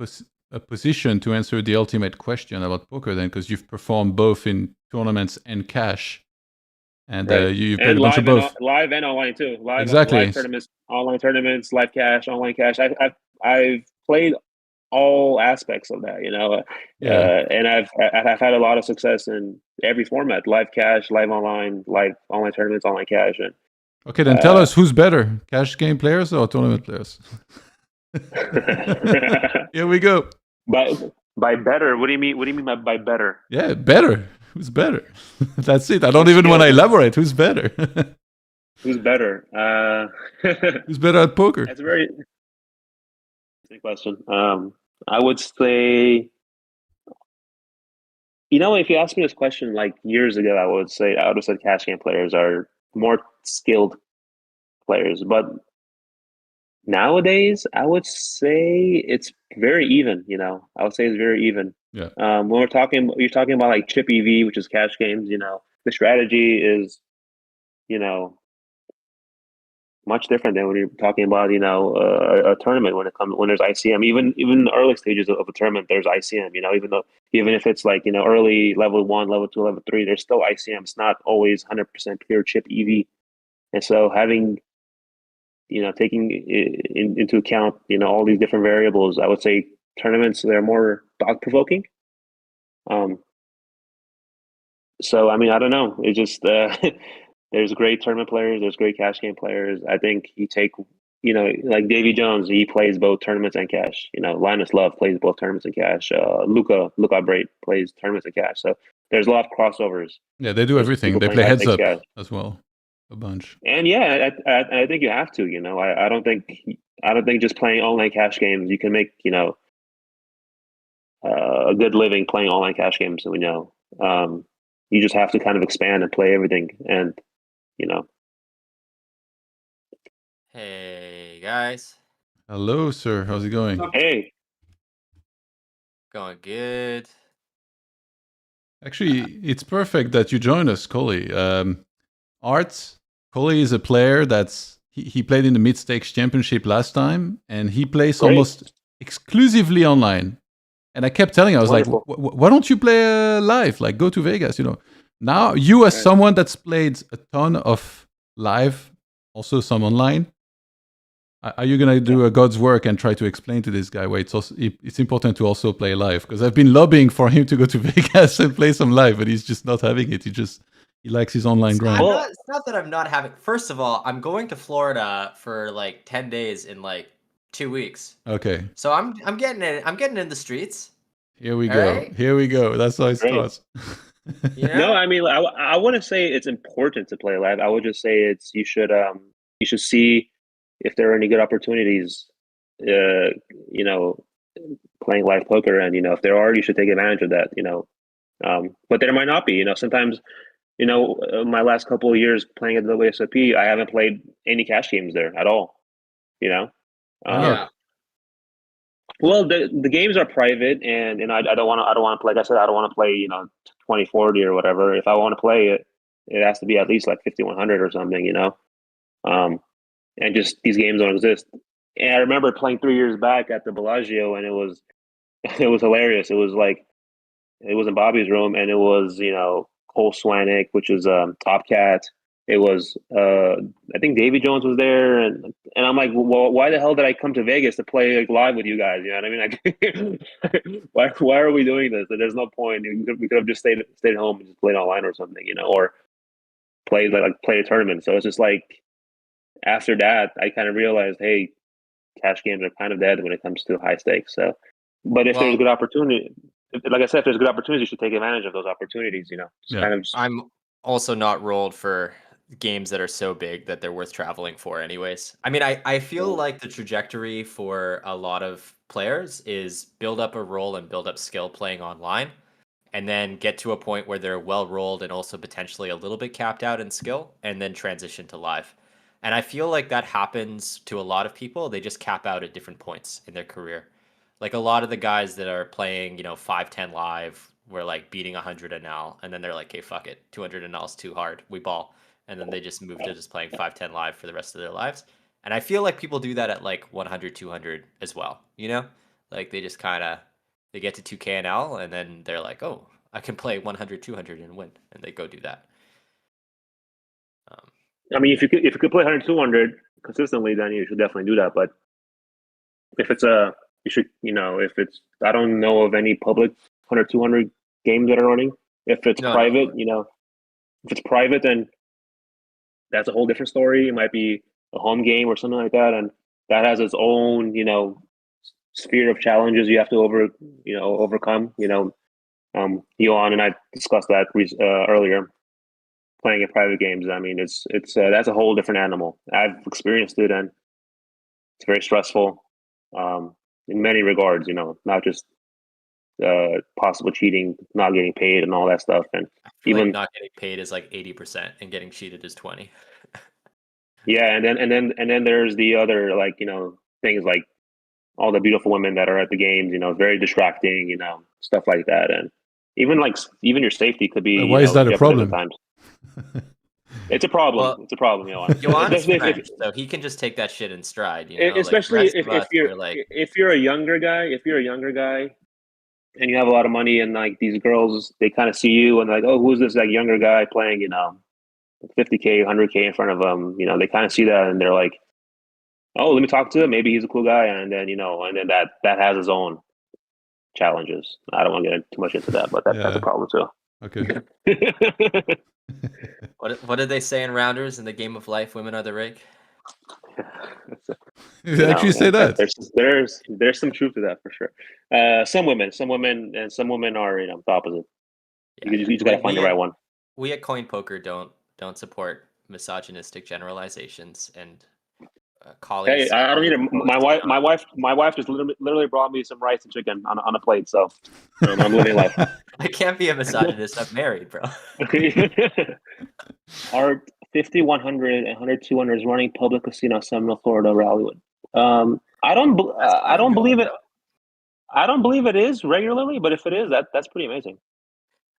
Speaker 2: position to answer the ultimate question about poker then, because you've performed both in tournaments and cash. And
Speaker 1: right.
Speaker 2: you've played a bunch of both.
Speaker 1: Live and online too.
Speaker 2: Exactly.
Speaker 1: Live tournaments, online tournaments, live cash, online cash. I've played all aspects of that, and I've had a lot of success in every format: live cash, live online tournaments, online cash. And
Speaker 2: okay, then tell us who's better, cash game players or tournament players? Here we go.
Speaker 1: By better, what do you mean? What do you mean by better?
Speaker 2: Yeah, better. Who's better? That's it. I don't even want to elaborate. Who's better?
Speaker 1: Who's better?
Speaker 2: Who's better at poker?
Speaker 1: That's a very interesting question. I would say, if you asked me this question years ago, I would have said cash game players are more skilled players. But nowadays, I would say it's very even. I would say it's very even.
Speaker 2: Yeah.
Speaker 1: When you're talking about chip EV, which is cash games. The strategy is, much different than when you're talking about a tournament when there's ICM. Even in the early stages of a tournament, there's ICM. Even if it's early level 1, level 2, level 3, there's still ICM. It's not always 100% pure chip EV. And so having taking into account all these different variables, I would say tournaments, they're more thought provoking. So I mean, I don't know. It's just there's great tournament players, there's great cash game players. I think you take like DavyJones, he plays both tournaments and cash. LLinusLLove plays both tournaments and cash. Luca Brate plays tournaments and cash. So there's a lot of crossovers.
Speaker 2: Yeah, they do everything. They play heads up as well, a bunch.
Speaker 1: And yeah, I think you have to. I don't think just playing online cash games you can make a good living playing online cash games. You just have to kind of expand and play everything, and
Speaker 4: Hey guys.
Speaker 2: Hello, sir. How's it going?
Speaker 1: Hey.
Speaker 4: Going good.
Speaker 2: Actually, it's perfect that you joined us, Coley. Art, Coley is a player he played in the Mid Stakes Championship last time, and he plays almost exclusively online. And I kept telling him, I was
Speaker 1: Wonderful.
Speaker 2: like, why don't you play live? Like, go to Vegas, you know. Now, you as someone that's played a ton of live, also some online, are you going to do a God's work and try to explain to this guy why it's important to also play live? Because I've been lobbying for him to go to Vegas and play some live, but he's just not having it. He likes his online grind.
Speaker 4: It's not that I'm not having. First of all, I'm going to Florida for like 10 days in like 2 weeks.
Speaker 2: Okay.
Speaker 4: So I'm getting in the streets.
Speaker 2: Here we go. Right? Here we go. That's how it starts.
Speaker 4: Yeah.
Speaker 1: No, I mean I wouldn't say it's important to play live. I would just say you should see if there are any good opportunities, you know, playing live poker, and if there are, you should take advantage of that. But there might not be. Sometimes, my last couple of years playing at the WSOP, I haven't played any cash games there at all.
Speaker 4: Yeah.
Speaker 1: Well, the games are private, and I don't want to play. Like I said, I don't want to play 2040 or whatever. If I want to play it, it has to be at least like 5100 or something. And just these games don't exist. And I remember playing 3 years back at the Bellagio, and it was hilarious. It was like it was in Bobby's room, and it was Cole Swanick, which is Top Cat. It was I think DavyJones was there, and I'm like, well, why the hell did I come to Vegas to play like live with you guys? You know what I mean? Like, why are we doing this? There's no point. We could have just stayed at home and just played online or something, or played play a tournament. So it's just like after that, I kind of realized, hey, cash games are kind of dead when it comes to high stakes. So, but if there's good opportunity, like I said, if there's good opportunities, you should take advantage of those opportunities.
Speaker 4: I'm also not rolled for games that are so big that they're worth traveling for anyways. I mean, I feel like the trajectory for a lot of players is build up a roll and build up skill playing online, and then get to a point where they're well rolled and also potentially a little bit capped out in skill, and then transition to live. And I feel like that happens to a lot of people. They just cap out at different points in their career. Like a lot of the guys that are playing, 5-10 live, were like beating 100 an L, and then they're like, "Okay, fuck it, 200 an L is too hard. We ball," and then they just move to just playing 5-10 live for the rest of their lives. And I feel like people do that at like 100, 200 as well. Like they just they get to 2K an L, and then they're like, "Oh, I can play 100, 200 and win," and they go do that.
Speaker 1: I mean, if you could play 100, 200 consistently, then you should definitely do that. But if it's you should, if it's, I don't know of any public 100, 200 games that are running. If it's private, if it's private, then that's a whole different story. It might be a home game or something like that, and that has its own, sphere of challenges you have to overcome. Johan and I discussed that earlier. Playing in private games, I mean, it's that's a whole different animal. I've experienced it, and it's very stressful in many regards. Not just possible cheating, not getting paid, and all that stuff. And even
Speaker 4: not getting paid is like 80%, and getting cheated is 20.
Speaker 1: Yeah, and then there's the other things like all the beautiful women that are at the games. Very distracting. Stuff like that, and even your safety could be.
Speaker 2: Why is that a problem?
Speaker 1: It's a problem. Well, it's a problem,
Speaker 4: Johan's French, so he can just take that shit in stride.
Speaker 1: Especially if you're a younger guy. If you're a younger guy, and you have a lot of money, and like these girls, they kind of see you and like, oh, who's this younger guy playing? 50K, 100K in front of them. They kind of see that, and they're like, oh, let me talk to him. Maybe he's a cool guy, and then that has its own challenges. I don't want to get too much into that, but that's a problem too.
Speaker 2: Okay.
Speaker 4: What did they say in Rounders? In the game of life, women are the rig.
Speaker 2: You actually say that?
Speaker 1: There's some truth to that for sure. Some women, and some women are the opposite. Yeah, you just gotta find the right one.
Speaker 4: We at CoinPoker don't support misogynistic generalizations and colleagues.
Speaker 1: Hey, I don't need it. My wife just literally brought me some rice and chicken on a plate, so I'm living life.
Speaker 4: I can't be a misogynist. I'm married, bro.
Speaker 1: Art 50, 100, and 100, 200 is running public casino, Seminole, Florida, Rallywood. I don't believe it. I don't believe it is regularly, but if it is, that's pretty amazing.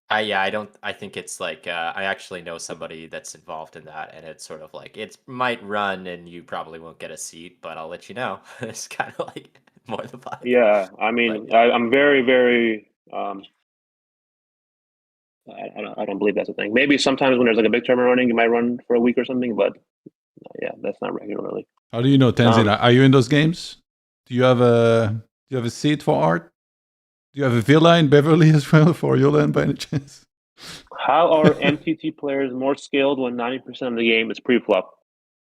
Speaker 4: I think it's like I actually know somebody that's involved in that, and it's sort of like it might run, and you probably won't get a seat, but I'll let you know. It's kind of like more the vibe.
Speaker 1: Yeah, I mean, I'm very, very. I don't believe that's a thing. Maybe sometimes when there's like a big tournament running, you might run for a week or something, but yeah, that's not regularly.
Speaker 2: How do you know, Tenzin? Are you in those games? Do you have a seat for Art? Do you have a villa in Beverly as well for Yolan by any chance?
Speaker 1: How are MTT players more skilled when 90% of the game is pre-flop?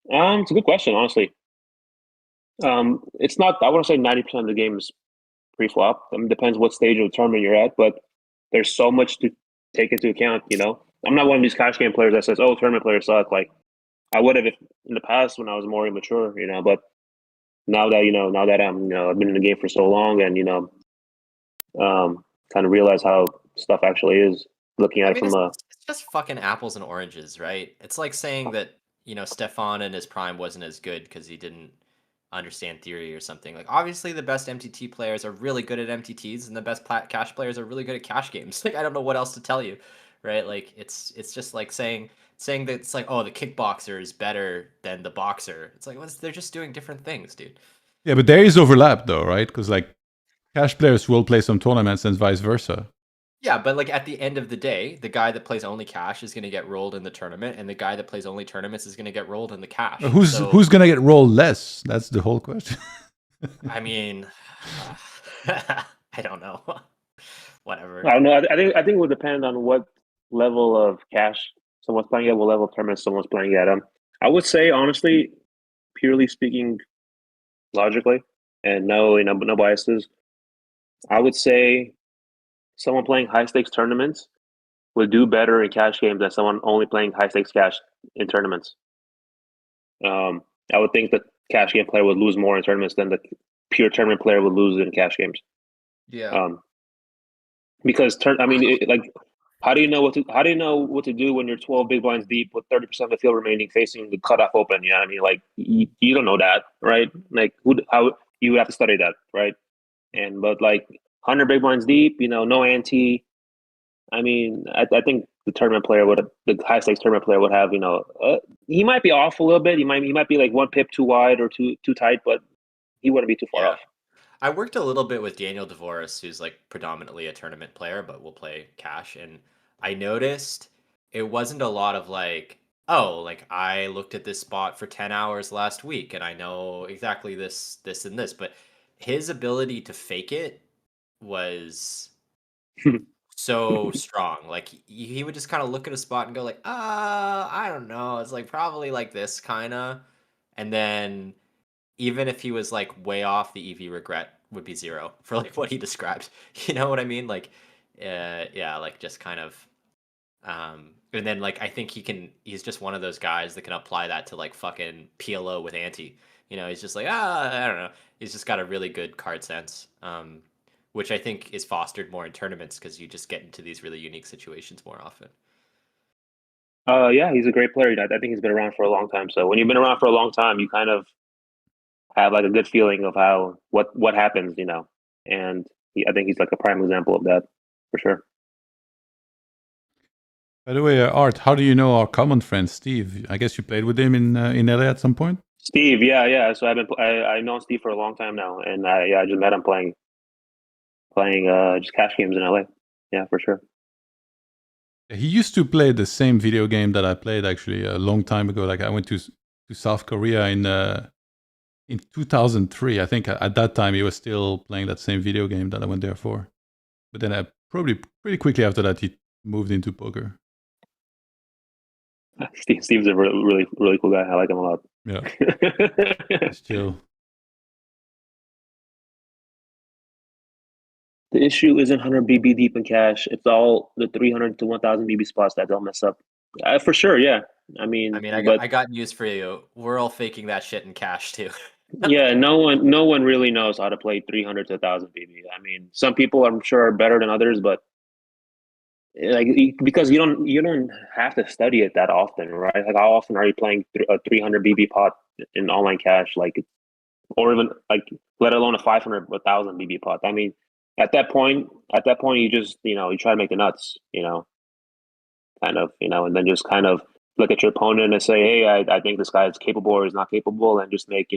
Speaker 1: It's a good question, honestly. It's not. I wouldn't say 90% of the game is pre-flop. It depends what stage of the tournament you're at, but there's so much to take into account. I'm not one of these cash game players that says, "Oh, tournament players suck." Like I would have if in the past when I was more immature, But now that I'm, I've been in the game for so long, and kind of realize how stuff actually is. Looking at it from
Speaker 4: it's just fucking apples and oranges, right? It's like saying that Stefan in his prime wasn't as good because he didn't understand theory or something. Like obviously the best MTT players are really good at MTTs, and the best cash players are really good at cash games. Like I don't know what else to tell you, right? Like it's just like saying that it's like, oh, the kickboxer is better than the boxer. It's like, well, they're just doing different things, dude.
Speaker 2: Yeah, but there is overlap though, right? Because like cash players will play some tournaments and vice versa.
Speaker 4: Yeah, but like at the end of the day, the guy that plays only cash is going to get rolled in the tournament, and the guy that plays only tournaments is going to get rolled in the cash.
Speaker 2: Who's going to get rolled less? That's the whole question.
Speaker 4: I mean, I don't know. Whatever.
Speaker 1: I don't know. I think it would depend on what level of cash someone's playing at, what level of tournament someone's playing at. I would say honestly, purely speaking, logically, and no biases, I would say someone playing high stakes tournaments would do better in cash games than someone only playing high stakes cash in tournaments. I would think that cash game player would lose more in tournaments than the pure tournament player would lose in cash games.
Speaker 4: Yeah.
Speaker 1: Because how do you know what to do when you're 12 big blinds deep with 30% of the field remaining facing the cutoff open? You know what I mean? Like you don't know that, right? Like how you would have to study that, right? But like 100 big blinds deep, no ante. I mean, I think the high stakes tournament player would have, he might be off a little bit. He might be like one pip too wide or too tight, but he wouldn't be too far off.
Speaker 4: I worked a little bit with Daniel DeVoris, who's like predominantly a tournament player, but will play cash. And I noticed it wasn't a lot of like, oh, like I looked at this spot for 10 hours last week and I know exactly this, and this. But his ability to fake it was so strong. Like he would just kind of look at a spot and go like, I don't know. It's like probably like this kind of. And then even if he was like way off, the EV regret would be 0 for like what he described. You know what I mean? Like, yeah, like just kind of, and then like I think he's just one of those guys that can apply that to like fucking PLO with ante. He's just like, I don't know. He's just got a really good card sense, which I think is fostered more in tournaments because you just get into these really unique situations more often.
Speaker 1: Yeah, he's a great player. I think he's been around for a long time. So when you've been around for a long time, you kind of have like a good feeling of what happens, and I think he's like a prime example of that for sure.
Speaker 2: By the way, Art, how do you know our common friend Steve? I guess you played with him in LA at some point.
Speaker 1: Steve, yeah. So I've known Steve for a long time now, and I just met him playing just cash games in LA. Yeah, for sure.
Speaker 2: He used to play the same video game that I played actually a long time ago. Like I went to South Korea in 2003. I think at that time he was still playing that same video game that I went there for. But then probably pretty quickly after that he moved into poker.
Speaker 1: Steve's a really, really cool guy. I like him a lot.
Speaker 2: Yeah. He's chill.
Speaker 1: The issue isn't 100 BB deep in cash. It's all the 300 to 1,000 BB spots that don't mess up. For sure, yeah. I
Speaker 4: got news for you. We're all faking that shit in cash too.
Speaker 1: Yeah, no one really knows how to play 300 to 1,000 BB. I mean, some people I'm sure are better than others, but like because you don't have to study it that often, right? Like how often are you playing a 300 BB pot in online cash, like, or even like let alone a 500 1,000 BB pot? I mean, at that point, you just, you try to make the nuts, kind of, and then just kind of look at your opponent and say, hey, I think this guy is capable or is not capable, and just make,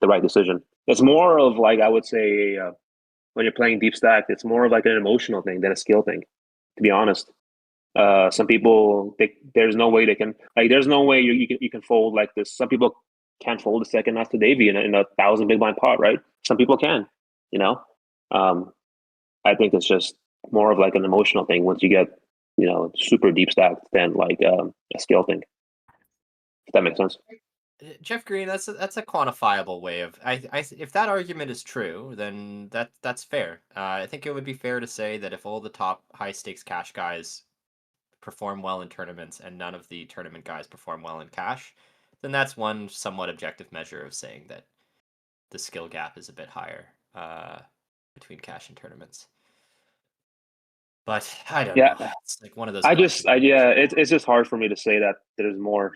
Speaker 1: the right decision. It's more of like, I would say, when you're playing deep stack, it's more of like an emotional thing than a skill thing, to be honest. Some people, there's no way they can, like, there's no way you can fold like this. Some people can't fold a second after Davy in a 1,000 big blind pot, right? Some people can, I think it's just more of like an emotional thing once you get, super deep stacked than like a skill thing. If that makes sense.
Speaker 4: Jeff Green, that's a quantifiable way of if that argument is true, then that's fair. I think it would be fair to say that if all the top high stakes cash guys perform well in tournaments and none of the tournament guys perform well in cash, then that's one somewhat objective measure of saying that the skill gap is a bit higher between cash and tournaments. But I don't know. It's like one of those.
Speaker 1: It's just hard for me to say that there's more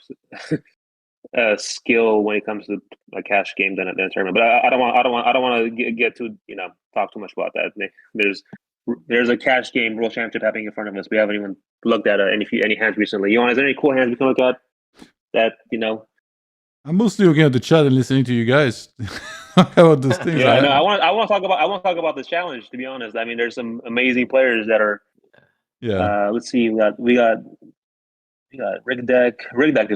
Speaker 1: skill when it comes to a cash game than a tournament. But I don't want to get too talk too much about that. There's a cash game world championship happening in front of us. We haven't even looked at any hands recently. Is there any cool hands we can look at that
Speaker 2: I'm mostly looking at the chat and listening to you guys about those things.
Speaker 1: Yeah, no, I want to talk about the challenge. To be honest, I mean, there's some amazing players that are.
Speaker 2: Yeah.
Speaker 1: Let's see. We got riggedeck. Riggedeck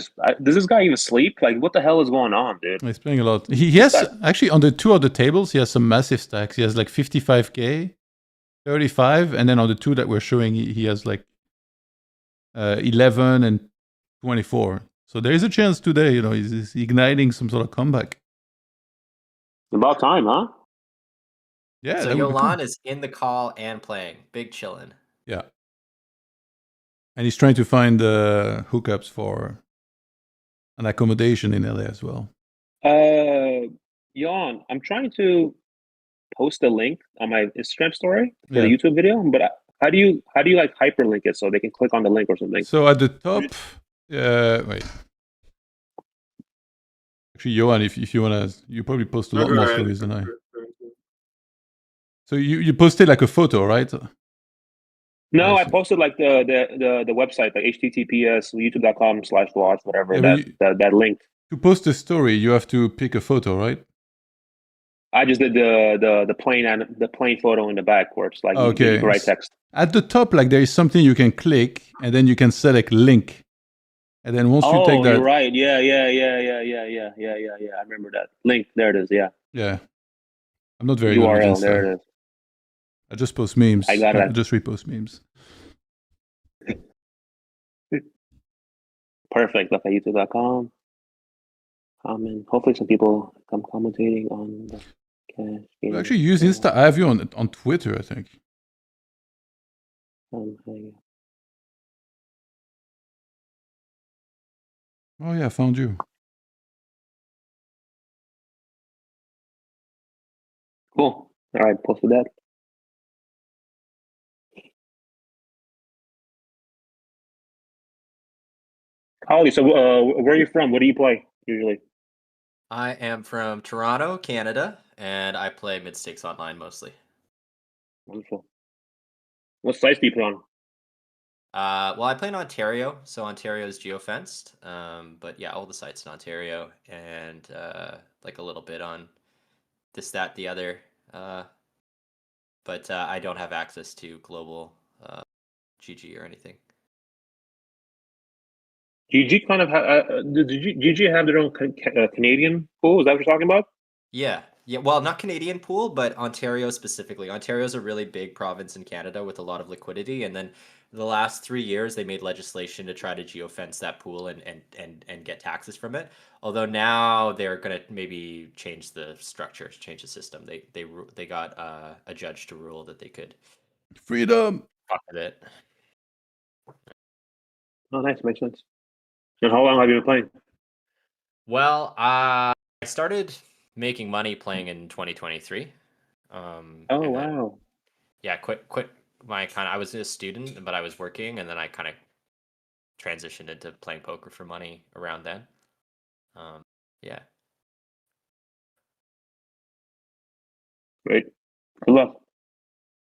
Speaker 1: does this guy even sleep? Like, what the hell is going on, dude?
Speaker 2: He's playing a lot. He has actually on the two other tables. He has some massive stacks. He has like 55k, 35, and then on the two that we're showing, he has like 11 and 24. So there is a chance today. He's igniting some sort of comeback.
Speaker 1: About time, huh?
Speaker 2: Yeah.
Speaker 4: So Yolan is in the call and playing. Big chillin'.
Speaker 2: Yeah. And he's trying to find hookups for an accommodation in LA as well.
Speaker 1: Jan, I'm trying to post a link on my Instagram story for the YouTube video, but how do you like hyperlink it so they can click on the link or something?
Speaker 2: So at the top, wait. Actually, Johan, if you wanna, you probably post a lot more stories than I. So you posted like a photo, right?
Speaker 1: No, I posted like the website, like https youtube.com/watch whatever, that link.
Speaker 2: To post a story, you have to pick a photo, right?
Speaker 1: I just did the plain photo in the back where it's like you can write text.
Speaker 2: At the top, like there is something you can click, and then you can select link. And then once you take that,
Speaker 1: you're right. Yeah. I remember that link. There it is. Yeah.
Speaker 2: Yeah. I'm not very
Speaker 1: URL. There it is.
Speaker 2: I just post memes.
Speaker 1: I got it.
Speaker 2: I just repost memes.
Speaker 1: Perfect. Look at youtube.com. Comment. Hopefully, some people come commentating on the cash game.
Speaker 2: Well, actually, use Insta. I have you on Twitter, I think. Oh yeah, I found you.
Speaker 1: Cool. All right, posted that. Holly, so where are you from? What do you play usually?
Speaker 4: I am from Toronto, Canada, and I play mid-stakes online mostly.
Speaker 1: Wonderful. What sites do you play on?
Speaker 4: Well, I play in Ontario, so Ontario is geofenced. But yeah, all the sites in Ontario, and like a little bit on this, that, the other. But I don't have access to global GG or anything.
Speaker 1: GG kind of did GG have their own Canadian pool? Is that what you're talking about?
Speaker 4: Yeah. Well, not Canadian pool, but Ontario specifically. Ontario is a really big province in Canada with a lot of liquidity, and then the last 3 years they made legislation to try to geofence that pool and get taxes from it. Although now they're gonna maybe change the structure, change the system. They got a judge to rule that they could
Speaker 2: freedom
Speaker 4: fuck with it.
Speaker 1: Oh, nice, makes sense. And how long have you been playing?
Speaker 4: Well, I started making money playing in 2023.
Speaker 1: Wow.
Speaker 4: Yeah, quit my I was a student, but I was working, and then I kind of transitioned into playing poker for money around then. Yeah.
Speaker 1: Great. Good luck.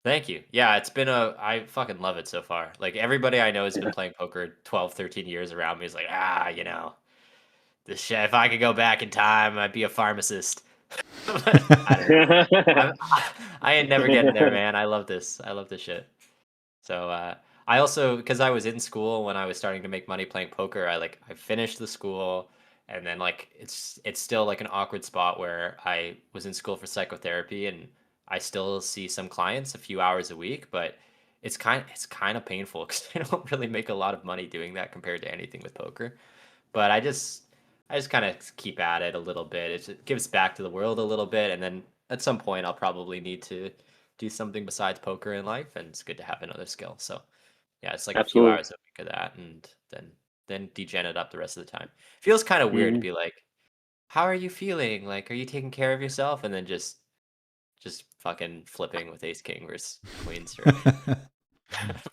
Speaker 4: Thank you. Yeah, it's been I fucking love it so far. Like everybody I know has been playing poker 12, 13 years around me is like, you know, this shit, if I could go back in time, I'd be a pharmacist. But I don't know. I'm, I ain't never getting there, man. I love this. I love this shit. So I also, because I was in school when I was starting to make money playing poker, I finished the school, and then like it's still like an awkward spot where I was in school for psychotherapy, and I still see some clients a few hours a week, but it's kind of painful because I don't really make a lot of money doing that compared to anything with poker. But I just kind of keep at it a little bit. It gives back to the world a little bit, and then at some point I'll probably need to do something besides poker in life, and it's good to have another skill. So yeah, it's like a few
Speaker 1: Absolutely.
Speaker 4: hours a week of that, and then degen it up the rest of the time. Feels kind of weird to be like, how are you feeling? Like, are you taking care of yourself? And then just fucking flipping with ace king versus queens or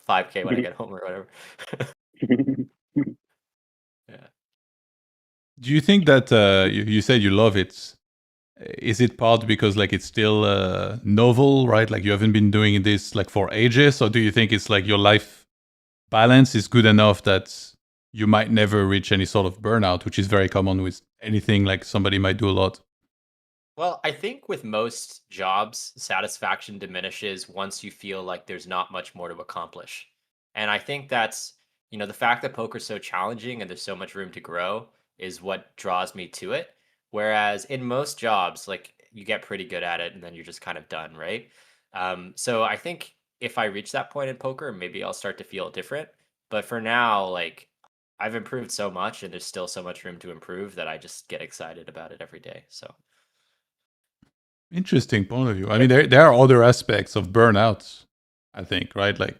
Speaker 4: 5K when I get home or whatever. Yeah.
Speaker 2: Do you think that you said you love it? Is it part because like it's still novel, right? Like you haven't been doing this like for ages, or do you think it's like your life balance is good enough that you might never reach any sort of burnout, which is very common with anything like somebody might do a lot?
Speaker 4: Well, I think with most jobs, satisfaction diminishes once you feel like there's not much more to accomplish. And I think that's, the fact that poker's so challenging and there's so much room to grow is what draws me to it. Whereas in most jobs, like you get pretty good at it and then you're just kind of done, right? So I think if I reach that point in poker, maybe I'll start to feel different. But for now, like I've improved so much and there's still so much room to improve that I just get excited about it every day. So.
Speaker 2: Interesting point of view. I mean, there are other aspects of burnout, I think, right? Like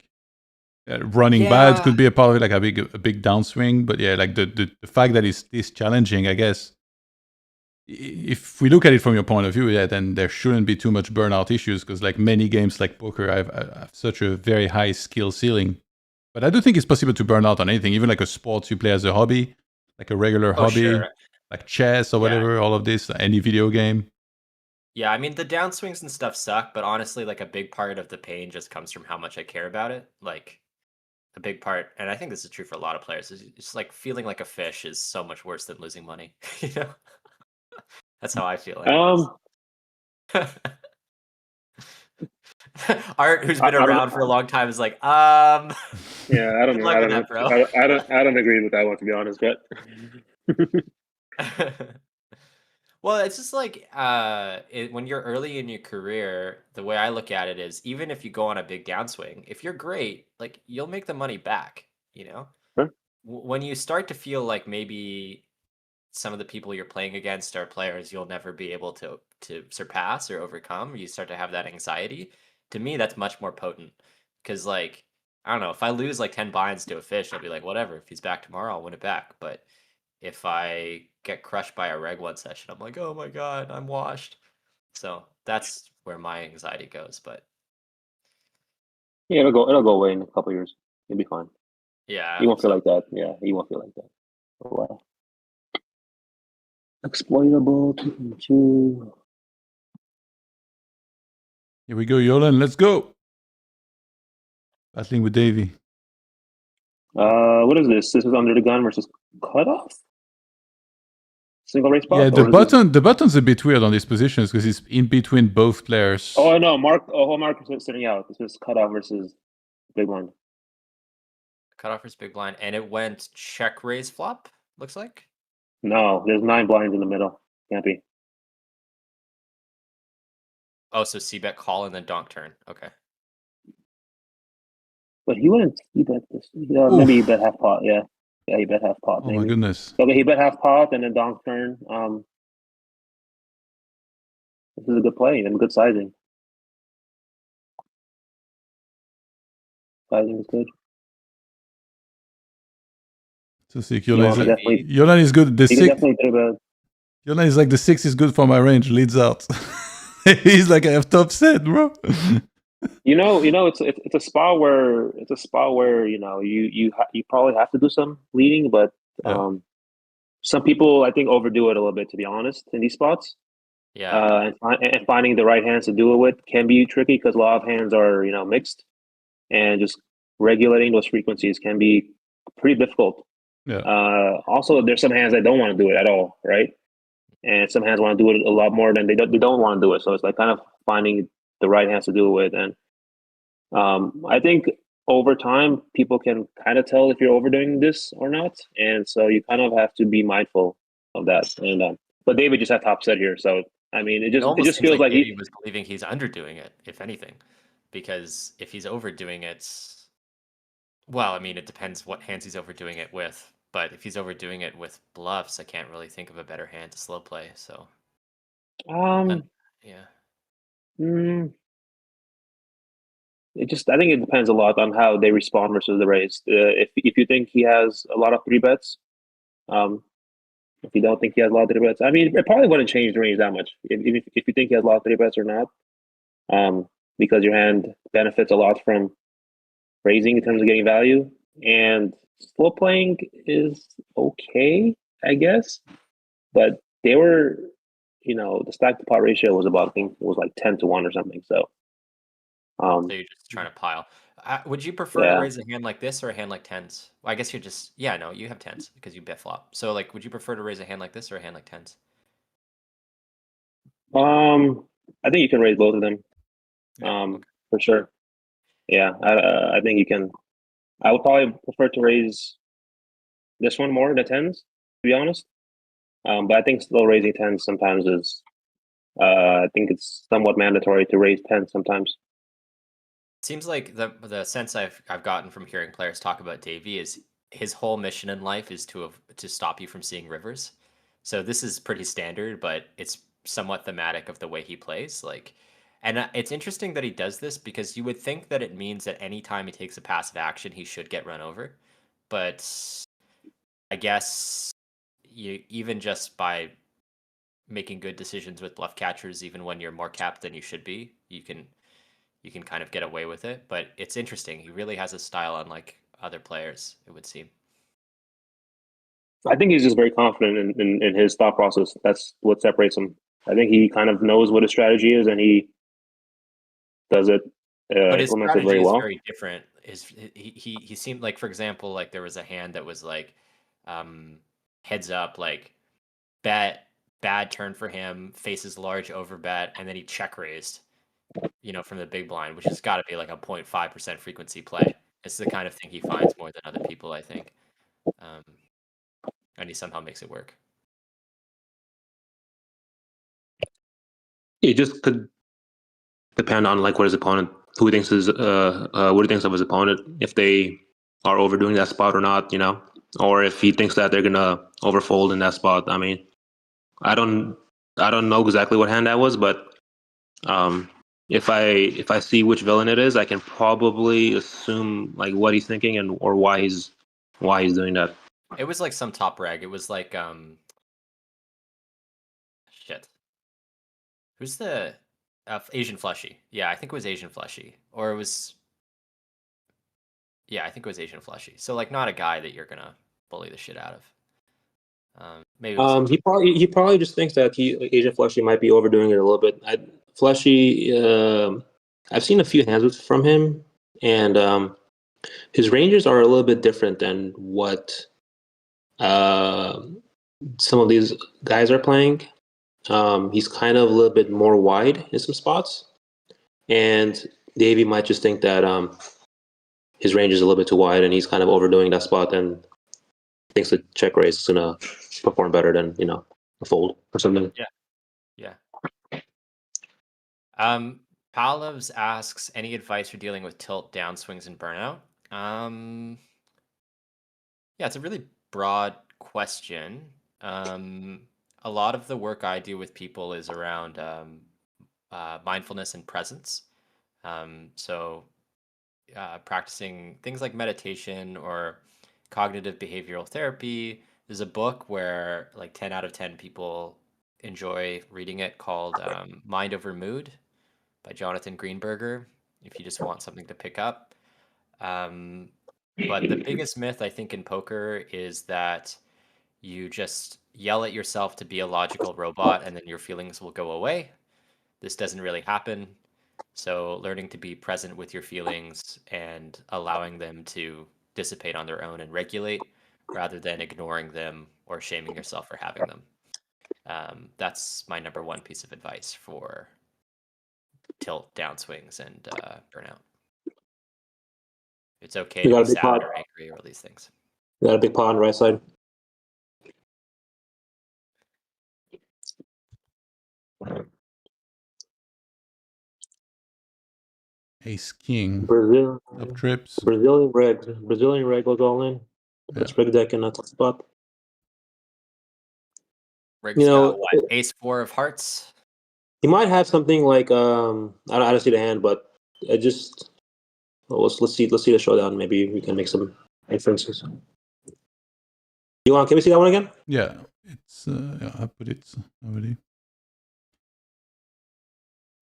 Speaker 2: running bad
Speaker 4: Yeah.
Speaker 2: could be a part of it, like a big downswing. But yeah, like the fact that it's this challenging, I guess. If we look at it from your point of view, yeah, then there shouldn't be too much burnout issues because like many games like poker, I have such a very high skill ceiling. But I do think it's possible to burn out on anything, even like a sport you play as a hobby, like a regular
Speaker 4: Oh,
Speaker 2: hobby,
Speaker 4: sure.
Speaker 2: like chess or
Speaker 4: Yeah.
Speaker 2: whatever, all of this, any video game.
Speaker 4: Yeah, I mean the downswings and stuff suck, but honestly, like a big part of the pain just comes from how much I care about it. Like a big part, and I think this is true for a lot of players, is it's like feeling like a fish is so much worse than losing money. You know? That's how I feel anyways.
Speaker 1: Um,
Speaker 4: Art, who's been
Speaker 1: I don't
Speaker 4: around for a
Speaker 1: know.
Speaker 4: long time, is like,
Speaker 1: Yeah, I don't
Speaker 4: good
Speaker 1: know.
Speaker 4: luck
Speaker 1: I
Speaker 4: with
Speaker 1: don't know.
Speaker 4: that, bro.
Speaker 1: I don't agree with that one, to be honest. But
Speaker 4: Well, it's just like when you're early in your career, the way I look at it is even if you go on a big downswing, if you're great, like you'll make the money back, you know?
Speaker 1: Sure.
Speaker 4: When you start to feel like maybe some of the people you're playing against are players you'll never be able to surpass or overcome, you start to have that anxiety. To me, that's much more potent because like I don't know, if I lose like 10 binds to a fish, I'll be like, whatever. If he's back tomorrow, I'll win it back. But if I get crushed by a reg one session, I'm like, oh my god, I'm washed. So that's where my anxiety goes. But
Speaker 1: yeah, it'll go away in a couple of years. You'll be fine.
Speaker 4: yeah, I
Speaker 1: You
Speaker 4: hope
Speaker 1: won't feel
Speaker 4: so.
Speaker 1: like that. Yeah, you won't feel like that. Oh, wow. Exploitable 2.2.
Speaker 2: Here we go, Yolan. Let's go. Battling with Davey.
Speaker 1: What is this? This is under the gun versus cutoff? Single race spot?
Speaker 2: Yeah, the button's a bit weird on these positions because it's in between both players.
Speaker 1: Oh no, Mark. Oh, Mark is sitting out. This is cutoff versus big blind.
Speaker 4: Cutoff is big blind, and it went check raise flop. Looks like.
Speaker 1: No, there's 9 blinds in the middle. Can't be.
Speaker 4: Oh, so c-bet call and then donk turn. Okay.
Speaker 1: But he wouldn't. He bet this. Yeah, maybe he bet half pot. Yeah, yeah, he bet half pot.
Speaker 2: Oh
Speaker 1: Maybe.
Speaker 2: my goodness.
Speaker 1: Okay, he bet half pot and then donk turn. This is a good play and good sizing. Sizing is good.
Speaker 2: So sick.
Speaker 1: You want to definitely.
Speaker 2: Yolan is good. The
Speaker 1: You can
Speaker 2: six.
Speaker 1: definitely think about.
Speaker 2: Yolan is like the 6 is good for my range. Leads out. He's like I have top set, bro.
Speaker 1: It's a spot where you probably have to do some leading, but
Speaker 2: Yeah.
Speaker 1: some people I think overdo it a little bit, to be honest, in these spots.
Speaker 4: Yeah.
Speaker 1: And finding the right hands to do it with can be tricky because a lot of hands are mixed, and just regulating those frequencies can be pretty difficult.
Speaker 2: Yeah.
Speaker 1: Also, there's some hands that don't want to do it at all, right? And some hands want to do it a lot more than they don't want to do it. So it's like kind of finding the right hands to do it with. And I think over time, people can kind of tell if you're overdoing this or not. And so you kind of have to be mindful of that. And but David just had top set here, so I mean, it
Speaker 4: almost
Speaker 1: just
Speaker 4: seems
Speaker 1: feels
Speaker 4: like
Speaker 1: like
Speaker 4: Davey was believing he's underdoing it, if anything, because if he's overdoing it, well, I mean, it depends what hands he's overdoing it with. But if he's overdoing it with bluffs, I can't really think of a better hand to slow play. So, yeah.
Speaker 1: I think it depends a lot on how they respond versus the raise. If you think he has a lot of 3-bets, if you don't think he has a lot of 3-bets, I mean, it probably wouldn't change the range that much. If you think he has a lot of 3-bets or not, because your hand benefits a lot from raising in terms of getting value, and slow playing is okay, I guess. But they were, the stack to pot ratio was about, I think it was like 10-1 or something. So,
Speaker 4: So you're just trying to pile. Would you prefer to raise a hand like this or a hand like tens? Well, I guess you're just, yeah, no, you have tens because you bet flop. So like, would you prefer to raise a hand like this or a hand like tens?
Speaker 1: I think you can raise both of them.
Speaker 4: Okay.
Speaker 1: For sure. Yeah, I think you can. I would probably prefer to raise this one more, the tens, to be honest. But I think still raising tens sometimes is. I think it's somewhat mandatory to raise tens sometimes.
Speaker 4: Seems like the sense I've gotten from hearing players talk about Davey is his whole mission in life is to stop you from seeing rivers. So this is pretty standard, but it's somewhat thematic of the way he plays. Like, and it's interesting that he does this because you would think that it means that anytime he takes a passive action, he should get run over. But I guess you even just by making good decisions with bluff catchers, even when you're more capped than you should be, you can kind of get away with it. But it's interesting. He really has a style unlike other players, it would seem.
Speaker 1: I think he's just very confident in his thought process. That's what separates him. I think he kind of knows what his strategy is, and he does it.
Speaker 4: But his
Speaker 1: Implements it
Speaker 4: strategy
Speaker 1: very
Speaker 4: is
Speaker 1: well.
Speaker 4: very different. He seemed like, for example, like there was a hand that was like heads up, like bad turn for him, faces large over bet, and then he check raised, from the big blind, which has got to be like a 0.5% frequency play. It's the kind of thing he finds more than other people, I think. And he somehow makes it work.
Speaker 1: It just could depend on like what his opponent, who he thinks is what he thinks of his opponent, if they are overdoing that spot or not, or if he thinks that they're gonna overfold in that spot. I mean, I don't know exactly what hand that was, but if I see which villain it is, I can probably assume like what he's thinking and or why he's doing that.
Speaker 4: It was like some top reg. It was like shit. Who's the Asian Fleshy? Yeah, I think it was Asian Fleshy, or it was. Yeah, I think it was Asian Fleshy. So like, not a guy that you're gonna bully the shit out of. Maybe
Speaker 1: he probably just thinks that Asian Fleshy might be overdoing it a little bit. Fleshy, I've seen a few hands from him, and his ranges are a little bit different than what some of these guys are playing. He's kind of a little bit more wide in some spots, and Davey might just think that his range is a little bit too wide, and he's kind of overdoing that spot, and thinks the check raise is gonna perform better than a fold or something.
Speaker 4: Yeah. Palavs asks, any advice for dealing with tilt, downswings, and burnout? Yeah, it's a really broad question. A lot of the work I do with people is around mindfulness and presence. So practicing things like meditation or cognitive behavioral therapy. There's a book where like 10 out of 10 people enjoy reading it called Mind Over Mood by Jonathan Greenberger, if you just want something to pick up. But the biggest myth I think in poker is that you just yell at yourself to be a logical robot, and then your feelings will go away. This doesn't really happen. So learning to be present with your feelings and allowing them to dissipate on their own and regulate rather than ignoring them or shaming yourself for having them. That's my number one piece of advice for tilt, downswings, and burnout. It's okay
Speaker 1: You
Speaker 4: to
Speaker 1: got
Speaker 4: be
Speaker 1: a big
Speaker 4: sad
Speaker 1: pot.
Speaker 4: or angry or all these things.
Speaker 1: You got a big pot on the right side.
Speaker 2: Ace king.
Speaker 1: Brazil.
Speaker 2: Up trips.
Speaker 1: Brazilian reg goes all in. It's rig deck in a tough spot.
Speaker 4: Rig's got what? Ace 4 of hearts?
Speaker 1: He might have something like I don't see the hand, but I just let's see the showdown. Maybe we can make some inferences. Can we see that one again?
Speaker 2: Yeah, it's I put it already.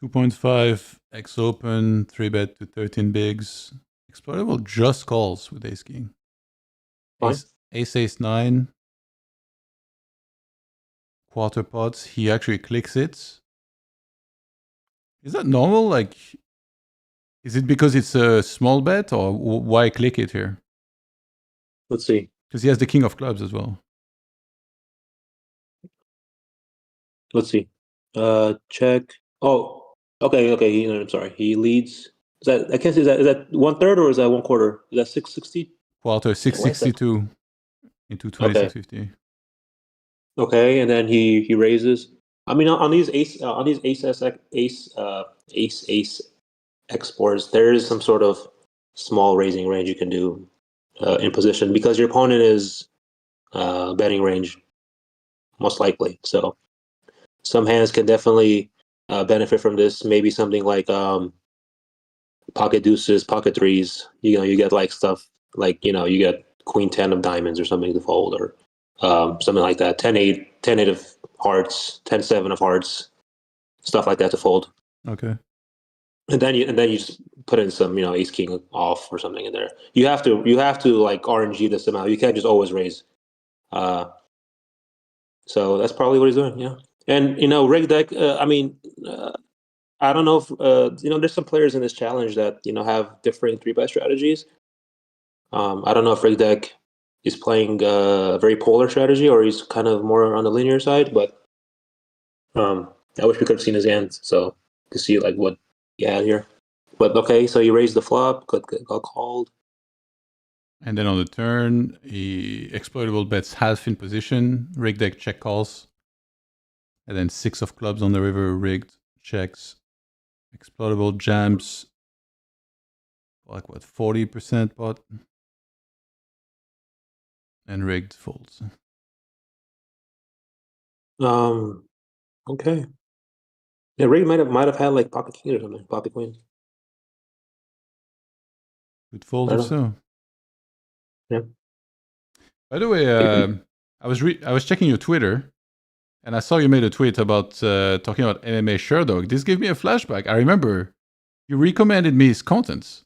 Speaker 2: 2.5 X open, 3-bet to 13 bigs. Exploitable just calls with ace king. Ace 9. Quarter pots. He actually clicks it. Is that normal? Like, is it because it's a small bet, or why click it here?
Speaker 1: Let's see.
Speaker 2: Because he has the king of clubs as well.
Speaker 1: Let's see. Check. Oh, okay. I'm sorry. He leads. Is that I can't see. Is that 1/3 or is that 1/4? Is that 660?
Speaker 2: Quarter 662 into 2650.
Speaker 1: Okay, and then he raises. I mean, on these ace exports, there is some sort of small raising range you can do in position because your opponent is betting range, most likely. So some hands can definitely benefit from this. Maybe something like pocket deuces, pocket threes. You get like stuff like you get queen 10 of diamonds or something to fold, or something like that. 10-8, 10-8 of hearts, 10-7 of hearts, stuff like that to fold.
Speaker 2: Okay.
Speaker 1: And then you just put in some ace king off or something in there. You have to like RNG this amount. You can't just always raise. So that's probably what he's doing. Yeah. And rig deck. I don't know if there's some players in this challenge that have different 3-bet strategies. I don't know if rig deck is playing a very polar strategy or he's kind of more on the linear side, but I wish we could have seen his hands so to see like what he had here. But okay, so you raised the flop, got called.
Speaker 2: And then on the turn, he exploitable bets half in position, rig deck check calls. And then 6 of clubs on the river, rigged, checks. Exploitable jams, like what, 40% pot? And rigged folds.
Speaker 1: Okay. Yeah, rig might have had like pocket king or something, pocket queen.
Speaker 2: Good fold if so.
Speaker 1: Yeah.
Speaker 2: By the way, I was checking your Twitter, and I saw you made a tweet about talking about MMA Sherdog. This gave me a flashback. I remember you recommended me his contents,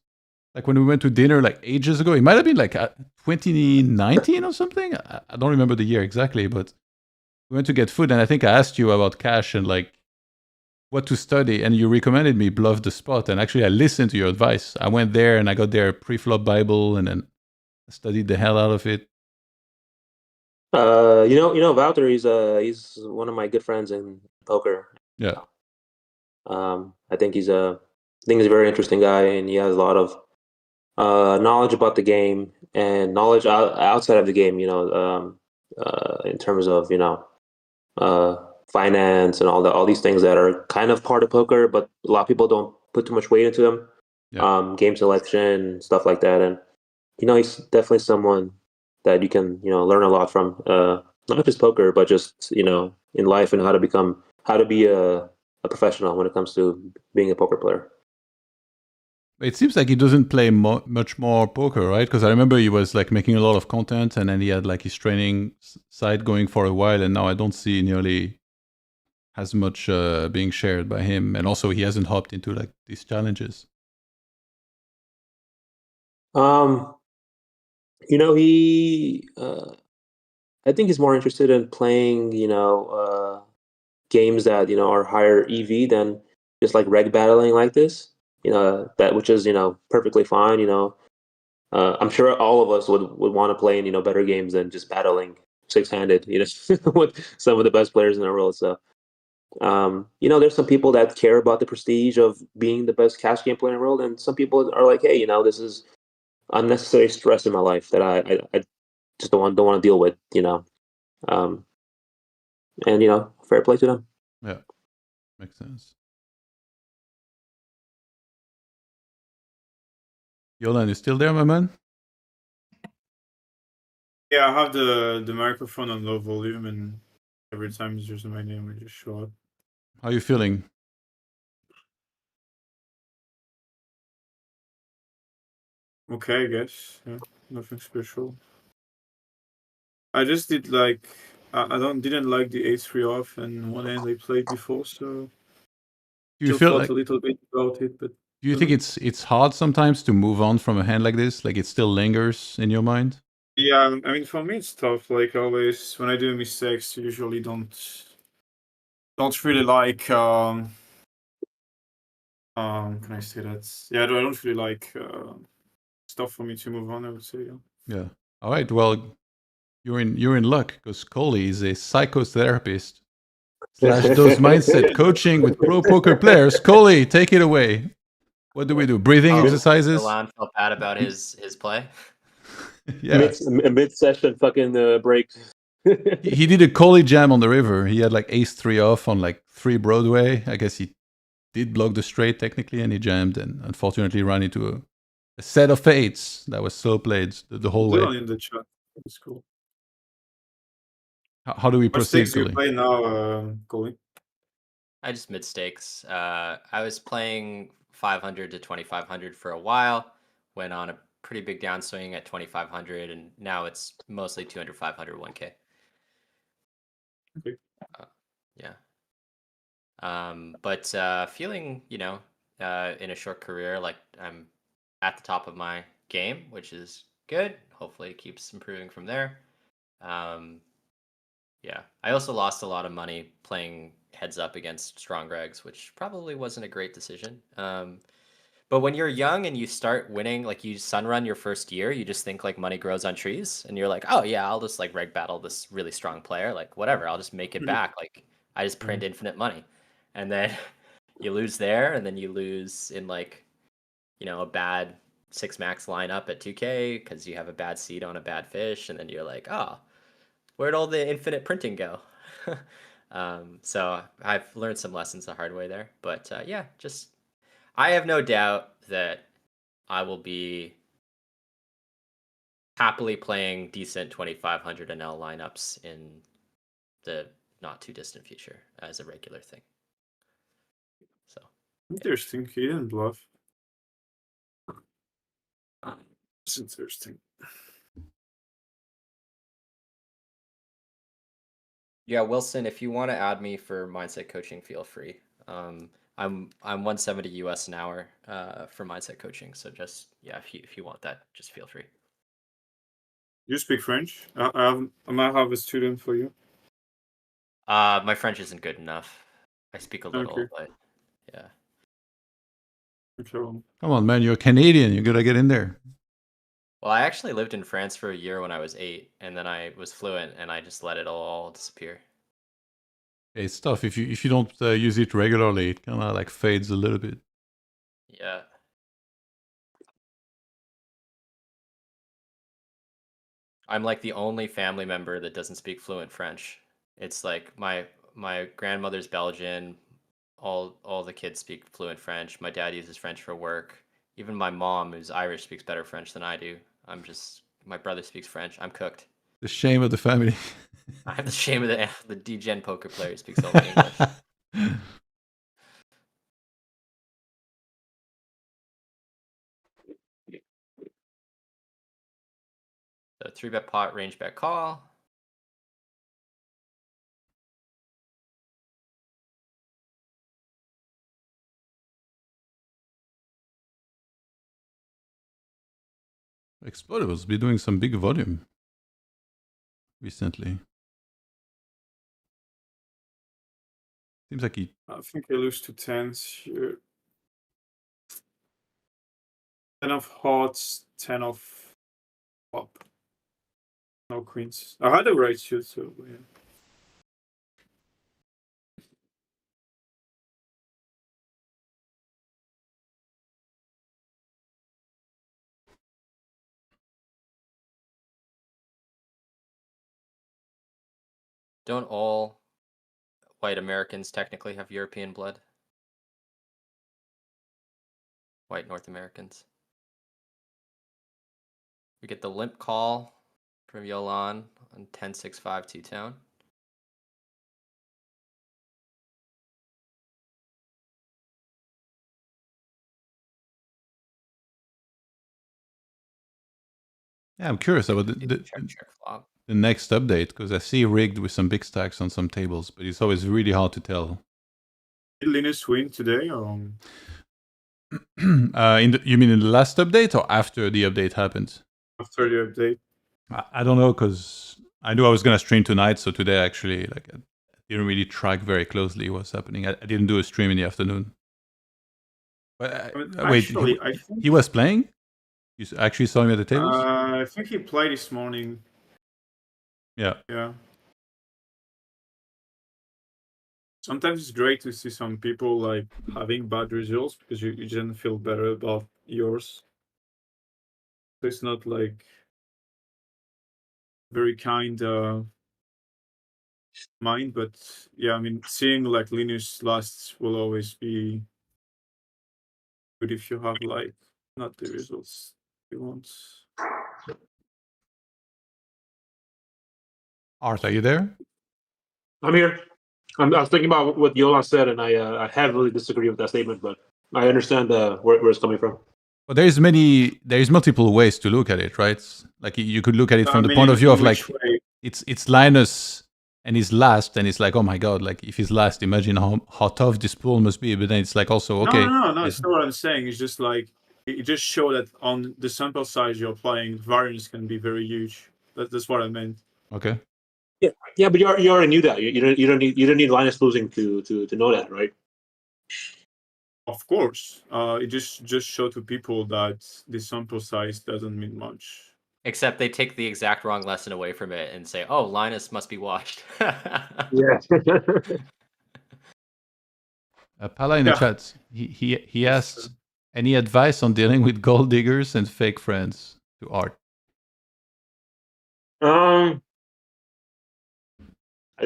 Speaker 2: like when we went to dinner like ages ago. It might have been like 2019 or something. I don't remember the year exactly, but we went to get food, and I think I asked you about cash and like what to study, and you recommended me Bluff the Spot. And actually, I listened to your advice. I went there and I got their pre-flop Bible, and then I studied the hell out of it.
Speaker 1: Wouter, he's one of my good friends in poker.
Speaker 2: Yeah.
Speaker 1: I think he's a very interesting guy, and he has a lot of knowledge about the game and knowledge outside of the game. In terms of finance and all these things that are kind of part of poker, but a lot of people don't put too much weight into them. Yeah. Game selection, stuff like that, and he's definitely someone that you can learn a lot from, not just poker, but just in life and how to be a professional when it comes to being a poker player.
Speaker 2: It seems like he doesn't play much more poker, right? Because I remember he was like making a lot of content, and then he had like his training side going for a while, and now I don't see nearly as much being shared by him. And also, he hasn't hopped into like these challenges.
Speaker 1: He I think he's more interested in playing, games that are higher EV than just like reg battling like this. That which is perfectly fine. I'm sure all of us would want to play in better games than just battling six-handed. With some of the best players in the world. So there's some people that care about the prestige of being the best cash game player in the world, and some people are like, hey, this is unnecessary stress in my life that I just don't want to deal with. Um, and fair play to them.
Speaker 2: Yeah, makes sense. Yolan, you still there, my man?
Speaker 3: Yeah, I have the microphone on low volume, and every time there's my name, I just show up.
Speaker 2: How are you feeling?
Speaker 3: Okay, I guess. Yeah, nothing special. I just did like I didn't like the a3 off and one hand I played before, so
Speaker 2: Do you
Speaker 3: still
Speaker 2: feel
Speaker 3: thought
Speaker 2: like?
Speaker 3: a little bit about it, but
Speaker 2: Do you think it's hard sometimes to move on from a hand like this? Like it still lingers in your mind?
Speaker 3: yeah, I mean for me it's tough. Like always when I do mistakes, I usually don't really like can I say that? Yeah, I don't really like stuff for me to move on, I would say, yeah.
Speaker 2: Yeah. All right. Well, you're in luck because Coley is a psychotherapist / those mindset coaching with pro poker players. Coley, take it away. What do we do? Breathing exercises?
Speaker 4: Milan felt bad about his play.
Speaker 2: Yeah.
Speaker 1: Mid session fucking break.
Speaker 2: He did a Coley jam on the river. He had like ace-3 off on like 3 Broadway. I guess he did block the straight technically, and he jammed and unfortunately ran into a set of eights that was so played the whole way.
Speaker 3: In the chat. It's cool.
Speaker 2: How do we
Speaker 3: What
Speaker 2: proceed,
Speaker 3: stakes do you
Speaker 2: Coley?
Speaker 3: play now, Coley?
Speaker 4: I just mid stakes. I was playing 500 to 2,500 for a while. Went on a pretty big downswing at 2,500, and now it's mostly 200, 500, 1K.
Speaker 3: Okay.
Speaker 4: Yeah. But feeling, in a short career, like I'm at the top of my game, which is good. Hopefully, it keeps improving from there. Yeah, I also lost a lot of money playing heads up against strong regs, which probably wasn't a great decision. But when you're young and you start winning, like you sun run your first year, you just think like money grows on trees, and you're like, oh yeah, I'll just like reg battle this really strong player, like whatever, I'll just make it back. Like I just print infinite money, and then you lose there, and then you lose in like, a bad 6-max lineup at 2K because you have a bad seed on a bad fish, and then you're like, oh, where'd all the infinite printing go? So I've learned some lessons the hard way there, but yeah, just I have no doubt that I will be happily playing decent 2,500 NL lineups in the not too distant future as a regular thing. So
Speaker 3: Interesting. He didn't bluff. It's interesting.
Speaker 4: yeah, Wilson, if you want to add me for mindset coaching, feel free. I'm 170 US an hour for mindset coaching, so just if you want that, just feel free.
Speaker 3: You speak French? I might have a student for you.
Speaker 4: My French isn't good enough. I speak a little,
Speaker 3: Okay.
Speaker 4: but yeah.
Speaker 3: Okay.
Speaker 2: Come on, man. You're Canadian. You gotta get in there.
Speaker 4: Well, I actually lived in France for a year when I was 8, and then I was fluent, and I just let it all disappear.
Speaker 2: It's tough if you don't use it regularly. It kind of like fades a little bit.
Speaker 4: Yeah. I'm like the only family member that doesn't speak fluent French. It's like my grandmother's Belgian. All the kids speak fluent French. My dad uses French for work. Even my mom, who's Irish, speaks better French than I do. My brother speaks French. I'm cooked.
Speaker 2: The shame of the family.
Speaker 4: I have the shame of the DGen poker player who speaks only English. So 3-bet pot, range bet call.
Speaker 2: Explodables be doing some big volume. recently. Seems like he.
Speaker 3: I think I lose to tens here. 10 of hearts, 10 of flop. No queens. I had a right shoot, so yeah.
Speaker 4: Don't all white Americans technically have European blood? White North Americans. We get the limp call from Yolan on 10-6-5 two-tone.
Speaker 2: Yeah, I'm curious about
Speaker 4: Check flop.
Speaker 2: the next update, because I see rigged with some big stacks on some tables, but it's always really hard to tell.
Speaker 3: Did Linus win today? Or?
Speaker 2: You mean in the last update or after the update happened?
Speaker 3: After the update.
Speaker 2: I don't know, because I knew I was gonna stream tonight, so today actually I didn't really track very closely what's happening. I didn't do a stream in the afternoon. But wait,
Speaker 3: Actually, I think
Speaker 2: he was playing? You actually saw him at the tables?
Speaker 3: I think he played this morning.
Speaker 2: Yeah.
Speaker 3: Yeah. Sometimes it's great to see some people like having bad results because you then feel better about yours. So it's not like very kind mind, but yeah, I mean, seeing like Linus lasts will always be good if you have like not the results you want.
Speaker 2: Art, are you there?
Speaker 1: I'm here. I was thinking about what Yolan said, and I heavily disagree with that statement, but I understand where it's coming from.
Speaker 2: Well, there's multiple ways to look at it, right? Like you could look at it from the point of view of like it's Linus and he's last, and it's like, oh my god, like if he's last, imagine how tough this pool must be. But then it's like also okay.
Speaker 3: No, it's not what I'm saying. It's just like it just show that on the sample size you're playing, variance can be very huge. That's what I meant.
Speaker 2: Okay.
Speaker 1: Yeah, but you already knew that. You don't need Linus losing to know that, right?
Speaker 3: Of course, it just show to people that the sample size doesn't mean much.
Speaker 4: Except they take the exact wrong lesson away from it and say, "Oh, Linus must be washed."
Speaker 1: Yeah.
Speaker 2: Pala in the chat, he asked any advice on dealing with gold diggers and fake friends to Art.
Speaker 1: I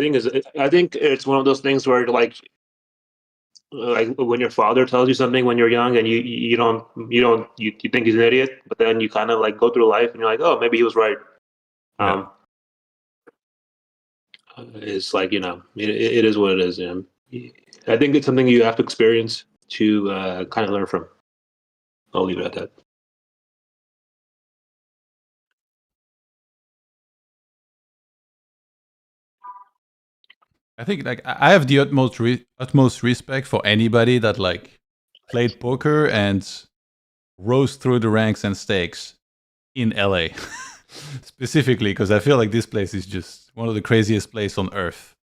Speaker 1: think it's one of those things where like when your father tells you something when you're young and you think he's an idiot, but then you kind of like go through life and you're like, oh, maybe he was right. It's like, it is what it is. I think it's something you have to experience to kind of learn from. I'll leave it at that.
Speaker 2: I think like I have the utmost respect for anybody that like played poker and rose through the ranks and stakes in LA, specifically because I feel like this place is just one of the craziest places on earth.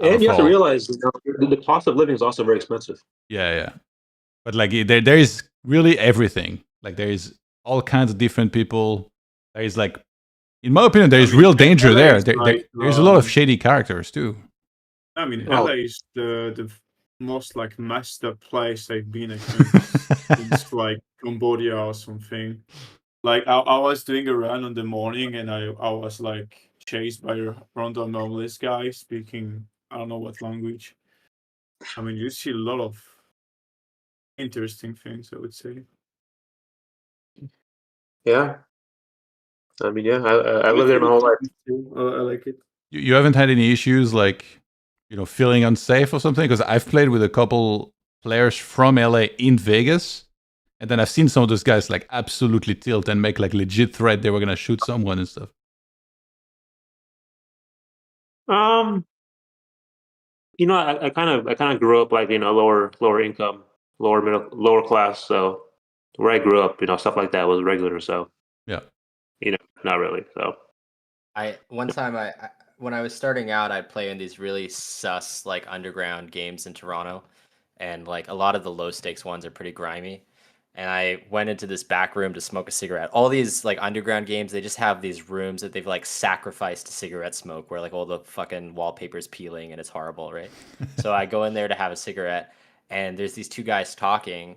Speaker 1: And you have to realize the cost of living is also very expensive.
Speaker 2: Yeah. But like there is really everything. Like there is all kinds of different people. There is like, in my opinion, there is real danger there. There's a lot of shady characters too.
Speaker 3: I mean, LA is the most like messed up place I've been. I think it's like Cambodia or something. Like I was doing a run in the morning and I was like chased by a random homeless guy speaking I don't know what language. I mean, you see a lot of interesting things, I would say.
Speaker 1: Yeah. I mean, yeah, I lived there my whole life.
Speaker 3: I like it.
Speaker 2: You haven't had any issues like, feeling unsafe or something? Because I've played with a couple players from LA in Vegas, and then I've seen some of those guys like absolutely tilt and make like legit threat they were gonna shoot someone and stuff.
Speaker 1: I kind of grew up like lower income, lower class. So where I grew up, stuff like that was regular. So
Speaker 2: yeah,
Speaker 1: not really. So
Speaker 4: One time when I was starting out, I'd play in these really sus like underground games in Toronto, and like a lot of the low stakes ones are pretty grimy. And I went into this back room to smoke a cigarette. All these like underground games, they just have these rooms that they've like sacrificed to cigarette smoke, where like all the fucking wallpaper's peeling and it's horrible, right? So I go in there to have a cigarette, and there's these two guys talking,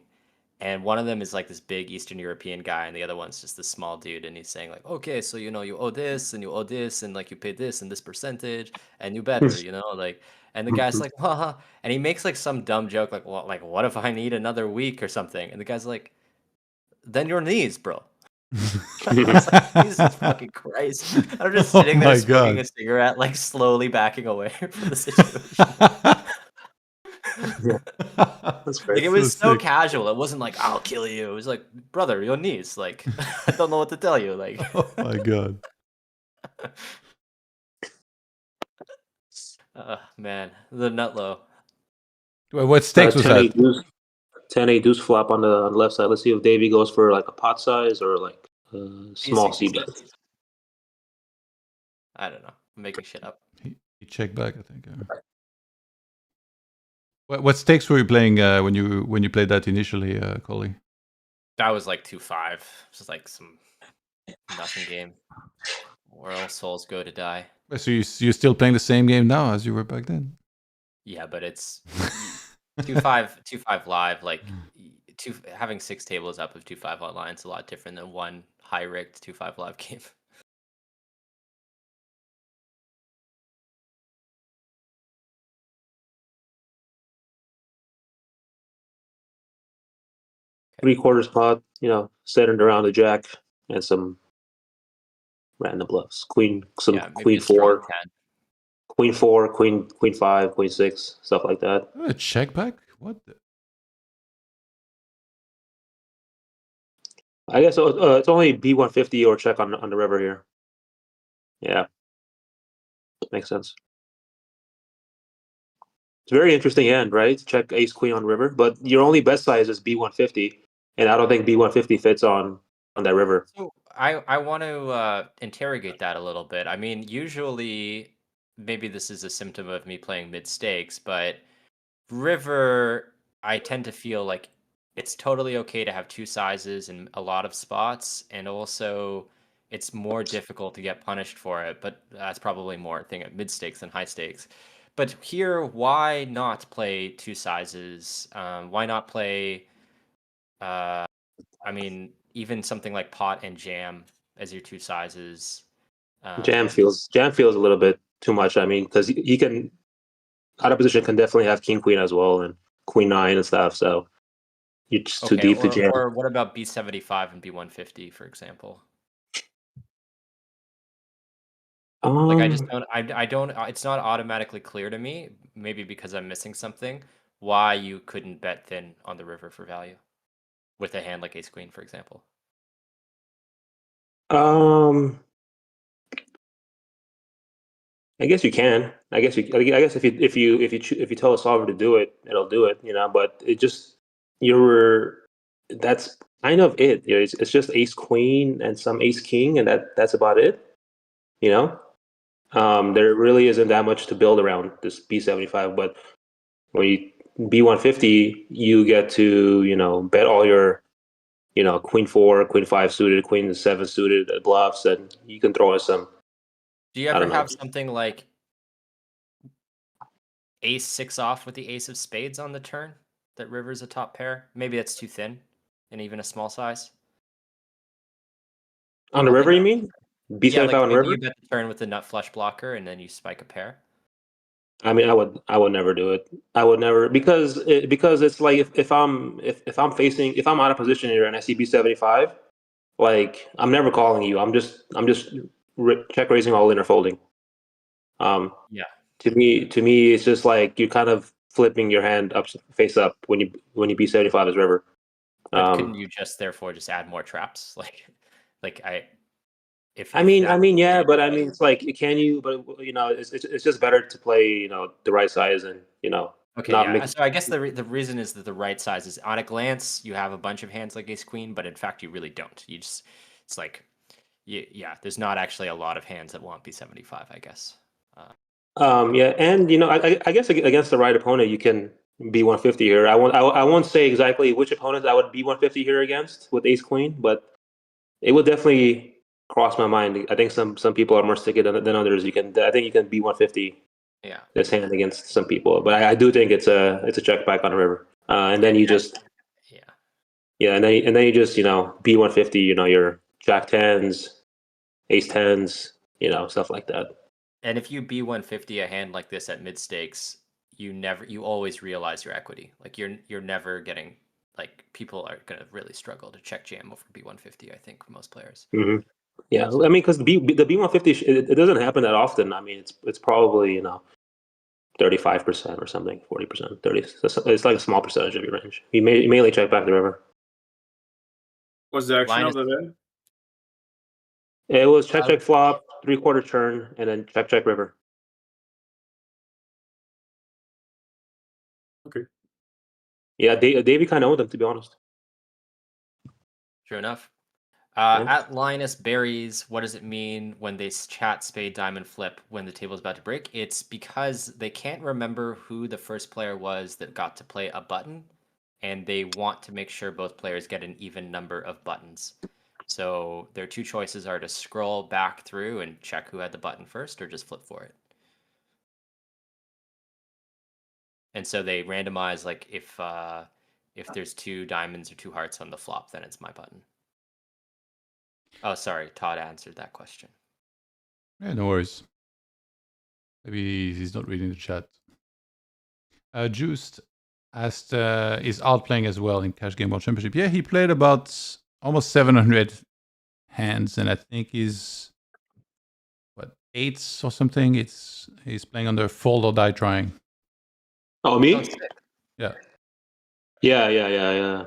Speaker 4: and one of them is like this big Eastern European guy, and the other one's just this small dude, and he's saying like, okay, so you know you owe this and you owe this, and like you pay this and this percentage, and you better, you know, like. And the guy's like, haha, and he makes like some dumb joke like, well, like what if I need another week or something? And the guy's like, then your knees, bro. I was like, Jesus fucking Christ! I'm just sitting there smoking a cigarette, like slowly backing away from the situation.
Speaker 1: That's great.
Speaker 4: Like, it was so casual. It wasn't like I'll kill you. It was like, brother, your knees. Like, I don't know what to tell you. Like,
Speaker 2: Oh my god.
Speaker 4: Man, the nut low.
Speaker 2: Well, what stakes was that?
Speaker 1: 10-8 deuce flop on the left side. Let's see if Davey goes for like a pot size or like a small
Speaker 4: Easy.
Speaker 1: c-bet.
Speaker 4: I don't know. I'm making shit up.
Speaker 2: He checked back, I think. What stakes were you playing when you played that initially, Coley?
Speaker 4: That was like 2-5. Just like some nothing game. Where all souls go to die.
Speaker 2: So you're still playing the same game now as you were back then?
Speaker 4: Yeah, but it's 2-5 live. Like having 6 tables up of 2-5 online is a lot different than one high rigged 2-5 live game.
Speaker 1: 3/4 pot, you know, centered around the jack and some random bluffs. Queen 4, queen 4, queen 5, queen 6, stuff like that.
Speaker 2: A check back? What?
Speaker 1: I guess it's only B150 or check on the river here. Yeah, makes sense. It's a very interesting hand, right? Check ace queen on river, but your only bet size is B150, and I don't think B150 fits on that river.
Speaker 4: So I want to interrogate that a little bit. I mean, usually, maybe this is a symptom of me playing mid stakes, but river, I tend to feel like it's totally okay to have 2 sizes in a lot of spots, and also it's more difficult to get punished for it, but that's probably more a thing at mid stakes than high stakes. But here, why not play 2 sizes? Why not play, I mean, even something like pot and jam as your 2 sizes?
Speaker 1: Jam feels a little bit too much. I mean, because he can, out of position, can definitely have king queen as well and queen 9 and stuff. So you're just too deep to jam.
Speaker 4: Or what about B75 and B150, for example? Like I just don't. I don't. It's not automatically clear to me. Maybe because I'm missing something. Why you couldn't bet thin on the river for value with a hand like ace queen, for example.
Speaker 1: I guess you can. I guess if you tell a solver to do it, it'll do it. You know, but it just that's kind of it. It's just ace queen and some ace king, and that's about it. You know. There really isn't that much to build around this B75, but when you B150, you get to, you know, bet all your, you know, queen 4, queen 5 suited, queen 7 suited bluffs, and you can throw in some.
Speaker 4: Do you ever have something like ace 6 off with the ace of spades on the turn that river's a top pair? Maybe that's too thin and even a small size.
Speaker 1: On the river, you mean? B75 on river?
Speaker 4: You bet the turn with the nut flush blocker and then you spike a pair.
Speaker 1: I mean, I would never do it. I would never, because it's like if I'm out of position here and I see B75, like I'm never calling you. I'm just check raising all in or folding.
Speaker 4: Yeah.
Speaker 1: To me, it's just like you're kind of flipping your hand up face up when you B75 as river.
Speaker 4: But couldn't you therefore just add more traps?
Speaker 1: I mean, yeah, but I mean, it's like, can you? But you know, it's just better to play, you know, the right size and, you know.
Speaker 4: Okay, yeah. So I guess the reason is that the right size is, on a glance, you have a bunch of hands like ace queen, but in fact you really don't. It's like yeah, there's not actually a lot of hands that want B75, I guess.
Speaker 1: Yeah, and I guess against the right opponent, you can be 150 here. I won't say exactly which opponents I would be 150 here against with Ace Queen, but it would definitely cross my mind. I think some people are more sticky than others. I think you can be 150
Speaker 4: Yeah.
Speaker 1: this hand against some people, but I do think it's a check back on the river, and then you just and then you just be 150. Your Jack tens, Ace tens, stuff like that.
Speaker 4: And if you B150 a hand like this at mid stakes, you always realize your equity. Like you're never getting, like, people are gonna really struggle to check jam over B150. I think for most players.
Speaker 1: Mm-hmm. Yeah, I mean, because the B150 it doesn't happen that often. I mean, it's probably 35% or something, 40%, 30. It's like a small percentage of your range. You mainly check back the river.
Speaker 3: What's the action of the day?
Speaker 1: It was check flop, 3/4 turn, and then check river.
Speaker 3: Okay.
Speaker 1: Yeah, Davey kind of owned them, to be honest.
Speaker 4: True enough.
Speaker 1: Yeah.
Speaker 4: At Linus Berries, what does it mean when they chat spade diamond flip when the table is about to break? It's because they can't remember who the first player was that got to play a button, and they want to make sure both players get an even number of buttons. So their two choices are to scroll back through and check who had the button first, or just flip for it. And so they randomize, like, if there's two diamonds or two hearts on the flop, then it's my button. Oh, sorry, Todd answered that question.
Speaker 2: Yeah, no worries. Maybe he's not reading the chat. Juiced asked, is Art playing as well in Cash Game World Championship? Yeah, he played about almost 700 hands, and I think he's eights or something. He's playing under fold or die trying.
Speaker 1: Oh, me?
Speaker 2: Yeah.
Speaker 1: Yeah.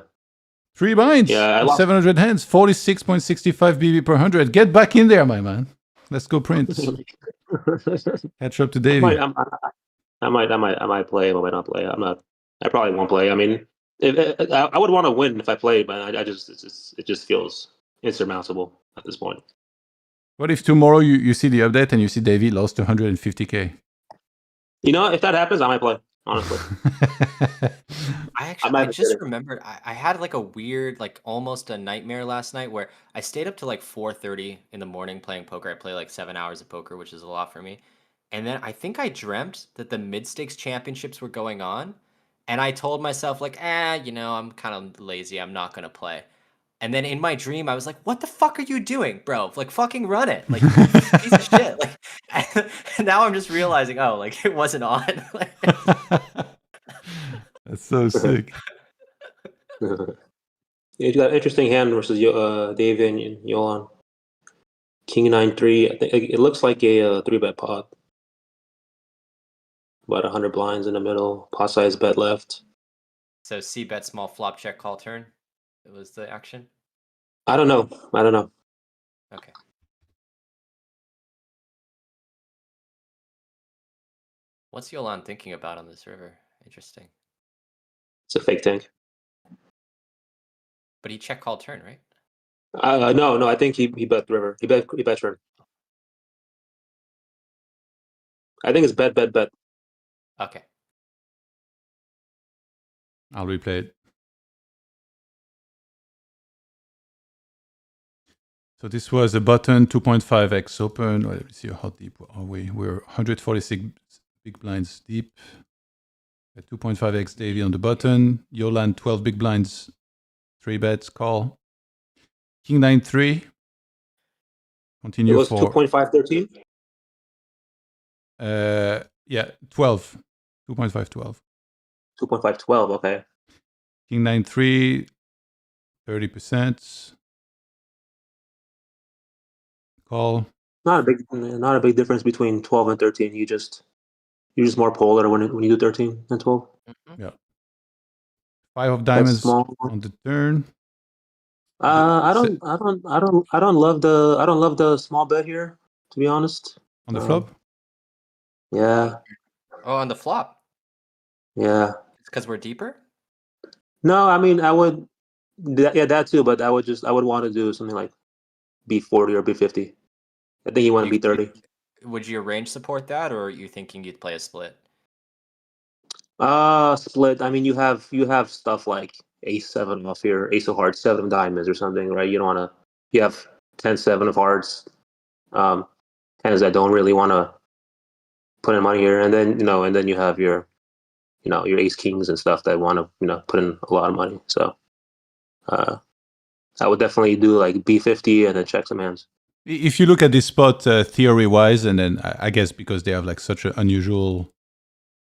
Speaker 2: 3 binds.
Speaker 1: Yeah,
Speaker 2: 700 hands, 46.65 BB per 100. Get back in there, my man. Let's go print. Catch up to Davey.
Speaker 1: I might play. I might not play. I probably won't play. I mean, I would want to win if I played, but it just feels insurmountable at this point.
Speaker 2: What if tomorrow you see the update and you see Davey lost 250K?
Speaker 1: If that happens, I might play. Honestly,
Speaker 4: I just remembered I had like a weird, like almost a nightmare last night where I stayed up to like 4:30 in the morning playing poker. I play like 7 hours of poker, which is a lot for me. And then I think I dreamt that the mid stakes championships were going on, and I told myself like, I'm kind of lazy. I'm not gonna play. And then in my dream, I was like, "What the fuck are you doing, bro? Like, fucking run it! Like, piece of shit!" Like, and now I'm just realizing, oh, like it wasn't on.
Speaker 2: That's so sick.
Speaker 1: You got an interesting hand versus Davey and Yolan. King 9-3. I think it looks like a 3-bet pot. About 100 blinds in the middle. Pot size bet left.
Speaker 4: So C bet small flop check call turn. It was the action.
Speaker 1: I don't know.
Speaker 4: Okay. What's Yolan thinking about on this river? Interesting.
Speaker 1: It's a fake tank.
Speaker 4: But he check call turn, right?
Speaker 1: No. I think he bet river. He bet turn. I think it's bet.
Speaker 4: Okay.
Speaker 2: I'll replay it. So this was a button 2.5x open. Let me see how deep are we. We're 146 big blinds deep. At 2.5x Davey on the button. Yolan 12 big blinds. 3 bets call. King 9-3. Continue.
Speaker 1: It was 2.513.
Speaker 2: Yeah, 12. 2.512.
Speaker 1: 2.512. Okay.
Speaker 2: King 9-3. 30%. Call.
Speaker 1: Not a big difference between 12 and 13. You're just more polar when you do 13 and 12.
Speaker 2: Yeah. 5 of diamonds on the turn.
Speaker 1: I don't love the small bet here, to be honest.
Speaker 2: On the flop?
Speaker 1: Yeah.
Speaker 4: Oh, on the flop.
Speaker 1: Yeah.
Speaker 4: It's because we're deeper?
Speaker 1: No, I mean I would that too, but I would want to do something like B40 or B50. I think you want to B30.
Speaker 4: Would your range support that, or are you thinking you'd play a split?
Speaker 1: Split. I mean, you have stuff like Ace-7 off here, Ace of Hearts, 7 of Diamonds or something, right? You don't want to. You have 10-7 of Hearts, hands that don't really want to put in money here, and then you have your Ace Kings and stuff that want to put in a lot of money. So, I would definitely do like B50 and then check some hands.
Speaker 2: If you look at this spot theory-wise, and then I guess because they have like such an unusual,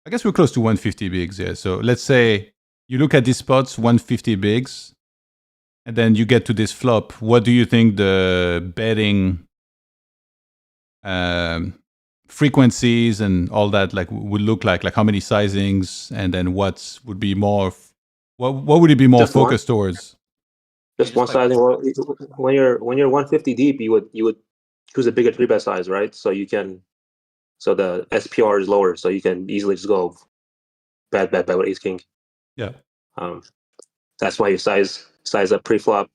Speaker 2: I guess we're close to 150 bigs here. So let's say you look at these spots, 150 bigs, and then you get to this flop. What do you think the betting frequencies and all that like would look like? Like how many sizings, and then what would be more? What would it be more focused towards?
Speaker 1: Just one sizing. Well, when you're 150 deep, you would choose a bigger 3-bet size, right? So the SPR is lower, so you can easily just go bet with Ace King.
Speaker 2: Yeah.
Speaker 1: That's why you size up pre-flop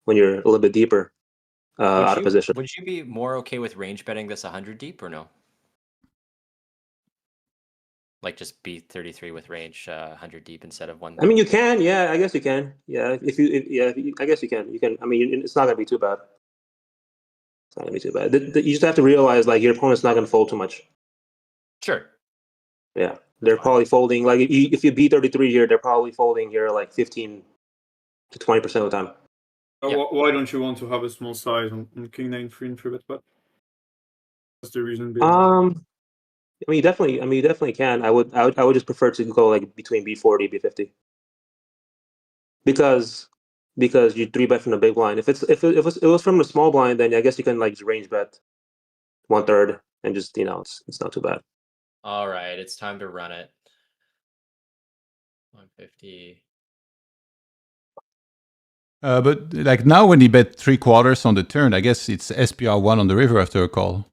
Speaker 1: when you're a little bit deeper out of position.
Speaker 4: Would you be more okay with range betting this 100 deep or no? Like just B33 with range 100 deep instead of 1.
Speaker 1: I mean, you can. Yeah, I guess you can. Yeah, I guess you can. You can. I mean, it's not gonna be too bad. It's not gonna be too bad. You just have to realize like your opponent's not gonna fold too much.
Speaker 4: Sure.
Speaker 1: Yeah, they're probably folding like if you B33 here, they're probably folding here like 15 to 20% of the time.
Speaker 3: Why don't you want to have a small size on King 9-3 and 3-bet pot? What's the reason?
Speaker 1: I mean, you definitely can. I would just prefer to go like between B40 B50 because you 3-bet from the big blind. If it was from the small blind, then I guess you can like range bet 1/3 and just it's not too bad.
Speaker 4: All right, it's time to run it. 150.
Speaker 2: But like now when he bet 3/4 on the turn, I guess it's SPR1 on the river after a call.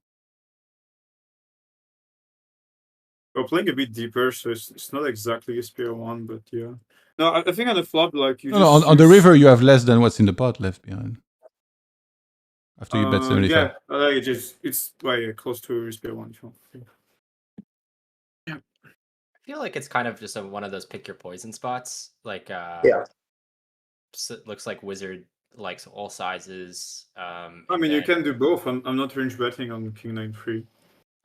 Speaker 3: We're playing a bit deeper, so it's not exactly SPR1, but yeah. No, I think on the flop, like you.
Speaker 2: On the river, you have less than what's in the pot left behind. After you bet 75.
Speaker 3: Yeah, like it's like close to SPR1.
Speaker 4: Yeah. I feel like it's kind of just one of those pick your poison spots. Like it looks like Wizard likes all sizes.
Speaker 3: I mean, you can do both. I'm not range betting on King 9-3.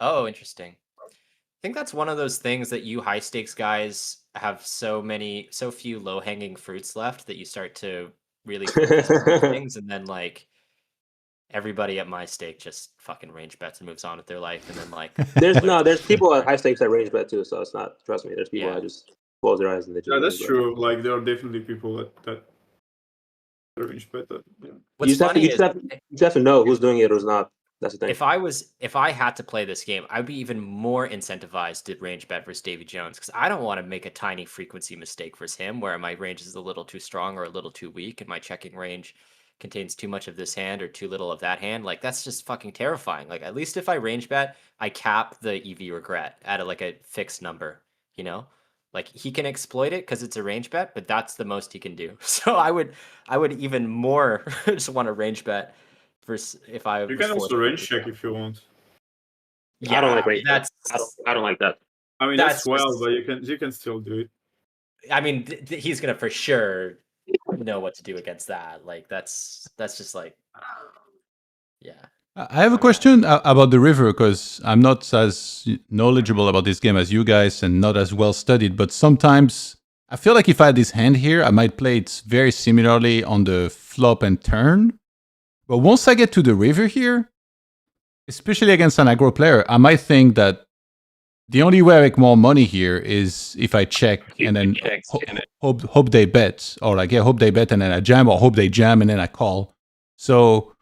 Speaker 4: Oh, interesting. I think that's one of those things that you high stakes guys have so few low hanging fruits left that you start to really focus on things, and then like everybody at my stake just fucking range bets and moves on with their life, and then like
Speaker 1: there's people at high stakes that range bet too, so it's not. Trust me, there's people that just close their eyes and they just.
Speaker 3: Yeah, that's true. Like there are definitely people that range bet that. Yeah.
Speaker 4: What's funny
Speaker 1: is you have to know who's doing it or who's not. That's the thing.
Speaker 4: If I had to play this game, I'd be even more incentivized to range bet versus DavyJones because I don't want to make a tiny frequency mistake versus him where my range is a little too strong or a little too weak and my checking range contains too much of this hand or too little of that hand. Like that's just fucking terrifying. Like at least if I range bet, I cap the EV regret at a fixed number, Like he can exploit it because it's a range bet, but that's the most he can do. So I would even more just want to range bet. If I
Speaker 3: you can also range check if you want.
Speaker 1: Yeah, I don't like range. I don't like that.
Speaker 3: I mean that's wild, but you can still do it.
Speaker 4: I mean, he's gonna for sure know what to do against that. Like that's just like, yeah.
Speaker 2: I have a question about the river because I'm not as knowledgeable about this game as you guys and not as well studied. But sometimes I feel like if I had this hand here, I might play it very similarly on the flop and turn. But once I get to the river here, especially against an aggro player, I might think that the only way I make more money here is if I check and then hope they bet. Or hope they bet and then I jam, or hope they jam and then I call. So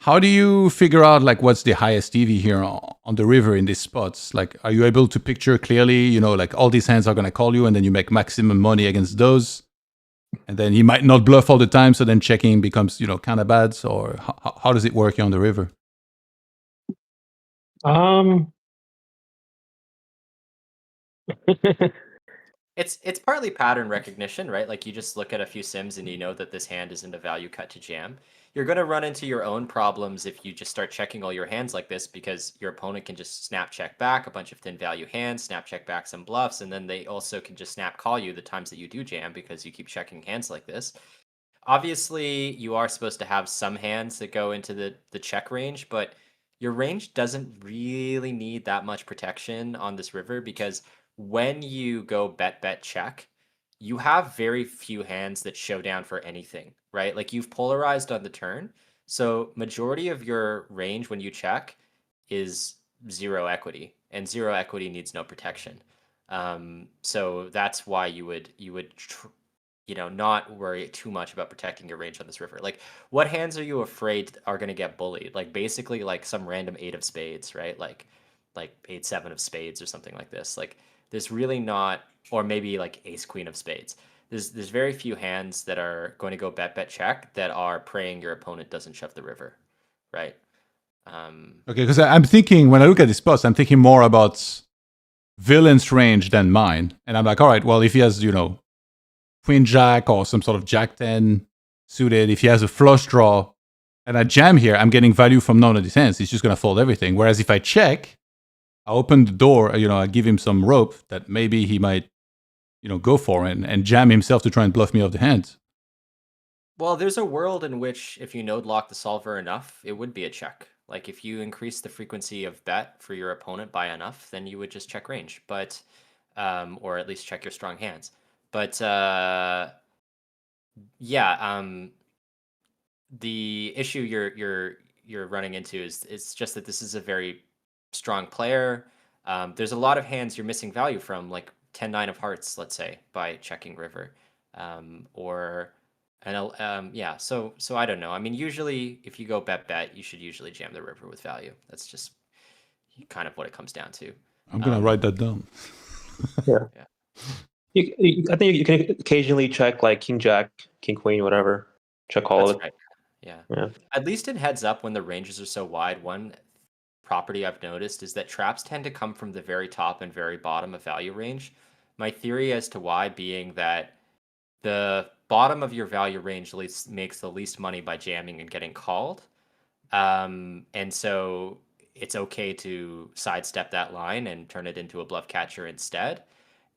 Speaker 2: how do you figure out what's the highest EV here on the river in these spots? Like, are you able to picture clearly, all these hands are going to call you and then you make maximum money against those? And then he might not bluff all the time, so then checking becomes, kind of bad. Or how does it work here on the river?
Speaker 4: It's partly pattern recognition, right? Like you just look at a few sims and you know that this hand isn't a value cut to jam. You're going to run into your own problems if you just start checking all your hands like this, because your opponent can just snap check back a bunch of thin value hands, snap check back some bluffs, and then they also can just snap call you the times that you do jam because you keep checking hands like this. Obviously, you are supposed to have some hands that go into the check range, but your range doesn't really need that much protection on this river, because when you go bet check, you have very few hands that show down for anything, right? Like you've polarized on the turn, so majority of your range when you check is zero equity, and zero equity needs no protection. So that's why you would not worry too much about protecting your range on this river. Like, what hands are you afraid are going to get bullied? Like, basically, like some random 8 of spades, right? Like 8-7 of spades or something like this. Like, there's really not, or maybe like ace queen of spades. There's very few hands that are going to go bet check that are praying your opponent doesn't shove the river, right?
Speaker 2: Okay, because I'm thinking, when I look at this post, I'm thinking more about villain's range than mine. And I'm like, all right, well, if he has, Queen Jack or some sort of Jack 10 suited, if he has a flush draw and I jam here, I'm getting value from none of these hands. He's just going to fold everything. Whereas if I check, I open the door, I give him some rope that maybe he might, go for and jam himself to try and bluff me off the hand.
Speaker 4: Well, there's a world in which if you node lock the solver enough, it would be a check. Like if you increase the frequency of bet for your opponent by enough, then you would just check range, but or at least check your strong hands. But the issue you're running into is it's just that this is a very strong player. There's a lot of hands you're missing value from, like 10-9 of hearts, let's say, by checking river, So I don't know. I mean, usually if you go bet, you should usually jam the river with value. That's just kind of what it comes down to.
Speaker 2: I'm gonna write that down.
Speaker 1: Yeah. I think you can occasionally check like king jack, king queen, whatever. Check all of it.
Speaker 4: Right. Yeah. At least in heads up, when the ranges are so wide, one property I've noticed is that traps tend to come from the very top and very bottom of value range. My theory as to why being that the bottom of your value range makes the least money by jamming and getting called. And so it's okay to sidestep that line and turn it into a bluff catcher instead.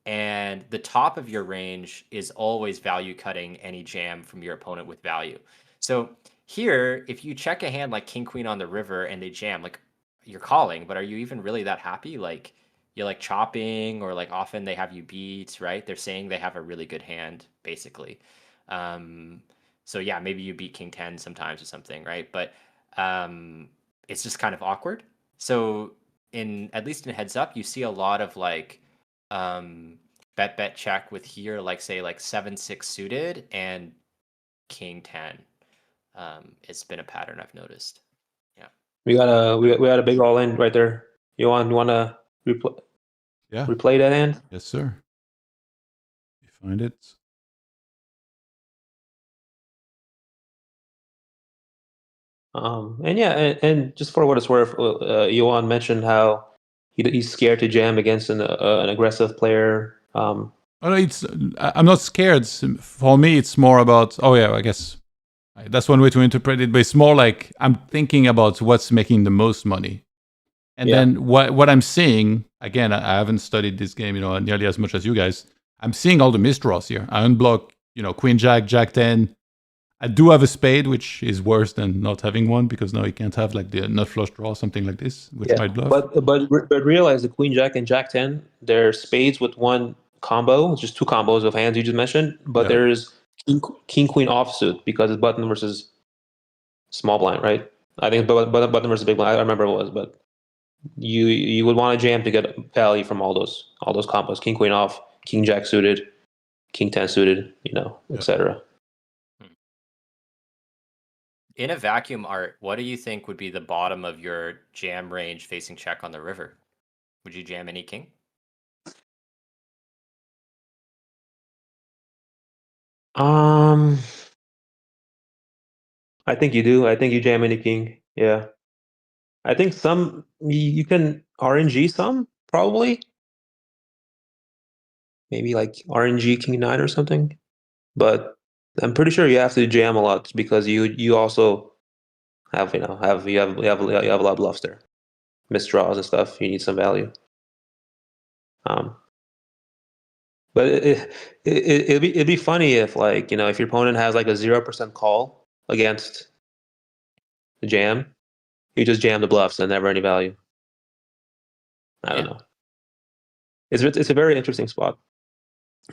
Speaker 4: And the top of your range is always value cutting any jam from your opponent with value. So here, if you check a hand like king queen on the river and they jam, like you're calling, but are you even really that happy? Like you're like chopping, or like often they have you beat, right? They're saying they have a really good hand, basically. So yeah, maybe you beat king 10 sometimes or something, right? But it's just kind of awkward. So at least in heads up, you see a lot of like bet check with here, like say like 7-6 suited and king 10. It's been a pattern I've noticed. Yeah.
Speaker 1: We got a big all in right there. You want to replay that hand?
Speaker 2: Yes, sir. You find it.
Speaker 1: And just for what it's worth, Johan mentioned how he's scared to jam against an aggressive player.
Speaker 2: I'm not scared. For me, it's more about, I guess that's one way to interpret it, but it's more like I'm thinking about what's making the most money. And then what I'm seeing, again, I haven't studied this game, nearly as much as you guys. I'm seeing all the misdraws here. I unblock, Queen Jack, Jack 10. I do have a spade, which is worse than not having one, because now you can't have like the nut flush draw, something like this, which might bluff.
Speaker 1: But realize the Queen Jack and Jack 10, they're spades with one combo. It's just two combos of hands you just mentioned. But there's King Queen offsuit because it's button versus small blind, right? I think button versus big blind. I remember it was, but you would want to jam to get value from all those combos. King Queen off, King Jack suited, King 10 suited, etc.
Speaker 4: In a vacuum, Art, what do you think would be the bottom of your jam range facing check on the river? Would you jam any king?
Speaker 1: I think you do. I think you jam any king. Yeah. I think some you can RNG some, probably. maybe like RNG King 9 or something. But I'm pretty sure you have to jam a lot because you also have you have a lot of bluffs there, missed draws and stuff. You need some value. But it'd be funny if like if your opponent has like a 0% call against the jam, you just jam the bluffs and never any value. I don't know. It's a very interesting spot.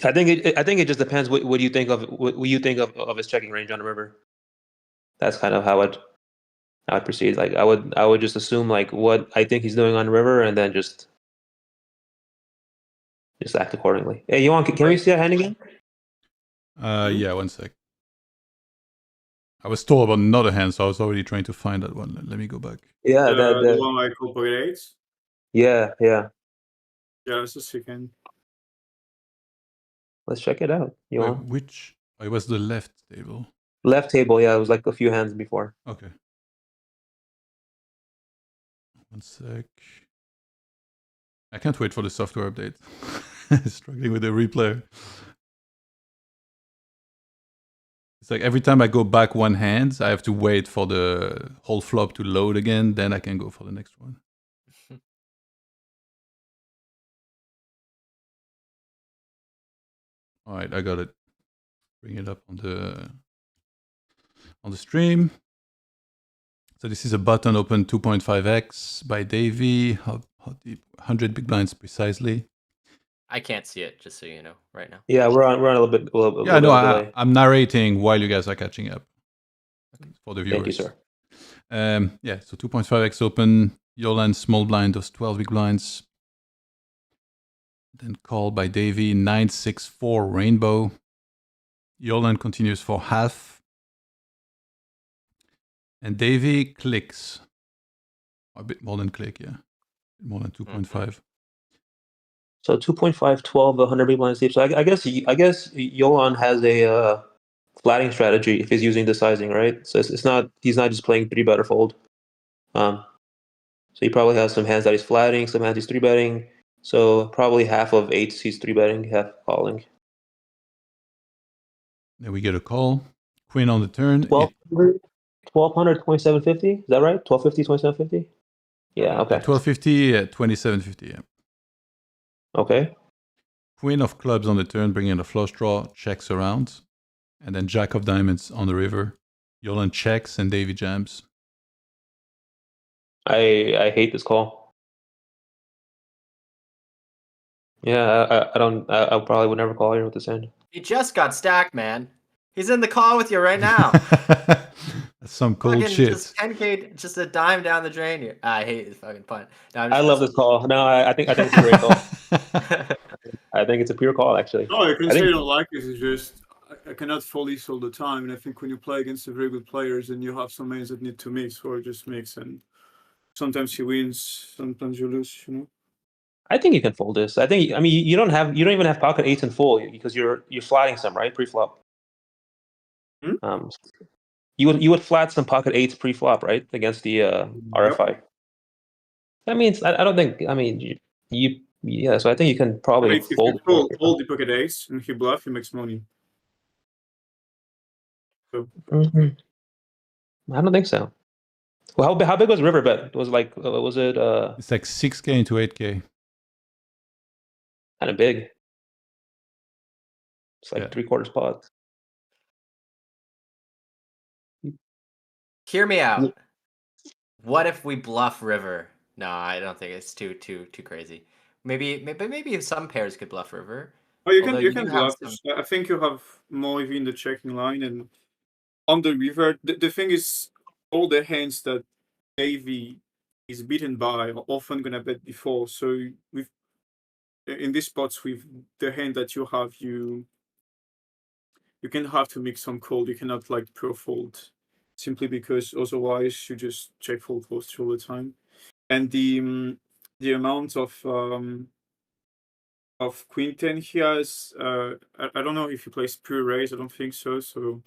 Speaker 1: I think it just depends what you think of what you think of his checking range on the river. That's kind of how I'd proceed. Like I would just assume like what I think he's doing on the river and then just act accordingly. Hey, Johan, can we see that hand again?
Speaker 2: Yeah, 1 sec. I was told about another hand, so I was already trying to find that one. Let me go back.
Speaker 1: Yeah,
Speaker 3: the one I call pocket eights.
Speaker 1: Yeah.
Speaker 3: Yeah, it's a second.
Speaker 1: Let's check it out.
Speaker 2: Wait, which? Oh, it was the left table.
Speaker 1: Left table, yeah, it was like a few hands before.
Speaker 2: Okay. 1 sec. I can't wait for the software update. Struggling with the replayer. It's like every time I go back 1 hand, I have to wait for the whole flop to load again, then I can go for the next one. All right, I got it. Bring it up on the stream. So this is a button open 2.5x by Davy. How deep? 100 big blinds precisely.
Speaker 4: I can't see it, just so you know, right now.
Speaker 1: Yeah, we're on a little bit.
Speaker 2: Yeah, no, I'm narrating while you guys are catching up. For the viewers.
Speaker 1: Thank you, sir.
Speaker 2: Yeah, so 2.5x open. Yolan small blind does 12 big blinds. Then call by Davy 9-6-4 rainbow. Yolan continues for half. And Davy clicks. A bit more than click, yeah. More than 2.5.
Speaker 1: So 2.5, 12, 100 big blinds deep. So I guess Yolan has a flatting strategy if he's using the sizing, right? So he's not just playing 3-bet or fold. So he probably has some hands that he's flatting, some hands he's 3-betting. So probably half of 8s he's 3-betting, half calling.
Speaker 2: Then we get a call. Queen on the turn.
Speaker 1: 1200, 2750. Is that right? 1250, 2750. Yeah. Okay.
Speaker 2: 1250 at 2750. Yeah.
Speaker 1: Okay.
Speaker 2: Queen of clubs on the turn, bringing a flush draw, checks around, and then Jack of diamonds on the river. Yolan checks and Davy jams.
Speaker 1: I hate this call. Yeah, I probably would never call here with this hand.
Speaker 4: He just got stacked, man. He's in the call with you right now.
Speaker 2: That's some cold
Speaker 4: fucking
Speaker 2: shit.
Speaker 4: Just 10K, just a dime down the drain here. I hate this fucking punt. No,
Speaker 1: I love this call. No, I think it's a great call. I think it's a pure call, actually.
Speaker 3: No, you can say you don't like it. It's just I cannot fold this all the time, and I think when you play against the very good players, and you have some hands that need to mix, or just mix, and sometimes he wins, sometimes you lose.
Speaker 1: I think you can fold this. I mean, you don't even have pocket 8s in full because you're flatting some, right, pre-flop. You would flat some pocket 8s pre-flop, right, against the RFI.
Speaker 3: Yep.
Speaker 1: That means I don't think. I mean, yeah. So I think you can probably fold.
Speaker 3: If you fold the pocket 8s and he bluff, he makes money. So.
Speaker 1: I don't think so. Well, how big was Riverbet? It was like was it?
Speaker 2: It's like 6K into 8K.
Speaker 1: Kind of big. It's like 3/4 pot.
Speaker 4: Hear me out. What if we bluff river? No, I don't think it's too crazy. Maybe some pairs could bluff river.
Speaker 3: Oh, you can bluff. I think you have more EV in the checking line, and on the river, the thing is, all the hands that Davy is beaten by are often gonna bet before. So with in these spots with the hand that you have, you can have to mix some call. You cannot like pure fold, simply because otherwise you just check fold post all the time. And the amount of queen 10 he has, I don't know if he plays pure raise. I don't think so. So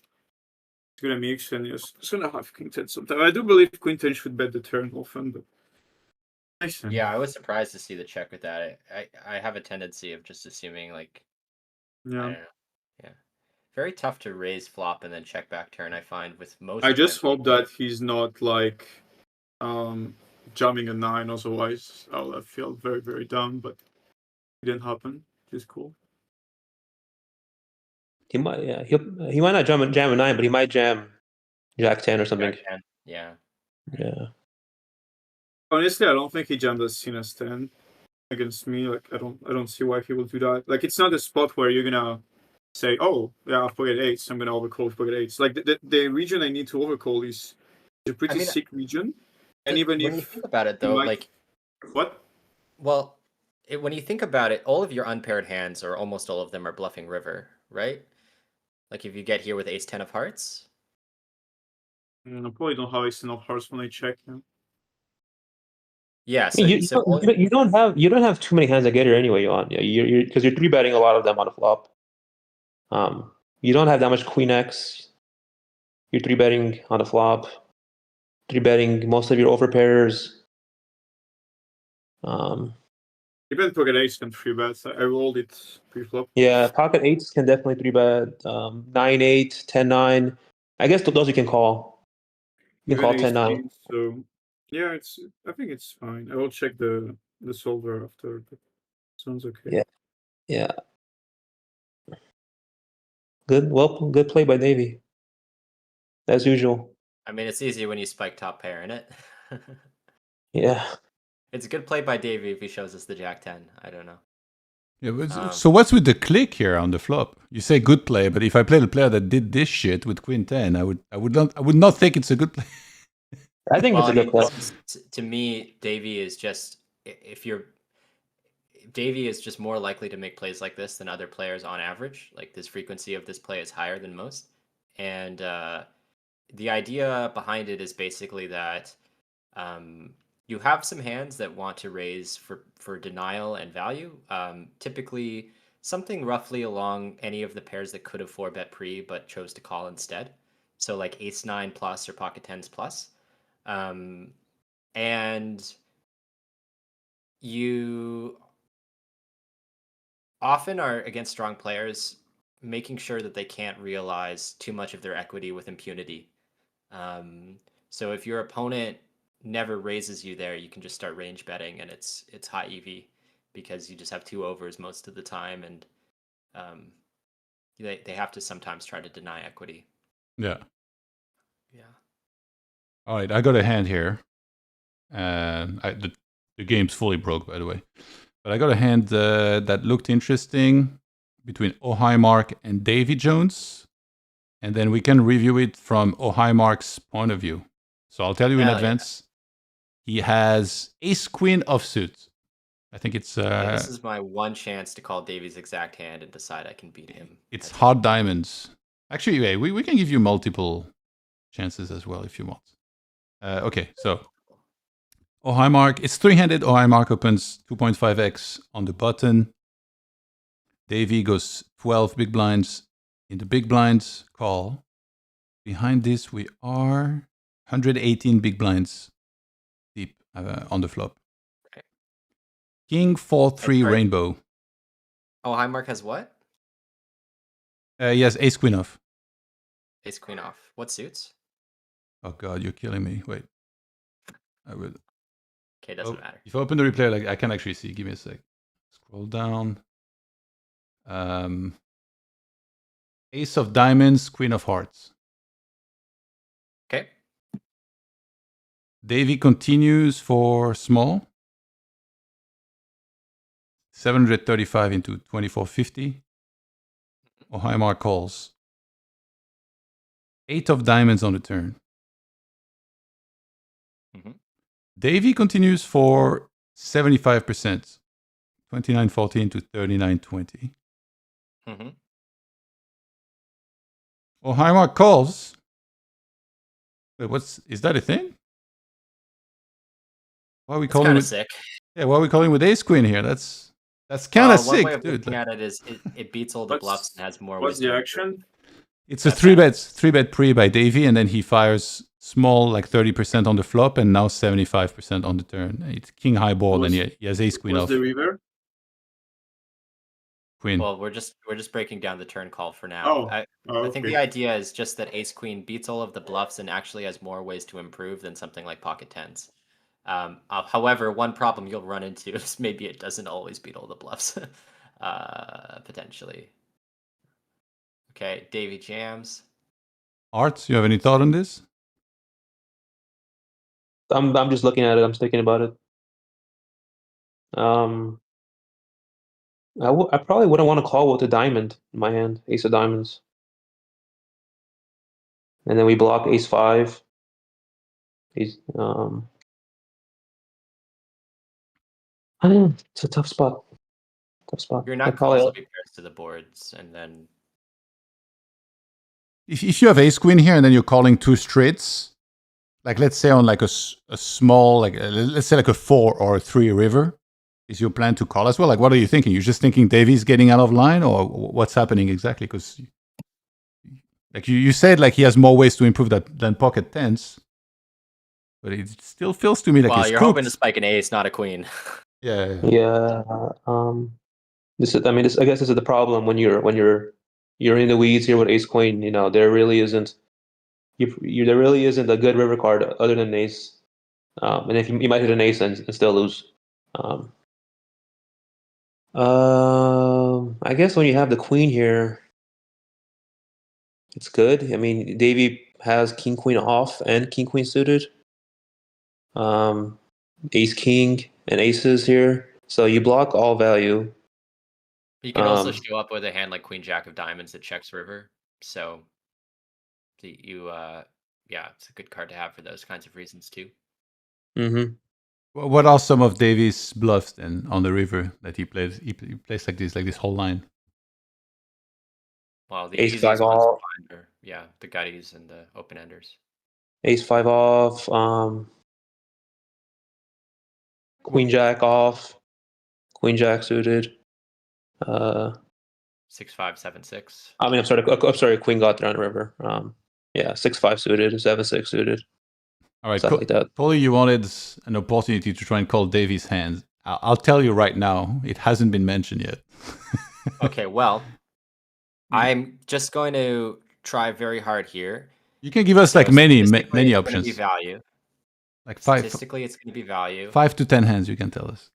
Speaker 3: it's gonna mix, and it's gonna have king 10 sometime. I do believe queen 10 should bet the turn often, but
Speaker 4: yeah, I was surprised to see the check with that. I have a tendency of just assuming like I
Speaker 3: Yeah.
Speaker 4: don't know. Yeah. Very tough to raise flop and then check back turn, I find, with most
Speaker 3: I
Speaker 4: of my
Speaker 3: just hope that he's not like jamming a 9, otherwise I'll feel very, very dumb, but it didn't happen. It's cool.
Speaker 1: He might, yeah, he might not jam a 9, but he might jam Jack 10 or something.
Speaker 4: Jack 10. Yeah.
Speaker 1: Yeah.
Speaker 3: Honestly, I don't think he jammed a sin as 10 against me. Like I don't see why he will do that. Like it's not a spot where you're gonna say, oh yeah, I forget 8s, I'm gonna overcall forget 8s. Like the region I need to overcall is a pretty sick region. And even
Speaker 4: when
Speaker 3: if
Speaker 4: you think about it though, like
Speaker 3: what?
Speaker 4: Well, when you think about it, all of your unpaired hands, or almost all of them, are bluffing river, right? Like if you get here with ace 10 of hearts.
Speaker 3: I probably don't have ace 10 of hearts when I check him.
Speaker 4: Yeah,
Speaker 1: I mean,
Speaker 4: so
Speaker 1: you don't have too many hands that get here anyway, Johan. You're because you're 3-betting a lot of them on the flop. You don't have that much queen X. You're 3-betting on the flop. 3-betting most of your overpairs.
Speaker 3: Even pocket ace can 3-bet. I rolled it pre-flop.
Speaker 1: Yeah, pocket 8s can definitely 3-bet. 9-8, 10-9. I guess those you can call. You can call 10-9.
Speaker 3: So yeah, I think it's fine. I will check the solver after, but sounds okay.
Speaker 1: Yeah. Good play by Davy. As usual.
Speaker 4: I mean, it's easy when you spike top pair in it.
Speaker 1: Yeah.
Speaker 4: It's a good play by Davy if he shows us the Jack 10. I don't know.
Speaker 2: Yeah, but so what's with the click here on the flop? You say good play, but if I played a player that did this shit with queen 10, I would not think it's a good play.
Speaker 1: I think it's a good play.
Speaker 4: To me, Davy is just Davy is just more likely to make plays like this than other players on average. Like this frequency of this play is higher than most. And the idea behind it is basically that you have some hands that want to raise for denial and value. Typically, something roughly along any of the pairs that could have 4-bet pre but chose to call instead. So like ace 9 plus or pocket 10s plus. And you often are against strong players, making sure that they can't realize too much of their equity with impunity. So if your opponent never raises you there, you can just start range betting, and it's high EV because you just have 2 overs most of the time, and they have to sometimes try to deny equity.
Speaker 2: Yeah.
Speaker 4: Yeah.
Speaker 2: All right, I got a hand here. The game's fully broke, by the way. But I got a hand that looked interesting between O'Highmark and DavyJones. And then we can review it from O'Highmark's point of view. So I'll tell you in advance. Yeah. He has ace-queen offsuit. I think it's...
Speaker 4: this is my one chance to call Davy's exact hand and decide I can beat him.
Speaker 2: It's hard diamonds. Actually, yeah, we can give you multiple chances as well if you want. Okay, so... O'Highmark, it's 3-handed. O'Highmark opens 2.5x on the button. Davy goes 12 big blinds in the big blinds, call. Behind this, we are 118 big blinds deep on the flop.
Speaker 4: Okay.
Speaker 2: King 4-3 rainbow.
Speaker 4: O'Highmark has what?
Speaker 2: Yes, ace queen off.
Speaker 4: Ace queen off. What suits?
Speaker 2: Oh god, you're killing me. Wait. I will...
Speaker 4: Okay, doesn't matter.
Speaker 2: If I open the replay, like I can actually see. Give me a sec. Scroll down. Ace of diamonds, queen of hearts.
Speaker 4: Okay.
Speaker 2: Davy continues for small. 735 into 2450. O'Highmark calls. 8 of diamonds on the turn.
Speaker 4: Mm-hmm.
Speaker 2: Davy continues for 75%. 2914 to 3920.
Speaker 4: Mm-hmm.
Speaker 2: O'Highmark calls. Wait, is that a thing? Why are we calling with
Speaker 4: sick?
Speaker 2: Yeah, why are we calling with ace queen here? That's kind of sick,
Speaker 4: one way of
Speaker 2: dude.
Speaker 4: Looking at it is it beats all the bluffs and has more.
Speaker 3: What's the action?
Speaker 2: It's a 3-bet pre by Davy, and then he fires small, like 30% on the flop, and now 75% on the turn. It's king highball, and he has ace queen off.
Speaker 3: The river?
Speaker 2: queen.
Speaker 4: Well, we're just breaking down the turn call for now.
Speaker 3: Oh,
Speaker 4: I think
Speaker 3: okay.
Speaker 4: the idea is just that ace queen beats all of the bluffs and actually has more ways to improve than something like pocket tens. However, one problem you'll run into is maybe it doesn't always beat all the bluffs, potentially. Okay, Davy jams.
Speaker 2: Art, you have any thought on this?
Speaker 1: I'm just looking at it. I'm thinking about it. I probably wouldn't want to call with a diamond in my hand, ace of diamonds, and then we block ace five. It's a tough spot. Tough spot.
Speaker 4: Your nut
Speaker 1: probably
Speaker 4: calls will be pairs to the boards, and then
Speaker 2: If you have ace queen here and then you're calling two straights, like let's say on like a small, like let's say like a 4 or a 3 river, is your plan to call as well? Like what are you thinking? You're just thinking Davy's getting out of line, or what's happening exactly? Because like you said, like he has more ways to improve than pocket tens, but it still feels to me like he's
Speaker 4: you're
Speaker 2: cooked.
Speaker 4: hoping to spike an ace, not a queen.
Speaker 2: Yeah.
Speaker 1: This is. I mean, I guess this is the problem when you're in the weeds here with ace queen. You know, there really isn't. There really isn't a good river card other than ace. And if you might hit an ace and still lose. I guess when you have the queen here, it's good. I mean, Davy has king queen off and king queen suited. Ace king and aces here, so you block all value.
Speaker 4: You can also show up with a hand like queen jack of diamonds that checks river. So yeah, it's a good card to have for those kinds of reasons too.
Speaker 1: Mm-hmm.
Speaker 2: What are some of Davy's bluffs then on the river that he plays? He plays like this whole line.
Speaker 4: Well, the
Speaker 1: ace
Speaker 4: easiest
Speaker 1: five
Speaker 4: ones
Speaker 1: off.
Speaker 4: to find are the gutties and the open enders.
Speaker 1: Ace five off. Queen jack off. Queen jack suited.
Speaker 4: 6 5 7 6.
Speaker 1: I mean, I'm sorry. Queen got there on the river. 6-5 suited, 7-6 suited.
Speaker 2: All right,
Speaker 1: something like that.
Speaker 2: Polly, you wanted an opportunity to try and call Davy's hands. I'll tell you right now, it hasn't been mentioned yet.
Speaker 4: Okay, well, I'm just going to try very hard here.
Speaker 2: You can give us like many options.
Speaker 4: Be value.
Speaker 2: Like
Speaker 4: statistically, it's going to be value.
Speaker 2: 5 to 10 hands. You can tell us.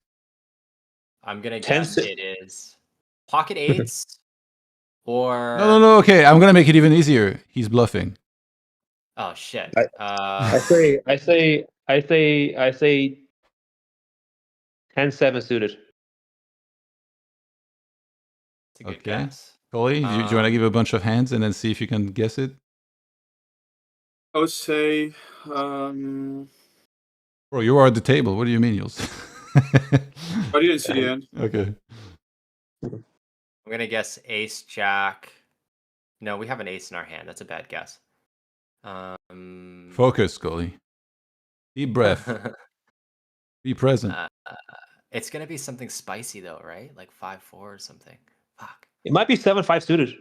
Speaker 4: I'm gonna guess it is pocket eights or
Speaker 2: no. Okay, I'm gonna make it even easier. He's bluffing.
Speaker 4: Oh shit!
Speaker 1: I say 10-7 suited.
Speaker 4: It's a good guess.
Speaker 2: Coley, do you want to give a bunch of hands and then see if you can guess it?
Speaker 3: I would say.
Speaker 2: Bro, you are at the table. What do you mean, you'll?
Speaker 3: I didn't see the end.
Speaker 2: Okay.
Speaker 4: I'm gonna guess ace jack. No, we have an ace in our hand. That's a bad guess.
Speaker 2: Focus, Coley. Deep breath. Be present.
Speaker 4: It's gonna be something spicy though, right? Like 5-4 or something. Fuck.
Speaker 1: It might be 7-5 suited.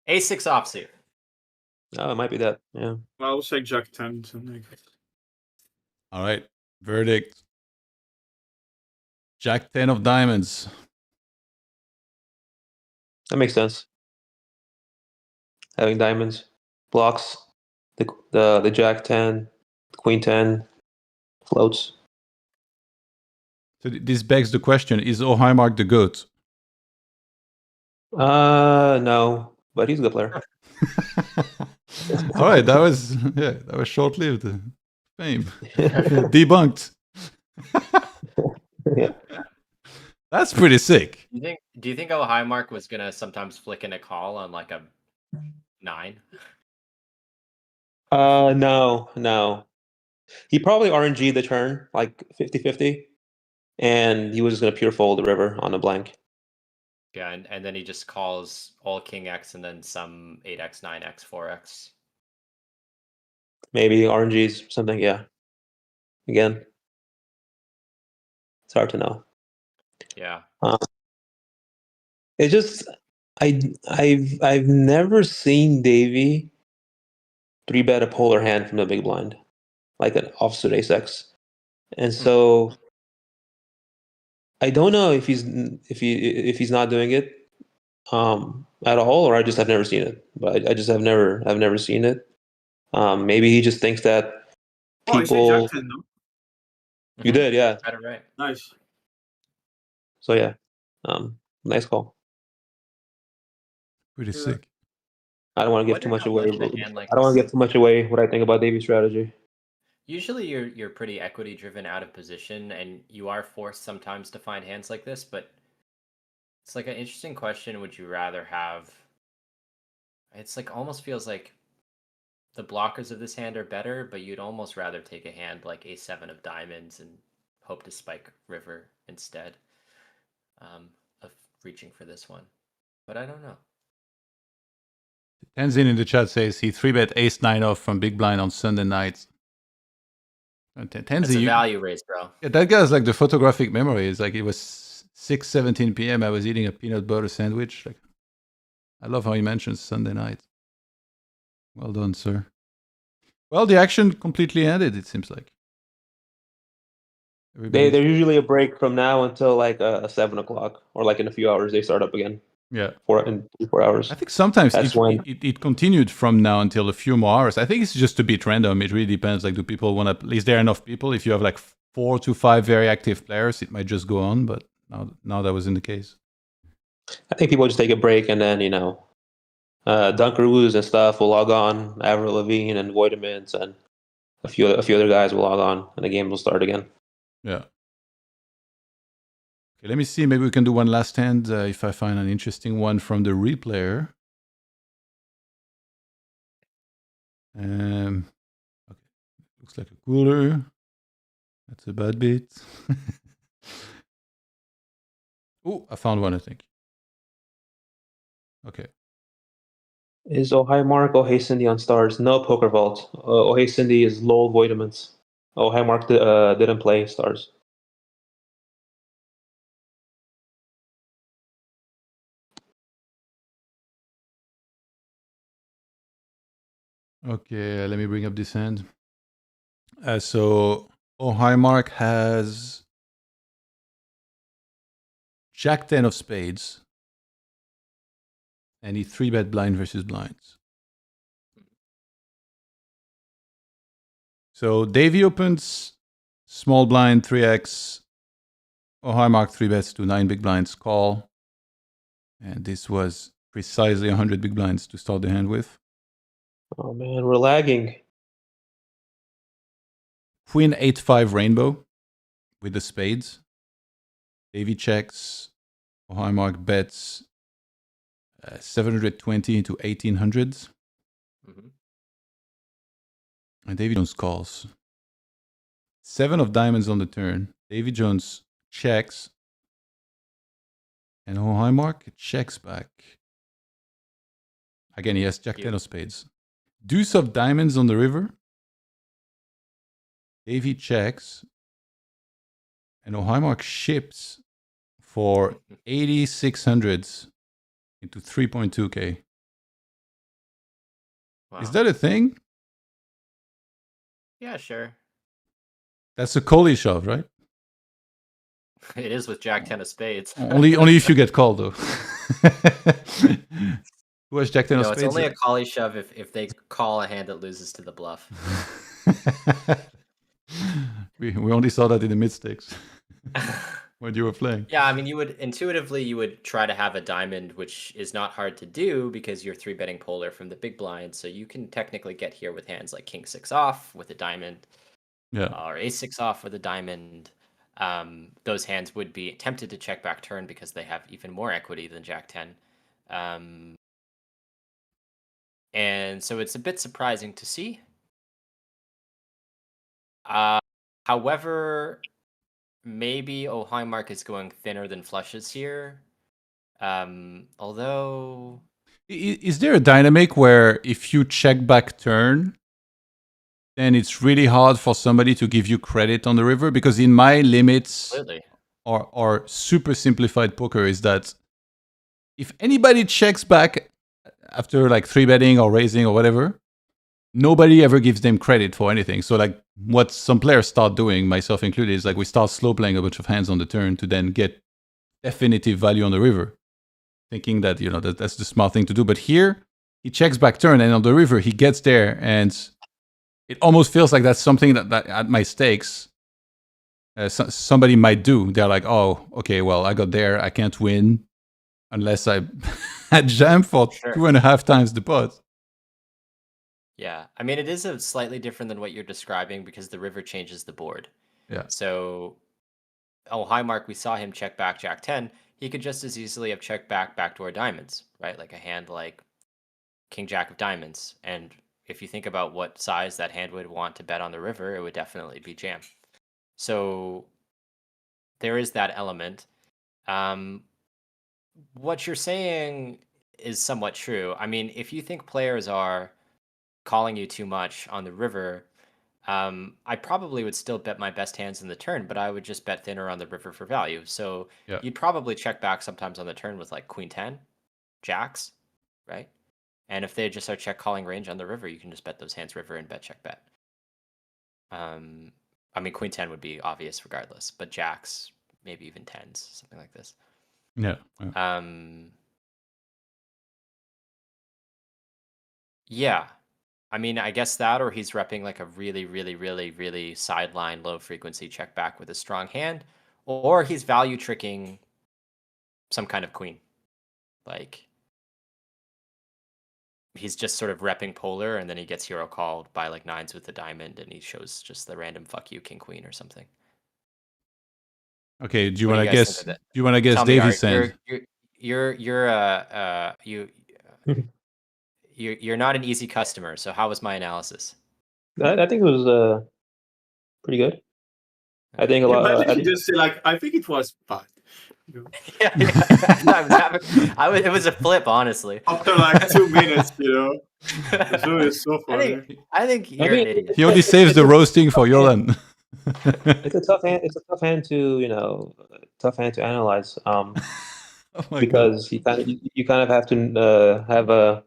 Speaker 4: Ace-6 offsuit.
Speaker 1: Oh, it might be that. Yeah.
Speaker 3: Well, I will say jack 10.
Speaker 2: All right. Verdict. Jack 10 of diamonds.
Speaker 1: That makes sense. Having diamonds blocks the jack 10, queen 10 floats.
Speaker 2: So this begs the question: is O'Highmark the GOAT?
Speaker 1: No, but he's a good player.
Speaker 2: All right, that was short-lived. Fame debunked.
Speaker 1: Yeah.
Speaker 2: That's pretty sick.
Speaker 4: Do you think O'Highmark was gonna sometimes flick in a call on like a 9?
Speaker 1: No. He probably RNG'd the turn, like 50-50, and he was just gonna pure fold the river on a blank.
Speaker 4: Yeah, and then he just calls all king X and then some 8X, 9X, 4X.
Speaker 1: Maybe RNG's something, yeah. Again, it's hard to know.
Speaker 4: Yeah.
Speaker 1: It's just I've never seen Davy 3-bet a polar hand from the big blind, like an offsuit ace-X. And so I don't know if he's not doing it at all, or I just have never seen it. But I just have never seen it. Maybe he just thinks that
Speaker 3: Oh, I say
Speaker 1: people.
Speaker 3: Jack 10, no?
Speaker 1: You did, yeah.
Speaker 4: Got it right.
Speaker 3: Nice.
Speaker 1: So yeah, nice call.
Speaker 2: Pretty
Speaker 3: Yeah.
Speaker 2: sick.
Speaker 1: I don't want to give
Speaker 4: Wonder
Speaker 1: too much
Speaker 4: how
Speaker 1: away.
Speaker 4: much a hand like
Speaker 1: I don't want to
Speaker 4: this-
Speaker 1: give too much away what I think about Davy's strategy.
Speaker 4: Usually you're pretty equity driven out of position, and you are forced sometimes to find hands like this, but it's like an interesting question. Would you rather have, it's like almost feels like the blockers of this hand are better, but you'd almost rather take a hand like a7 of diamonds and hope to spike river instead of reaching for this one. But I don't know.
Speaker 2: Tenzin in the chat says he 3-bet ace-9 off from big blind on Sunday night.
Speaker 4: It's a
Speaker 2: Tenzin,
Speaker 4: value raise, bro.
Speaker 2: yeah, that guy's like the photographic memory. It's like it was 6:17 p.m. I was eating a peanut butter sandwich. Like, I love how he mentions Sunday night. Well done, sir. Well, the action completely ended, it seems like.
Speaker 1: They're usually a break from now until like 7 o'clock, or like in a few hours they start up again.
Speaker 2: Yeah.
Speaker 1: In 4 hours.
Speaker 2: I think sometimes
Speaker 1: That's when-
Speaker 2: it continued from now until a few more hours. I think it's just a bit random. It really depends. Like, do people want to? Is there enough people? If you have like 4 to 5 very active players, it might just go on. But now that wasn't the case.
Speaker 1: I think people just take a break, and then Dunkaroos and stuff will log on. Avril Lavigne and Voidemans and a few other guys will log on, and the game will start again.
Speaker 2: Yeah. Okay, let me see. Maybe we can do one last hand if I find an interesting one from the replayer. Okay. Looks like a cooler. That's a bad bit. Oh, I found one, I think. Okay.
Speaker 1: Is Oh Hi Mark, Oh Hey Cindy on stars? No, Poker Vault. Oh Hey Cindy is LOL Voidemans. Oh Hi Mark didn't play stars.
Speaker 2: Okay, let me bring up this hand. So, Oh Hi Mark has Jack 10 of spades. And he 3-bet blind versus blinds. So Davy opens small blind 3x. Oh Hi Mark 3-bets to 9 big blinds call. And this was precisely 100 big blinds to start the hand with.
Speaker 1: Oh man, we're lagging.
Speaker 2: Queen 8-5 rainbow with the spades. Davy checks. Oh Hi Mark bets 720 into 1800s.
Speaker 4: Mm-hmm.
Speaker 2: And DavyJones calls. 7 of diamonds on the turn. DavyJones checks. And Oh Hi Mark checks back. Again, he has Jack 10 of spades. Deuce of diamonds on the river. Davy checks. And Oh Hi Mark ships for 8600s into 3.2k.
Speaker 4: Wow.
Speaker 2: Is that a thing?
Speaker 4: Yeah, sure.
Speaker 2: That's a callie shove, right?
Speaker 4: It is with Jack 10 of spades.
Speaker 2: only if you get called, though. Who has Jack 10 of
Speaker 4: No,
Speaker 2: spades?
Speaker 4: it's only a collie shove if they call a hand that loses to the bluff.
Speaker 2: we only saw that in the mid-stakes when you were playing.
Speaker 4: Yeah, I mean, you would try to have a diamond, which is not hard to do because you're 3-betting polar from the big blind. So you can technically get here with hands like King 6 off with a diamond, or Ace 6 off with a diamond. Those hands would be tempted to check back turn because they have even more equity than Jack 10. And so it's a bit surprising to see. However, maybe Oh Hi Mark is going thinner than flushes here. Although...
Speaker 2: Is there a dynamic where if you check back turn, then it's really hard for somebody to give you credit on the river? Because in my limits or super simplified poker is that if anybody checks back after like 3-betting or raising or whatever, nobody ever gives them credit for anything. So like what some players start doing, myself included, is like we start slow playing a bunch of hands on the turn to then get definitive value on the river, thinking that, that's the smart thing to do. But here he checks back turn, and on the river he gets there, and it almost feels like that's something that at my stakes somebody might do. They're like, oh, okay, well, I got there, I can't win unless I jam for 2.5 times the pot.
Speaker 4: Yeah, I mean, it is a slightly different than what you're describing because the river changes the board.
Speaker 2: Yeah.
Speaker 4: So, Highmark, we saw him check back Jack 10. He could just as easily have checked back backdoor diamonds, right? Like a hand like King Jack of diamonds. And if you think about what size that hand would want to bet on the river, it would definitely be jam. So there is that element. What you're saying is somewhat true. I mean, if you think players are calling you too much on the river, I probably would still bet my best hands in the turn, but I would just bet thinner on the river for value. So you'd probably check back sometimes on the turn with like Queen 10, Jacks, right? And if they just are check calling range on the river, you can just bet those hands river and bet check bet. I mean, Queen 10 would be obvious regardless, but Jacks, maybe even 10s, something like this.
Speaker 2: Yeah.
Speaker 4: Yeah. I mean, I guess that, or he's repping like a really, really, really, really sideline low frequency check back with a strong hand, or he's value tricking some kind of queen. Like he's just sort of repping polar, and then he gets hero called by like nines with the diamond, and he shows just the random fuck you king queen or something.
Speaker 2: Okay, do you want to guess? Do you want to guess Davy's send?
Speaker 4: You're not an easy customer. So how was my analysis?
Speaker 1: I think it was pretty good. I think a lot.
Speaker 3: Imagine you just say like, I think it was bad.
Speaker 4: Yeah. It was a flip, honestly.
Speaker 3: After like 2 minutes, It's really so funny.
Speaker 4: I think you're an idiot.
Speaker 2: He only saves the roasting for Yolan.
Speaker 1: It's a tough hand. It's a tough hand to analyze. Because you kind of have to have a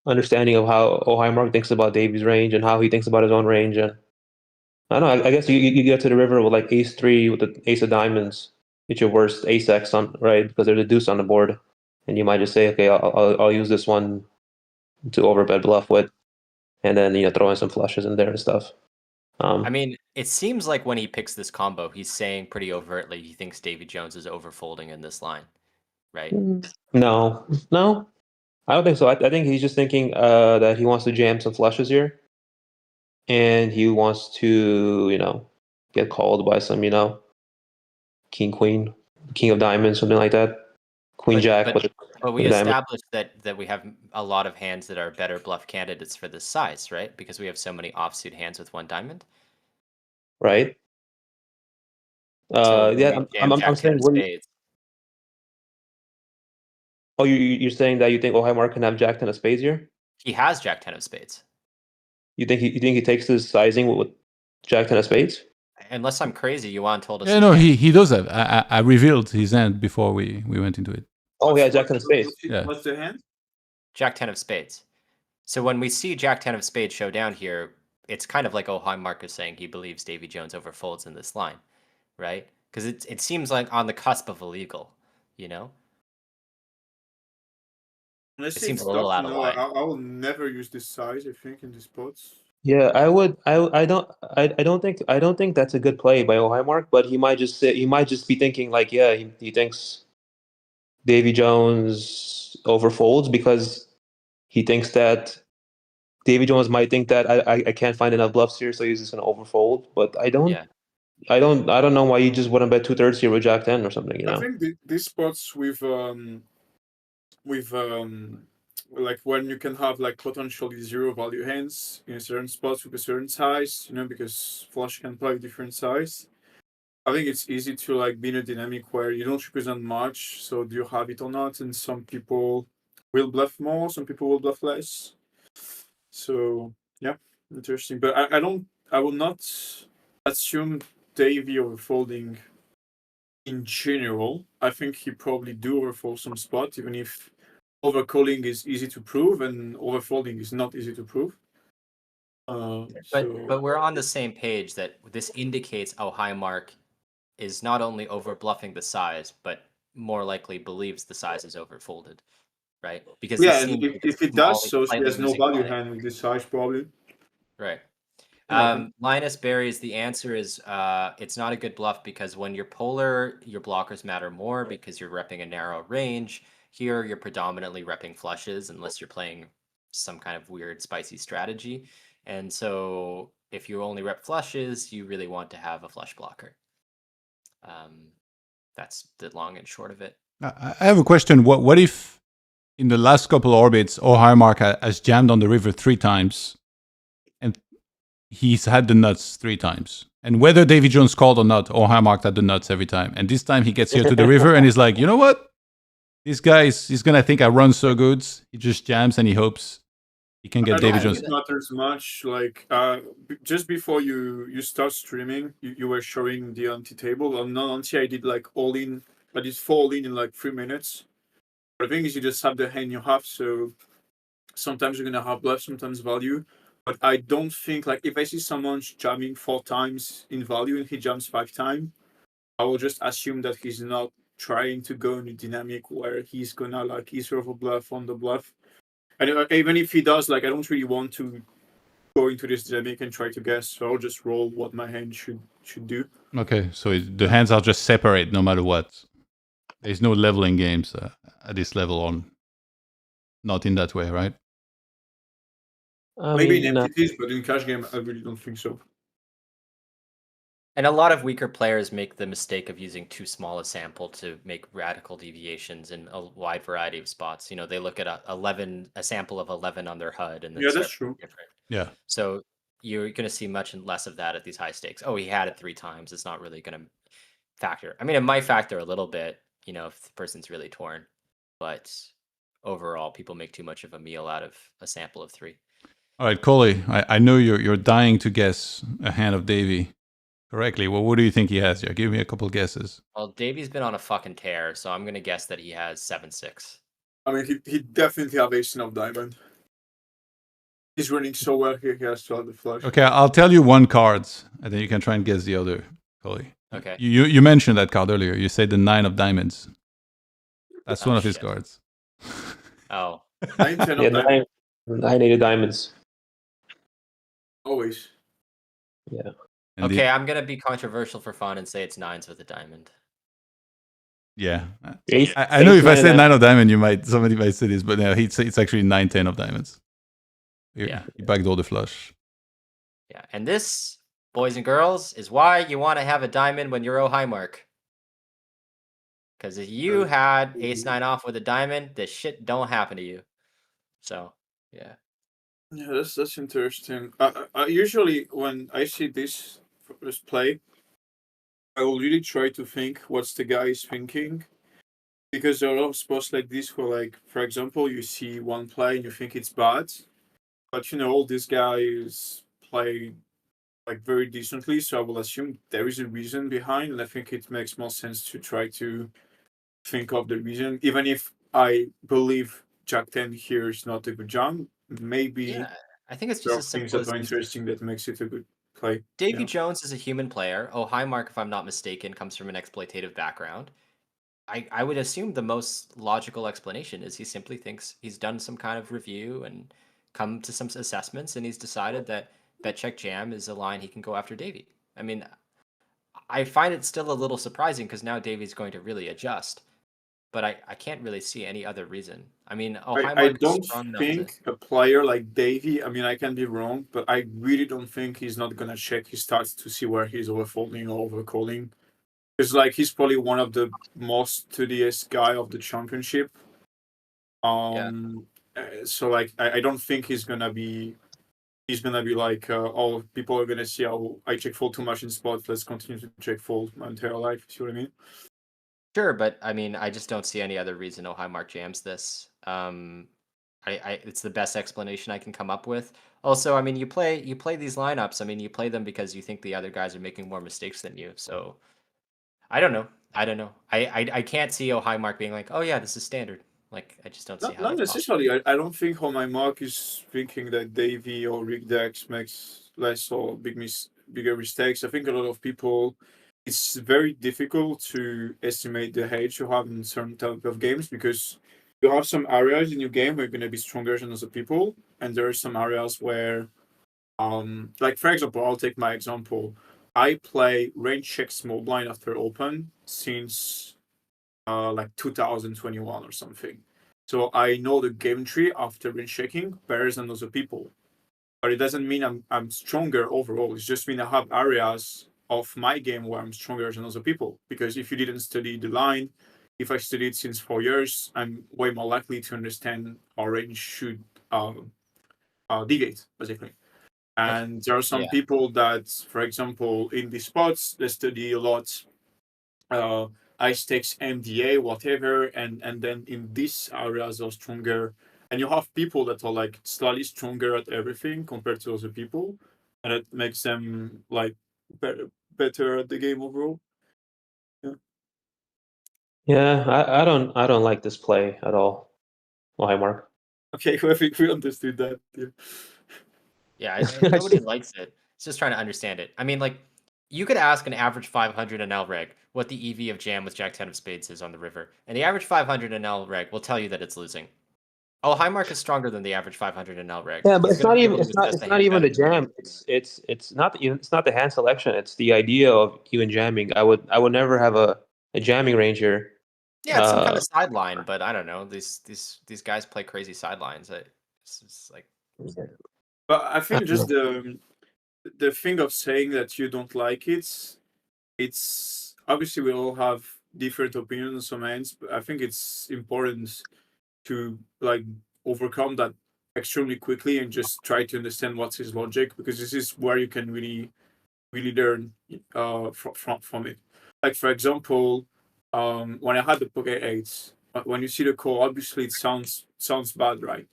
Speaker 1: understanding of how Highmark thinks about Davy's range and how he thinks about his own range. And I don't know. I guess you get to the river with like ace 3 with the ace of diamonds. It's your worst ace X on, right? Because there's a deuce on the board, and you might just say, okay, I'll use this one to overbet bluff with, and then throw in some flushes in there and stuff.
Speaker 4: I mean, it seems like when he picks this combo, he's saying pretty overtly he thinks DavyJones is overfolding in this line, right?
Speaker 1: No, I don't think so. I think he's just thinking that he wants to jam some flushes here, and he wants to get called by some king queen, king of diamonds, something like that, queen jack.
Speaker 4: But we established that we have a lot of hands that are better bluff candidates for this size, right? Because we have so many offsuit hands with 1 diamond.
Speaker 1: Right. Yeah, I'm saying
Speaker 4: spades.
Speaker 1: Oh, you're saying that you think Highmark can have Jack 10 of spades here?
Speaker 4: He has Jack 10 of spades.
Speaker 1: You think he takes this sizing with Jack 10 of spades?
Speaker 4: Unless I'm crazy, Yuan told us.
Speaker 2: Yeah, no, he does have. I revealed his hand before we went into it.
Speaker 1: Oh yeah, Jack 10 of spades.
Speaker 3: What's the hand?
Speaker 4: Jack 10 of spades. So when we see Jack 10 of spades show down here, it's kind of like Highmark is saying he believes DavyJones overfolds in this line, right? Because it seems like on the cusp of illegal,
Speaker 3: It
Speaker 4: seems a little out of line.
Speaker 3: I will never use this size, I think, in these spots.
Speaker 1: Yeah, I would. I don't think that's a good play by Highmark, but he might just be thinking like, yeah, he thinks DavyJones overfolds because he thinks that DavyJones might think that I can't find enough bluffs here, so he's just gonna overfold. But I don't.
Speaker 4: Yeah.
Speaker 1: I don't know why you just wouldn't bet 2/3 here with Jack 10 or something.
Speaker 3: I think these spots with like when you can have like potentially 0 value hands in certain spots with a certain size, because flush can play different size. I think it's easy to like be in a dynamic where you don't represent much, so do you have it or not? And some people will bluff more, some people will bluff less. So yeah, interesting. But I will not assume Davy overfolding in general. I think he probably do overfold some spot, even if overcalling is easy to prove and overfolding is not easy to prove.
Speaker 4: But we're on the same page that this indicates Highmark is not only over bluffing the size, but more likely believes the size is overfolded, right? Because
Speaker 3: yeah, and if it does so,
Speaker 4: slightly
Speaker 3: there's no
Speaker 4: losing
Speaker 3: value
Speaker 4: money.
Speaker 3: hand with this size probably.
Speaker 4: Right.
Speaker 3: Yeah.
Speaker 4: Linus Berries, the answer is it's not a good bluff because when you're polar, your blockers matter more because you're repping a narrow range. Here, you're predominantly repping flushes unless you're playing some kind of weird, spicy strategy. And so if you only rep flushes, you really want to have a flush blocker. That's the long and short of it.
Speaker 2: I have a question. What if in the last couple orbits, Highmark has jammed on the river 3 times, and he's had the nuts 3 times? And whether DavyJones called or not, Highmark had the nuts every time. And this time he gets here to the river and he's like, you know what? This guy he's gonna think I run so good. He just jams and he hopes he can get DavyJones.
Speaker 3: I don't think it matters much. Like just before you start streaming, you were showing the ante table. On non-ante, I did like all in. I did 4 all in like 3 minutes. The thing is, you just have the hand you have. So sometimes you're gonna have bluff, sometimes value. But I don't think like if I see someone jamming 4 times in value and he jams 5 times, I will just assume that he's not trying to go in a dynamic where he's gonna like either over bluff on the bluff. And even if he does, like I don't really want to go into this dynamic and try to guess, so I'll just roll what my hand should do.
Speaker 2: Okay, so the hands are just separate no matter what. There's no leveling games at this level on. Not in that way, right?
Speaker 3: Maybe in entities, but in cash game, I really don't think so.
Speaker 4: And a lot of weaker players make the mistake of using too small a sample to make radical deviations in a wide variety of spots. You know, they look at a sample of 11 on their HUD, and
Speaker 3: yeah, that's true.
Speaker 4: Different.
Speaker 2: Yeah.
Speaker 4: So you're going to see much less of that at these high stakes. Oh, he had it 3 times. It's not really going to factor. I mean, it might factor a little bit, you know, if the person's really torn, but overall, people make too much of a meal out of a sample of 3.
Speaker 2: All right, Coley, I know you're dying to guess a hand of Davy correctly. Well, what do you think he has here? Give me a couple guesses.
Speaker 4: Well, Davy's been on a fucking tear, so I'm going to guess that he has 7-6.
Speaker 3: I mean, he definitely have ace of diamond. He's running so well here, he has to have the flush.
Speaker 2: Okay, I'll tell you one card, and then you can try and guess the other, Coley.
Speaker 4: Okay.
Speaker 2: You mentioned that card earlier. You said the 9 of diamonds. That's one of his cards.
Speaker 4: Oh.
Speaker 3: 9, 10 of diamonds.
Speaker 1: 9, 8 of diamonds.
Speaker 3: Always.
Speaker 1: Yeah.
Speaker 2: And
Speaker 4: okay, I'm going to be controversial for fun and say it's 9s with a diamond.
Speaker 2: Yeah.
Speaker 1: Eight,
Speaker 2: I know if I say 9
Speaker 1: of
Speaker 2: of diamond, somebody might say this, but no, it's actually 9, 10 of diamonds.
Speaker 4: Yeah.
Speaker 2: He backdoor the flush.
Speaker 4: Yeah, and this, boys and girls, is why you want to have a diamond when you're Highmark. Because if you had ace-9 off with a diamond, this shit don't happen to you. So, yeah.
Speaker 3: Yeah, that's interesting. I usually, when I see this play, I will really try to think what's the guy is thinking. Because there are a lot of spots like this where, like, for example, you see one play and you think it's bad. But, you know, all these guys play, like, very decently. So I will assume there is a reason behind. And I think it makes more sense to try to think of the reason. Even if I believe Jack 10 here is not a good jam, maybe...
Speaker 4: Yeah, I think it's just as simple as...
Speaker 3: things that are interesting that makes it a good play.
Speaker 4: DavyJones is a human player. Highmark, if I'm not mistaken, comes from an exploitative background. I would assume the most logical explanation is he simply thinks he's done some kind of review and come to some assessments, and he's decided that bet check jam is a line he can go after Davy. I mean, I find it still a little surprising because now Davy's going to really adjust. But I can't really see any other reason. I mean,
Speaker 3: I don't think a player like Davy, I mean, I can be wrong, but I really don't think he's not going to check his stats to see where he's overfolding or overcalling. Because, like, he's probably one of the most studious guy of the championship. So, like, I don't think he's going to be like, oh, people are going to see how I check fold too much in spots. Let's continue to check fold my entire life. See what I mean?
Speaker 4: Sure, but I mean, I just don't see any other reason Highmark jams this. It's the best explanation I can come up with. Also, I mean, you play these lineups. I mean, you play them because you think the other guys are making more mistakes than you. So, I don't know. I can't see Highmark being like, oh yeah, this is standard. Like, I just don't see how
Speaker 3: Not
Speaker 4: that's possible.
Speaker 3: necessarily. I don't think how my mark is thinking that Davy or riggedeck makes less or bigger mistakes. I think a lot of people, it's very difficult to estimate the edge you have in certain type of games because you have some areas in your game where you're gonna be stronger than other people, and there are some areas where, like for example, I'll take my example. I play range check small blind after open since like 2021 or something. So I know the game tree after range checking better than other people. But it doesn't mean I'm stronger overall. It's just mean I have areas of my game where I'm stronger than other people. Because if you didn't study the line, if I studied since 4 years, I'm way more likely to understand how range should deviate, basically. And there are some people that, for example, in the spots, they study a lot ice stakes, MDA, whatever, and then in these areas are stronger. And you have people that are like slightly stronger at everything compared to other people, and it makes them like better at the game overall.
Speaker 1: Yeah, I don't like this play at all. Well, hi, Mark.
Speaker 3: Okay, I think we understood that.
Speaker 4: Yeah, nobody likes it. It's just trying to understand it. I mean, like, you could ask an average 500 NL reg what the EV of jam with Jack 10 of spades is on the river, and the average 500 NL reg will tell you that it's losing. Oh, Highmark is stronger than the average 500 NL reg.
Speaker 1: Yeah, but
Speaker 4: He's
Speaker 1: it's
Speaker 4: gonna
Speaker 1: not
Speaker 4: be
Speaker 1: even
Speaker 4: able to assess
Speaker 1: it's
Speaker 4: the
Speaker 1: not
Speaker 4: hand
Speaker 1: even the
Speaker 4: better.
Speaker 1: jam. It's not the hand selection. It's the idea of even jamming. I would never have a jamming range here.
Speaker 4: Yeah, it's some kind of sideline, but I don't know. These guys play crazy sidelines. It's like.
Speaker 3: But I think just the thing of saying that you don't like it's obviously we all have different opinions on some ends, but I think it's important to like overcome that extremely quickly and just try to understand what's his logic, because this is where you can really learn from it. Like for example, when I had the pocket eights, when you see the call, obviously it sounds bad, right?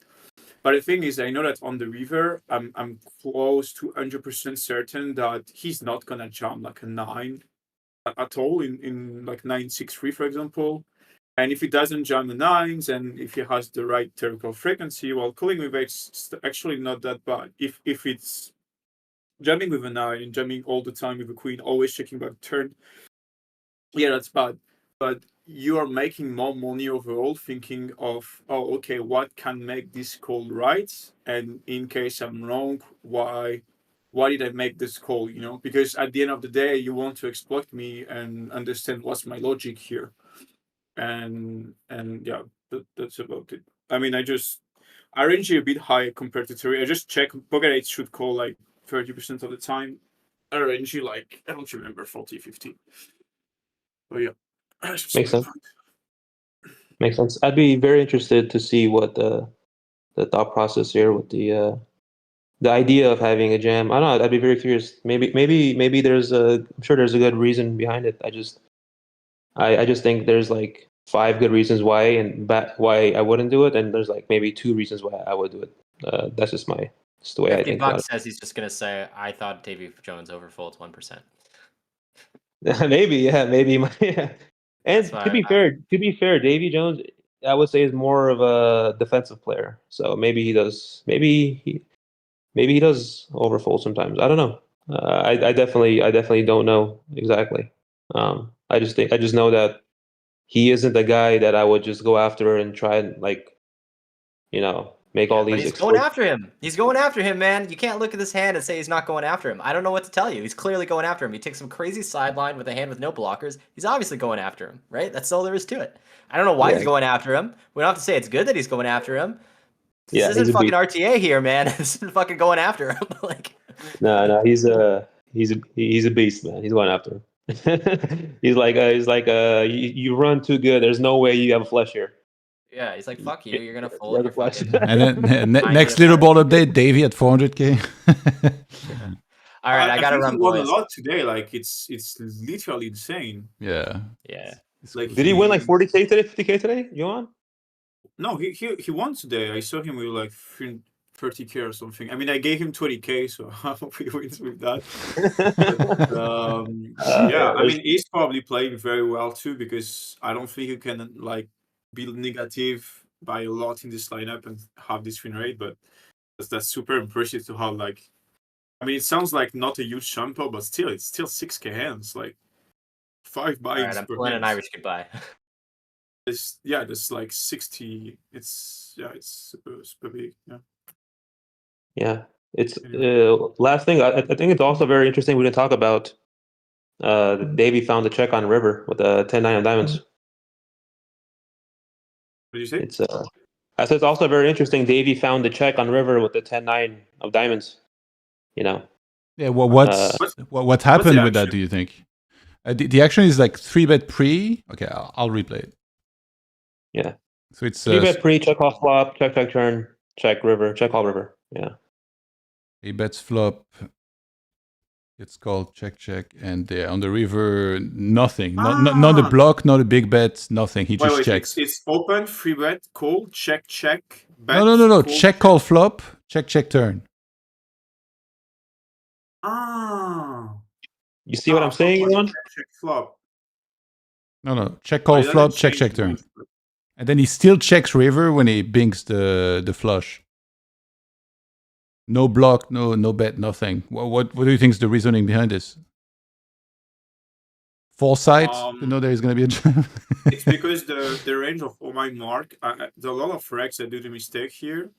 Speaker 3: But the thing is, I know that on the river, I'm close to 100% certain that he's not gonna jam like a 9 at all in like 963, for example. And if he doesn't jam the 9s, and if he has the right theoretical frequency, well, calling with X actually not that bad. If it's jamming with a 9 and jamming all the time with a queen, always checking back turn, yeah, that's bad. But you are making more money overall thinking of, oh, okay, what can make this call right? And in case I'm wrong, why did I make this call? You know, because at the end of the day, you want to exploit me and understand what's my logic here. And yeah, that's about it. I mean, I RNG a bit high compared to theory. I just check pocket eight should call like 30% of the time. RNG like I don't remember 40, 50. But yeah.
Speaker 1: Makes sense. Makes sense. I'd be very interested to see what the thought process here with the idea of having a jam. I don't know. I'd be very curious. Maybe there's I'm sure there's a good reason behind it. I just think there's like 5 good reasons why why I wouldn't do it, and there's like maybe 2 reasons why I would do it. That's just the way I think about it.
Speaker 4: says he's just gonna say, I thought DavyJones overfolds 1%.
Speaker 1: Maybe, yeah, maybe. Yeah. And to be fair, DavyJones, I would say, is more of a defensive player. So maybe he does. Maybe he does overfold sometimes. I don't know. I definitely don't know exactly. I just know that he isn't the guy that I would just go after and try and like, make all these.
Speaker 4: But he's going after him. He's going after him, man. You can't look at this hand and say he's not going after him. I don't know what to tell you. He's clearly going after him. He takes some crazy sideline with a hand with no blockers. He's obviously going after him, right? That's all there is to it. I don't know why he's going after him. We don't have to say it's good that he's going after him. This isn't fucking RTA here, man. This isn't fucking going after him. Like,
Speaker 1: no, he's a beast, man. He's going after him. he's like you run too good. There's no way you have a flush here.
Speaker 4: Yeah, he's like, fuck you. You're gonna fold. You're fucking.
Speaker 2: And then next leaderboard update, Davy at 400k.
Speaker 4: All right, I gotta run, boys.
Speaker 3: He won a lot today. Like it's literally insane.
Speaker 2: Yeah.
Speaker 3: Like,
Speaker 1: did he win like 40k today, 50k today, Johan?
Speaker 3: No, he won today. I saw him with like 30k or something. I mean, I gave him 20k, so I hope he wins with that. But, yeah, I mean, he's probably playing very well too, because I don't think you can like be negative by a lot in this lineup and have this win rate, but that's super impressive to have, like, I mean, it sounds like not a huge jumper, but still, it's still 6k hands, like 5
Speaker 4: All right,
Speaker 3: buy-ins
Speaker 4: I'm
Speaker 3: per
Speaker 4: pulling an
Speaker 3: hand.
Speaker 4: Irish goodbye.
Speaker 3: There's like 60. It's super big. Yeah.
Speaker 1: Yeah, it's last thing. I think it's also very interesting. We didn't talk about. Davey found the check on river with the 10-9 of diamonds.
Speaker 3: What did you say?
Speaker 1: It's I said it's also very interesting. Davey found the check on river with the 10-9 of diamonds. You know.
Speaker 2: Yeah. Well, what happened with that? Do you think? The action is like 3-bet pre. Okay, I'll replay it.
Speaker 1: Yeah.
Speaker 2: So it's
Speaker 1: 3-bet pre, check off flop, check turn, check river, check all river. Yeah.
Speaker 2: He bets flop. It's called check, and on the river, nothing. Not a block, not a big bet, nothing. He just checks.
Speaker 3: It's open, 3-bet, call, check, bet.
Speaker 2: No. Check, call, flop, check, turn.
Speaker 1: You see what I'm saying, Elon?
Speaker 3: Check, flop.
Speaker 2: No. Check, call, flop, check, turn. And then he still checks river when he binks the flush. No block, no bet, nothing. What do you think is the reasoning behind this? Foresight to know there is going to be a jam.
Speaker 3: It's because the range of my mark, there are a lot of regs that do the mistake here.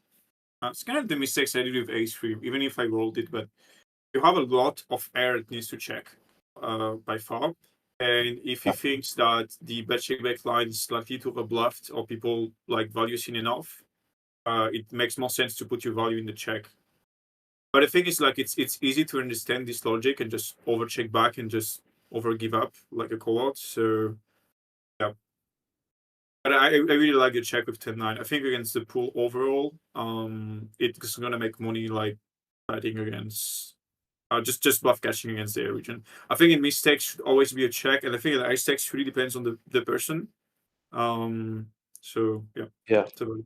Speaker 3: It's kind of the mistakes I did with ace-3, even if I rolled it, but you have a lot of air it needs to check by far. And if he thinks that the bet check back line is likely to be bluffed or people like value seen enough, it makes more sense to put your value in the check. But the thing is, like, it's easy to understand this logic and just overcheck back and just over give up like a call out. So yeah. But I really like the check with 10-9. I think against the pool overall, it's gonna make money like betting against just bluff catching against the region. I think in mistakes should always be a check, and I think in ice stacks really depends on the person. So yeah. Totally.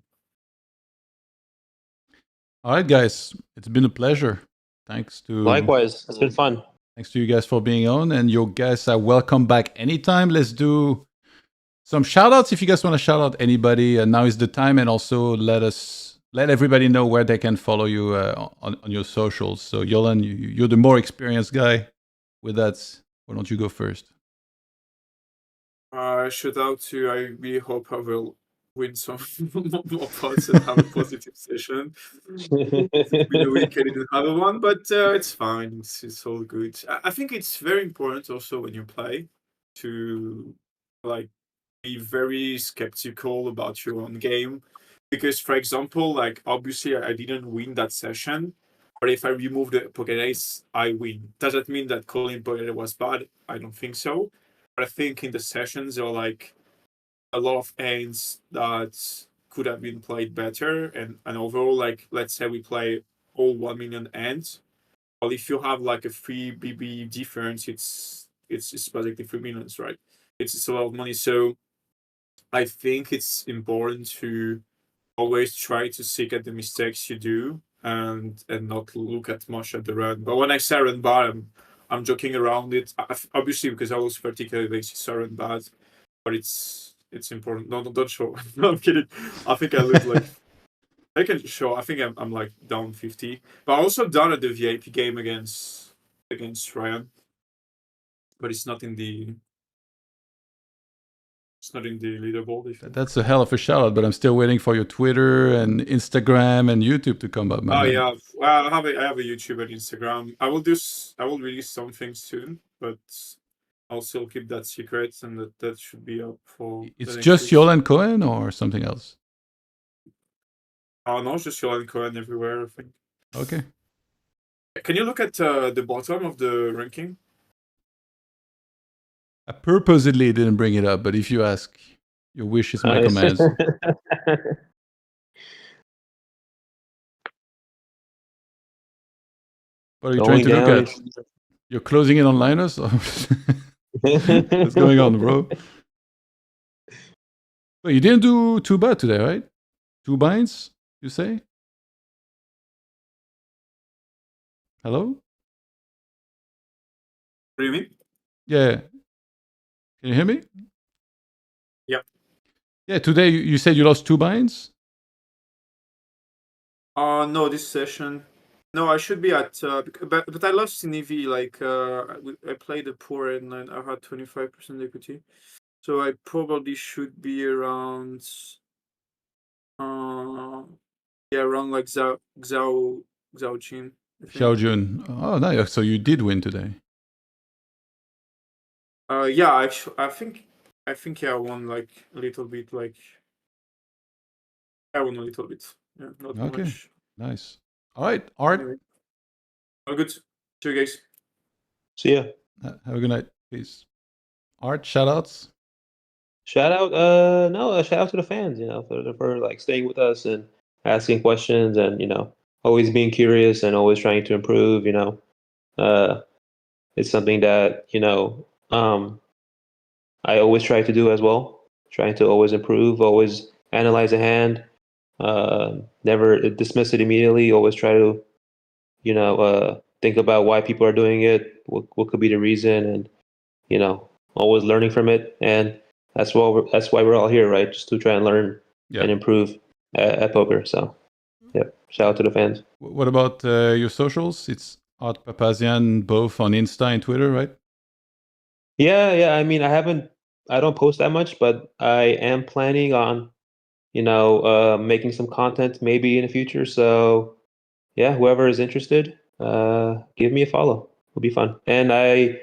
Speaker 2: All right, guys, it's been a pleasure. Thanks to
Speaker 1: likewise. It's been fun.
Speaker 2: Thanks to you guys for being on, and you guys are welcome back anytime. Let's do some shout outs if you guys want to shout out anybody. Now is the time, and also let everybody know where they can follow you on your socials. So Yolan, you're the more experienced guy with that. Why don't you go first?
Speaker 3: Shout out to, I really hope I will win some more pots and have a positive session. It's been a week I didn't have one, but it's fine. It's all good. I think it's very important also when you play to like be very skeptical about your own game, because for example, like obviously I didn't win that session, but if I remove the pocket ace, I win. Does that mean that calling pocket ace was bad? I don't think so. But I think in the sessions there are like a lot of hands that could have been played better, and overall, like let's say we play all 1 million hands. Well, if you have like a 3 BB difference, it's basically 3 millions, right? It's a lot of money. So I think it's important to always try to seek at the mistakes you do and not look at much at the run. But when I say run bad, I'm joking around it. Obviously, because I was particularly lazy, run bad, but it's important. No, don't show. No, I'm kidding. I think I look like I can show. I think I'm like down 50, but I also done at the VIP game against Ryan, but it's not in the leaderboard.
Speaker 2: That's a hell of a shout out, but I'm still waiting for your Twitter and Instagram and YouTube to come up.
Speaker 3: Yeah, well, I have a YouTube and Instagram. I will release something soon, but I'll still keep that secret, and that should be up for.
Speaker 2: It's just Yolan Cohen or something else?
Speaker 3: No, it's just Yolan Cohen everywhere, I think.
Speaker 2: Okay.
Speaker 3: Can you look at the bottom of the ranking?
Speaker 2: I purposely didn't bring it up, but if you ask, your wish is my command. What are you trying to look at? You're closing in on Linus? What's going on, bro? Well, you didn't do too bad today, right? 2 binds, you say? Hello?
Speaker 3: What do you mean?
Speaker 2: Yeah. Can you hear me?
Speaker 3: Yeah.
Speaker 2: Yeah, today you said you lost 2 binds?
Speaker 3: No, this session. No, I should be at, but I lost in EV. Like, I played a poor and I had 25% equity, so I probably should be around, yeah, around like Xiao Jin. I think.
Speaker 2: Xiao Jun. Oh, nice. So you did win today.
Speaker 3: Yeah, I think yeah, I won like a little bit. Like, I won a little bit. Yeah, not
Speaker 2: Okay.
Speaker 3: much.
Speaker 2: Nice. All right, Art.
Speaker 3: Anyway. All good. See you guys.
Speaker 1: See ya.
Speaker 2: Have a good night. Peace. Art, shoutouts.
Speaker 1: Shout out, no, shout out to the fans, you know, for like staying with us and asking questions and, you know, always being curious and always trying to improve, you know. It's something that, you know, I always try to do as well, trying to always improve, always analyze a hand, never dismiss it immediately, always try to, you know, think about why people are doing it, what could be the reason, and, you know, always learning from it. And that's why we're all here, right? Just to try and learn and improve at poker. So, yeah, shout out to the fans.
Speaker 2: What about your socials? It's Art Papazian, both on Insta and Twitter, right?
Speaker 1: Yeah. I mean, I don't post that much, but I am planning on, you know, making some content maybe in the future. So, yeah, whoever is interested, give me a follow. It'll be fun, and I, you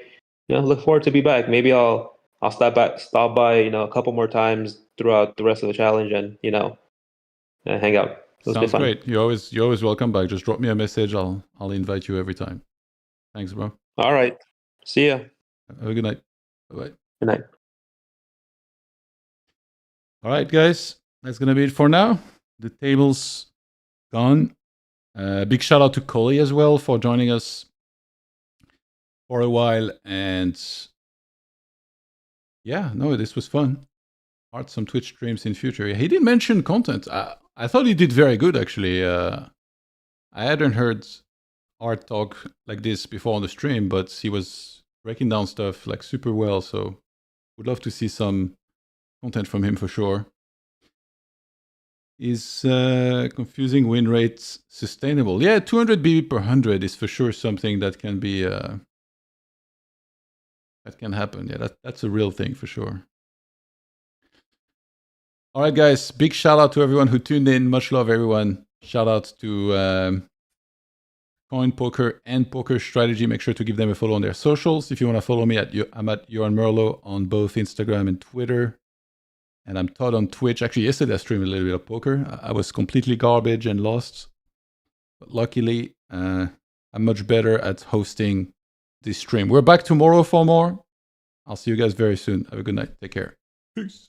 Speaker 1: know, look forward to be back. Maybe I'll stop by, you know, a couple more times throughout the rest of the challenge, and, you know, hang out.
Speaker 2: Sounds great. You're always welcome back. Just drop me a message. I'll invite you every time. Thanks, bro.
Speaker 1: All right. See ya.
Speaker 2: Have a good night. Bye-bye.
Speaker 1: Good night.
Speaker 2: All right, guys. That's going to be it for now. The table's gone. Big shout out to Coley as well for joining us for a while. And yeah, no, this was fun. Art some Twitch streams in future. He did mention content. I thought he did very good, actually. I hadn't heard Art talk like this before on the stream, but he was breaking down stuff like super well. So would love to see some content from him for sure. Is confusing win rates sustainable? Yeah, 200 BB per 100 is for sure something that can be that can happen. Yeah, that's a real thing for sure. All right, guys. Big shout out to everyone who tuned in. Much love, everyone. Shout out to CoinPoker and PokerStrategy. Make sure to give them a follow on their socials. If you want to follow me, I'm at Johan Merlo on both Instagram and Twitter. And I'm Todd on Twitch. Actually, yesterday I streamed a little bit of poker. I was completely garbage and lost. But luckily, I'm much better at hosting this stream. We're back tomorrow for more. I'll see you guys very soon. Have a good night. Take care. Peace.